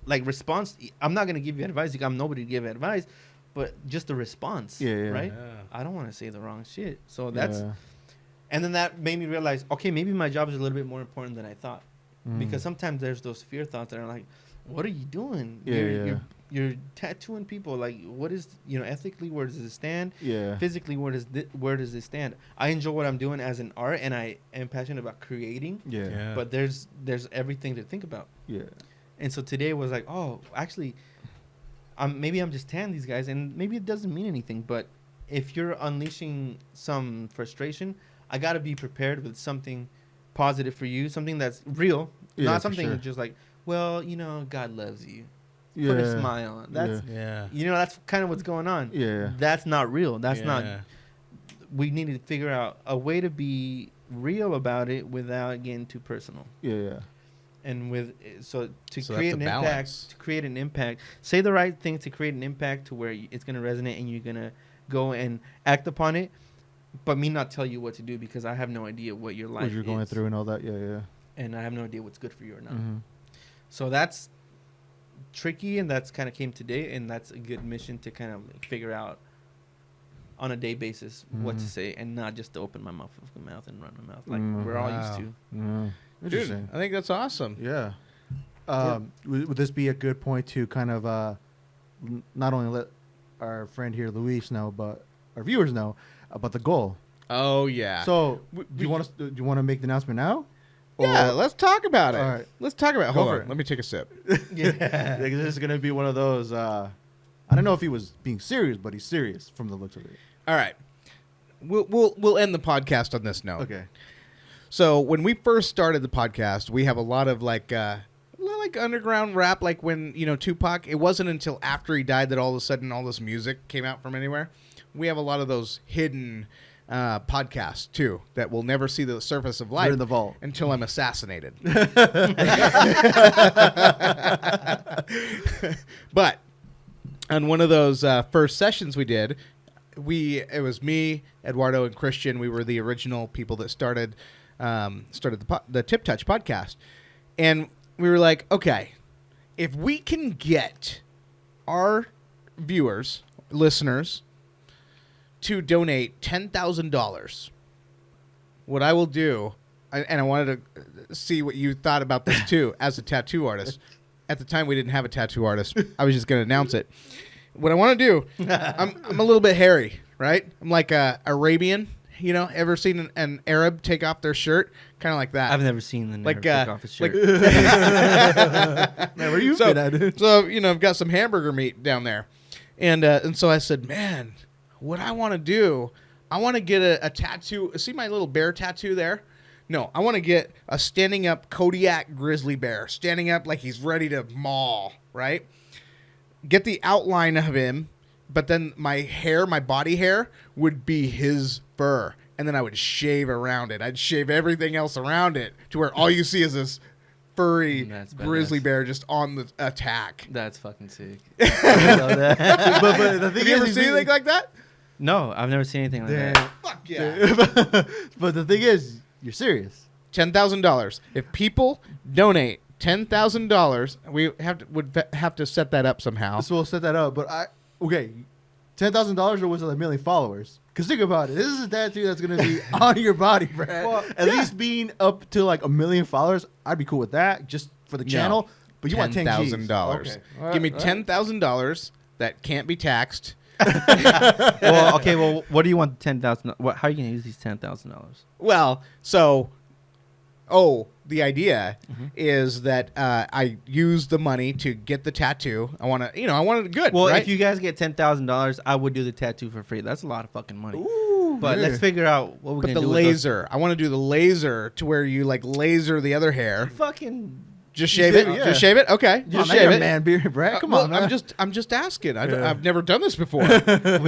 response. I'm not going to give you advice. I'm nobody to give advice, but just the response, right? Yeah. I don't want to say the wrong shit. So that's... Yeah. And then that made me realize, okay, maybe my job is a little bit more important than I thought. Because sometimes there's those fear thoughts that are like, what are you doing? You're tattooing people. Like, what is, ethically, where does it stand? Yeah. Physically, where does it stand? I enjoy what I'm doing as an art, and I am passionate about creating. Yeah. But there's everything to think about. Yeah. And so today was like, oh, actually, maybe I'm just tanning these guys, and maybe it doesn't mean anything. But if you're unleashing some frustration, I got to be prepared with something positive for you, something that's real, not something just like, well, God loves you. Put a smile on. That's that's kind of what's going on. Yeah. That's not real. That's not. We need to figure out a way to be real about it without getting too personal. Yeah. And create an impact, say the right thing to create an impact to where it's going to resonate and you're going to go and act upon it. But me not tell you what to do because I have no idea what your life is. What you're going through and all that. Yeah. And I have no idea what's good for you or not. So that's tricky, and that's kind of came today, and that's a good mission to kind of figure out on a day basis what to say and not just to open my mouth and run my mouth like we're all used to. Dude, I think that's awesome. Yeah. Would this be a good point to kind of not only let our friend here, Luis, know, but our viewers know about the goal? Oh, yeah. So do you want to make the announcement now? Yeah, let's talk about it. All right. Let's talk about it. Hold on. Let me take a sip. Yeah. This is going to be one of those, I don't know if he was being serious, but he's serious from the looks of it. All right. We'll end the podcast on this note. Okay. So when we first started the podcast, we have a lot of like underground rap, like when, Tupac, it wasn't until after he died that all of a sudden all this music came out from anywhere. We have a lot of those hidden podcasts too that will never see the surface of life. They're in the vault until I'm assassinated. But on one of those first sessions we did, it was me, Eduardo, and Christian. We were the original people that started the Tip Touch podcast, and we were like, okay, if we can get our viewers, listeners, to donate $10,000, what I will do, and I wanted to see what you thought about this too, as a tattoo artist. At the time, we didn't have a tattoo artist. I was just going to announce it. What I want to do, I'm a little bit hairy, right? I'm like a Arabian You know, ever seen an Arab take off their shirt? Kind of like that. I've never seen an Arab take off his shirt. Man, where you been at it? So, you know, I've got some hamburger meat down there. And so I said, man, what I want to do, I want to get a tattoo. See my little bear tattoo there? No, I want to get a standing up Kodiak grizzly bear, standing up like he's ready to maul, right? Get the outline of him, but then my hair, my body hair, would be his fur. And then I would shave around it. I'd shave everything else around it to where all you see is this furry grizzly bear just on the attack. That's fucking sick. I love that. but the thing Have you ever seen anything like that? No, I've never seen anything like that. Fuck yeah. But the thing is, you're serious. $10,000. If people donate $10,000, we would have to set that up somehow. So we'll set that up. But okay, $10,000 or was it a million followers? Because think about it. This is a tattoo that's going to be on your body, Brad. Well, At least being up to like 1 million followers, I'd be cool with that just for the channel. But you want $10,000. Okay. Give me $10,000 that can't be taxed. Well, okay. Well, what do you want? $10,000. How are you gonna use these $10,000? Well, so, the idea is that I use the money to get the tattoo. I want it good. Well, right? if you guys get $10,000, I would do the tattoo for free. That's a lot of fucking money. Ooh, But let's figure out what we're gonna do. the laser, I want to do the laser to where you like laser the other hair. Fucking. Just shave it. Yeah. Just shave it. Okay. Just Just shave it. man beard, Brad. Come Well, on, man. I'm just asking. Yeah. I've never done this before. We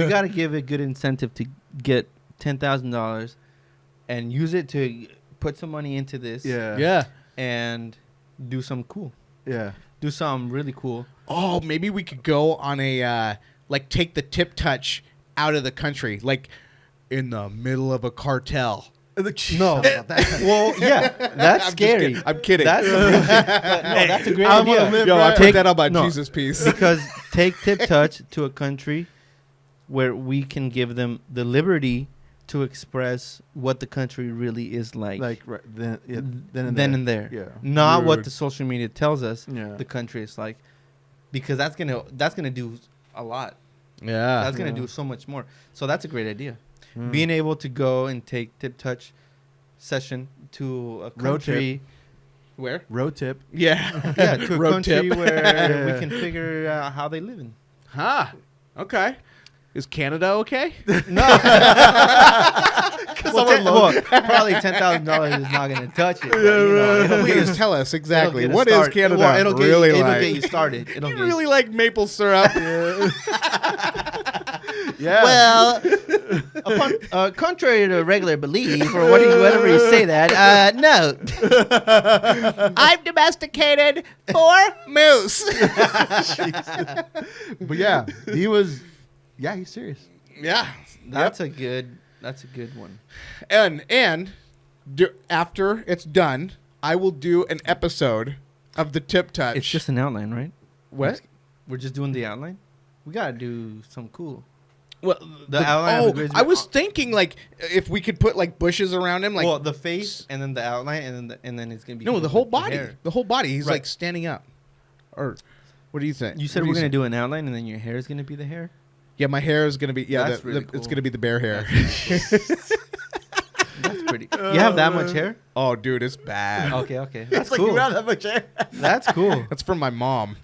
gotta give a good incentive to get $10,000 and use it to put some money into this. Yeah. Yeah. And do something cool. Yeah. Do something really cool. Oh, maybe we could go on a take the tip touch out of the country, like in the middle of a cartel. No. Well, yeah, that's scary. I'm kidding. That's that's a great I wanna idea. live Yo, I right. put that on my No. Jesus piece. Because take Tip Touch to a country where we can give them the liberty to express what the country really is like. then and there. Yeah. Not what Dude. the social media tells us Yeah. the country is like. Because that's gonna do a lot. Yeah. That's gonna do so much more. So that's a great idea. Being able to go and take Tip Touch session to a Road country. Where? Road tip. Yeah. Yeah, to a Road country tip. where we can figure out how they live in. Huh. Okay. Is Canada okay? No. Probably $10,000 is not going to touch it. But, it'll Please get- tell us exactly. it'll What get is us started. Canada Well, it'll really get, like? It'll get you started. It'll You get really like maple syrup? Yeah. Well, contrary to regular belief, or whatever you say that, no. I've domesticated 4 moose. But yeah, he's serious. Yeah. That's a good one. And after it's done, I will do an episode of the Tip Touch. It's just an outline, right? what? We're just doing the outline. We gotta do some cool. Well, The outline of the grizzly- I was thinking like if we could put like bushes around him, like Well, the face and then the outline and then it's gonna be no, the whole body, hair. the whole body. He's Right. like standing up. Or what do you think? You said What we're do gonna you do an outline and then your hair is gonna be the hair. Yeah, my hair is gonna be. Yeah, That's really it's cool. gonna be the bear hair. That's pretty. You have that much hair? Oh, dude, it's bad. Okay. That's Like cool. you have that much hair. That's cool. That's from my mom.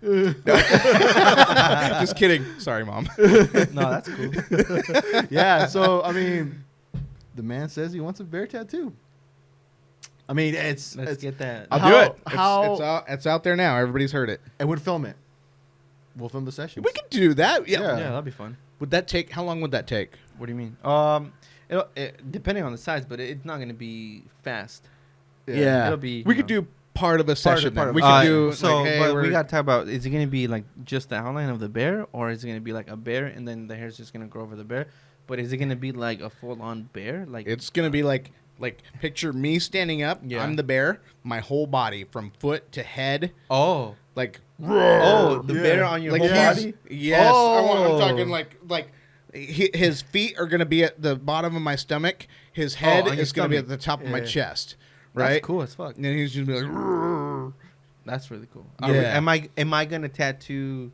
Just kidding. Sorry, mom. No, that's cool. Yeah. So I mean, the man says he wants a bear tattoo. I mean, Let's get that. I'll How- do it. how- It's out there now. Everybody's heard it. and we'll film it. We'll film the session. We could do that. Yeah. Yeah. Yeah, that'd be fun. Would that take? How long would that take? What do you mean? Depending on the size, but it's not gonna be fast. It'll be. We could do part of a session. part Then. of We it. could do. So, like, hey, but we we're- gotta talk about. Is it gonna be like just the outline of the bear, or is it gonna be like a bear and then the hair's just gonna grow over the bear? But is it gonna be like a full-on bear? Like It's gonna be like picture me standing up. Yeah. I'm the bear. My whole body from foot to head. oh, Like the Yeah. bear on your like whole he's- body. Yes. Oh. I'm talking like his feet are gonna be at the bottom of my stomach. His head on your is gonna be stomach. at the top of my Yeah. chest. That's Right. cool as fuck. And then he's just be like. "Rrrr." That's really cool. Yeah. Am I gonna tattoo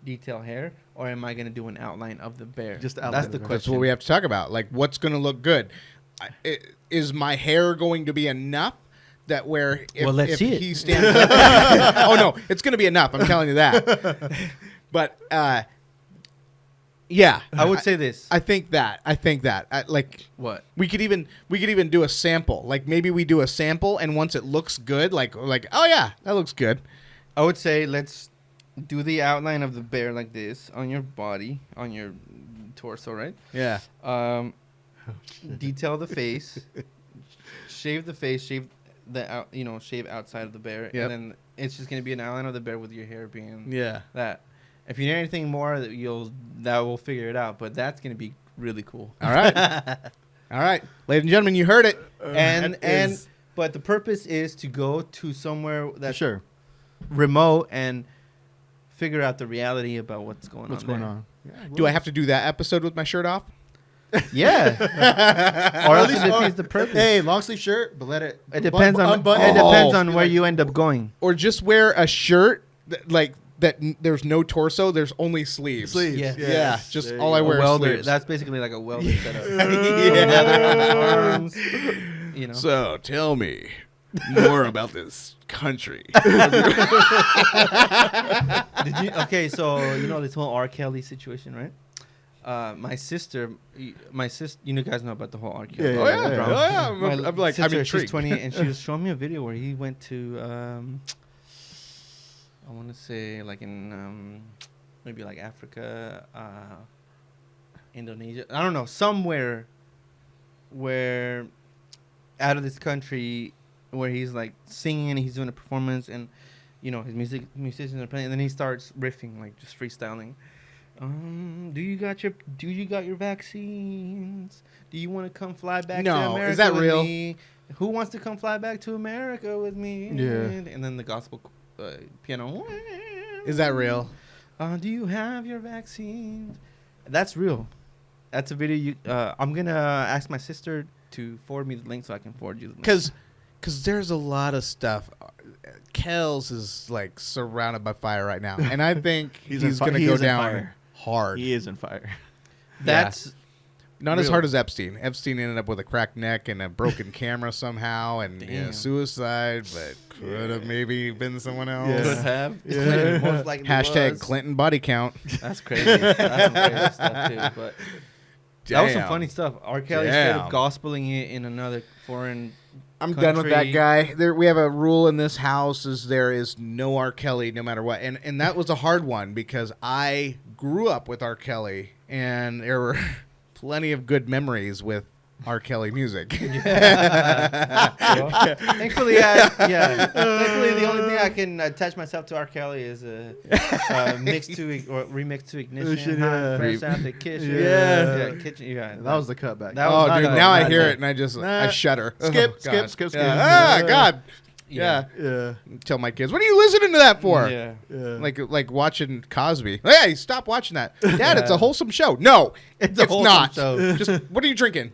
detail hair, or am I gonna do an outline of the bear? Just the outline That's of the the bear. question. That's what we have to talk about. Like, what's going to look good? is my hair going to be enough that where if, Well, let's if see it. he stands up, oh no, it's going to be enough. I'm telling you that. But yeah, I would say this. I think that like What? we could even do a sample. Like maybe we do a sample, and once it looks good, like oh yeah, that looks good. I would say let's do the outline of the bear like this on your body, on your torso, right? Yeah. Detail the face, shave the face, shave shave outside of the bear, Yep. and then it's just gonna be an outline of the bear with your hair being Yeah. that. If you need anything more, that we'll figure it out. But that's gonna be really cool. All right. All right, ladies and gentlemen, you heard it. But the purpose is to go to somewhere that's sure. remote and figure out the reality about what's going What's on. going there. on? Yeah, Do I have to do that episode with my shirt off? Yeah. Or else it defeats the purpose. Hey, long sleeve shirt, but let it. It depends on unbutton. it depends Oh. on where you end up going. Or just wear a shirt that there's no torso, there's only sleeves. Sleeves. Yeah. Yeah, just There all you I go. wear is welder. sleeves. That's basically like a welder setup. Yeah. Leather on the arms. You know. So tell me more about this country. Did you? Okay, so you know this whole R. Kelly situation, right? My sister, you guys know about the whole R. Kelly. Yeah, Oh yeah, yeah. oh yeah. My I'm like, I'm sister, intrigued. she's 20, and she was showing me a video where he went to, I want to say like in maybe like Africa, Indonesia. I don't know, somewhere where out of this country where he's like singing and he's doing a performance and his musicians are playing and then he starts riffing like just freestyling. Do you got your vaccines? Do you want to come fly back to No, America is that with real? me? Who wants to come fly back to America with me? Yeah. And then the gospel piano. Is that real? Do you have your vaccines? That's real. That's a video. I'm gonna ask my sister to forward me the link so I can forward you the link. Because there's a lot of stuff. Kells is like surrounded by fire right now, and I think he's going to go down hard. He is in fire. That's Not as real. hard as Epstein. Epstein ended up with a cracked neck and a broken camera somehow, and Damn. suicide, but could have maybe been someone else. Yeah. could have. Yeah. Clinton most likely Hashtag was. Clinton body count. That's crazy. That's some crazy stuff too. But that was some Damn. funny stuff. R. Kelly straight Damn. up gospeling it in another foreign. I'm done with that country. guy. We have a rule in this house: is there is no R. Kelly, no matter what. And that was a hard one because I grew up with R. Kelly, and there were plenty of good memories with R. Kelly music. Thankfully, thankfully, the only thing I can attach myself to R. Kelly is a mix to or remix to Ignition. Yeah. Fresh out the kitchen. Yeah. Kitchen. Yeah, That was the cutback. That was Oh, not dude! a- Now I not hear a- it and I just Nah. I shudder. Skip, Oh, skip, God. skip, skip. Yeah. Ah, Yeah. God. Yeah. Yeah. Tell my kids, what are you listening to that for? Yeah. Yeah. Like watching Cosby. Hey, stop watching that, Dad. It's a wholesome show. No, It's a wholesome not. show. Just what are you drinking?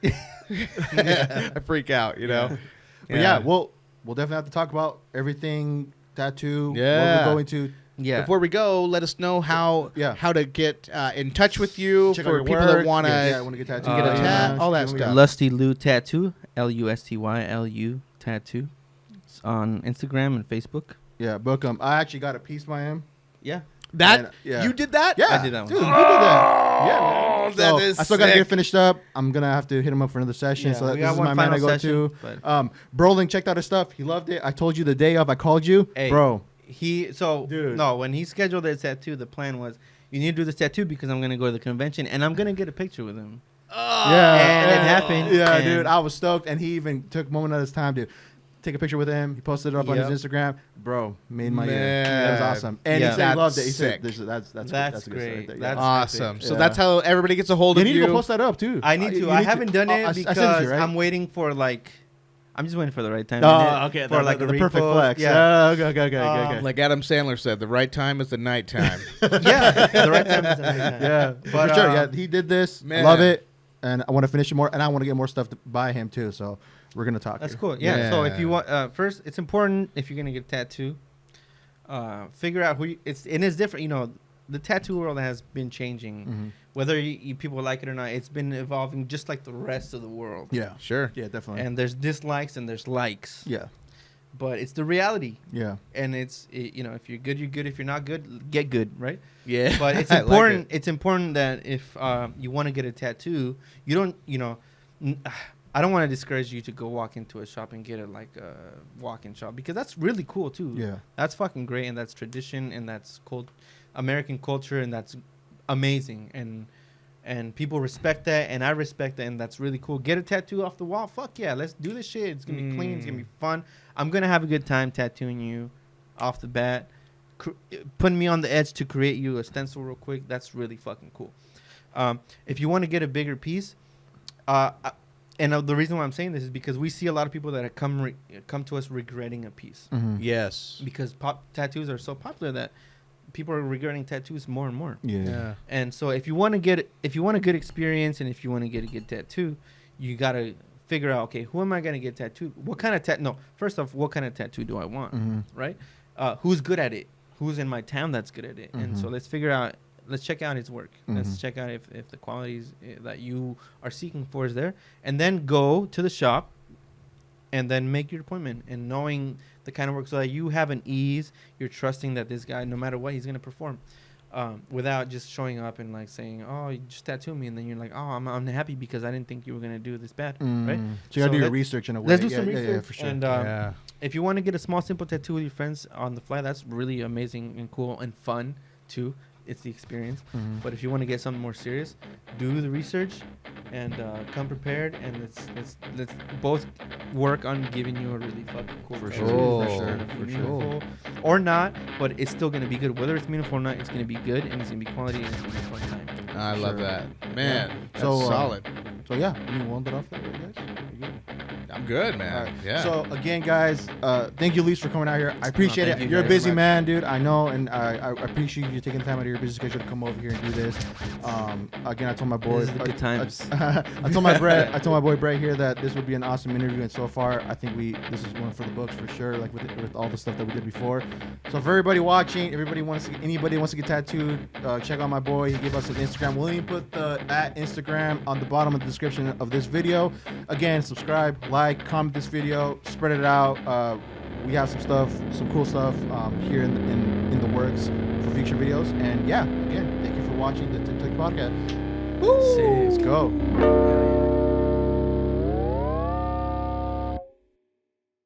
I freak out. But yeah, we'll definitely have to talk about everything tattoo. Yeah. What we're going to. Yeah. Before we go, let us know how to get in touch with you Check out for your people work. that want to want to get tattooed. get a tat, all that Give me stuff. Lusty Lou Tattoo, LUSTYLU Tattoo. It's on Instagram and Facebook. Yeah, book 'em. I actually got a piece by him. Yeah. that. And, yeah. You did that? Yeah, I did that one. Dude, we did that. Yeah, man. that So, is I still got to get sick. finished up. I'm gonna have to hit him up for another session. Yeah, so we this got is one my man I final go session, to. but- Brolin checked out his stuff. He loved it. I told you the day of. I called you, Hey. bro. Dude. No, when he scheduled that tattoo, the plan was you need to do this tattoo because I'm gonna go to the convention and I'm gonna get a picture with him. Yeah, And it happened, Yeah, and- dude, I was stoked, and he even took a moment of his time to take a picture with him. He posted it up on Yep. his Instagram. Bro, made my year. Man. That was awesome. And Yeah. he said he loved it. He That's said, sick. that's That's a good start great. right there. That's Awesome. epic. So Yeah. that's how everybody gets a hold You of need you. to go post that up too. I need to. You I need haven't done it I sent because you, right? I'm waiting for I'm just waiting for the right time. Oh, okay. For like the a perfect repost. flex. Yeah. Okay. Like Adam Sandler said, the right time is the night time. Yeah. The right time is the right time. Yeah, But, for sure. Yeah, he did this. man. Love it, and I want to finish it more, and I want to get more stuff to buy him too. So we're gonna talk. That's here. cool. Yeah. So if you Yeah. want, first, it's important if you're gonna get a tattoo, figure out who it's different. the tattoo world has been changing. Whether you people like it or not, it's been evolving just like the rest of the world. Yeah. Sure. Yeah, definitely. And there's dislikes and there's likes. yeah. But it's the reality. Yeah. And you know, if you're good, you're good. If you're not good, get good, right? Yeah. But it's I like important. it. It's important that if you want to get a tattoo, you don't, you know, I don't want to discourage you to go walk into a shop and get a walk-in shop, because that's really cool too. Yeah. That's fucking great, and that's tradition, and that's American culture, and that's amazing, and people respect that, and I respect that, and that's really cool. Get a tattoo off the wall. Fuck yeah, let's do this shit. It's gonna be clean. It's gonna be fun. I'm gonna have a good time tattooing you off the bat. Putting me on the edge to create you a stencil real quick. That's really fucking cool. If you want to get a bigger piece, and the reason why I'm saying this is because we see a lot of people that have come to us regretting a piece. Yes. Because tattoos are so popular that people are regretting tattoos more and more. Yeah. And so if you want a good experience, and if you want to get a good tattoo, you gotta figure out, okay, who am I gonna get tattooed? What kind of first off, what kind of tattoo do I want? Right? Who's good at it? Who's in my town that's good at it? And so let's check out his work. Let's check out if the qualities that you are seeking for is there, and then go to the shop and then make your appointment, and knowing the kind of work, so that you have an ease. You're trusting that this guy, no matter what, he's going to perform, without just showing up and like saying, oh, you just tattoo me, and then you're like, oh, I'm unhappy because I didn't think you were going to do this bad, right? So you got to do your research in a way. Let's do some research. Yeah, for sure. And if you want to get a small, simple tattoo with your friends on the fly, that's really amazing and cool and fun too. It's the experience. But if you want to get something more serious, do the research and come prepared, and let's both work on giving you a really fucking cool For tattoo. sure. It's gonna be meaningful or not, but it's still gonna be good. Whether it's meaningful or not, it's gonna be good, and it's gonna be quality, and it's gonna be a fun time. I love that, man. That's So, solid. So yeah, we will end it off that way, guys. You good? I'm good, man. All right. Yeah. So again, guys, thank you, Lise, for coming out here. I appreciate thank it. you You're a guys busy so much. man, dude. I know, and I appreciate you taking the time out of your busy schedule to come over here and do this. Again, I told my boy. This is the good times. I told my boy Brett here that this would be an awesome interview, and so far, I think this is one for the books for sure. Like with all the stuff that we did before. So for everybody watching, anybody wants to get tattooed, check out my boy. He gave us an Instagram. We'll even put the @Instagram on the bottom of the description of this video. Again, subscribe, like, comment this video, spread it out. We have some cool stuff here in the works for future videos. And yeah, again, thank you for watching the TikTok podcast. Sick. Let's go.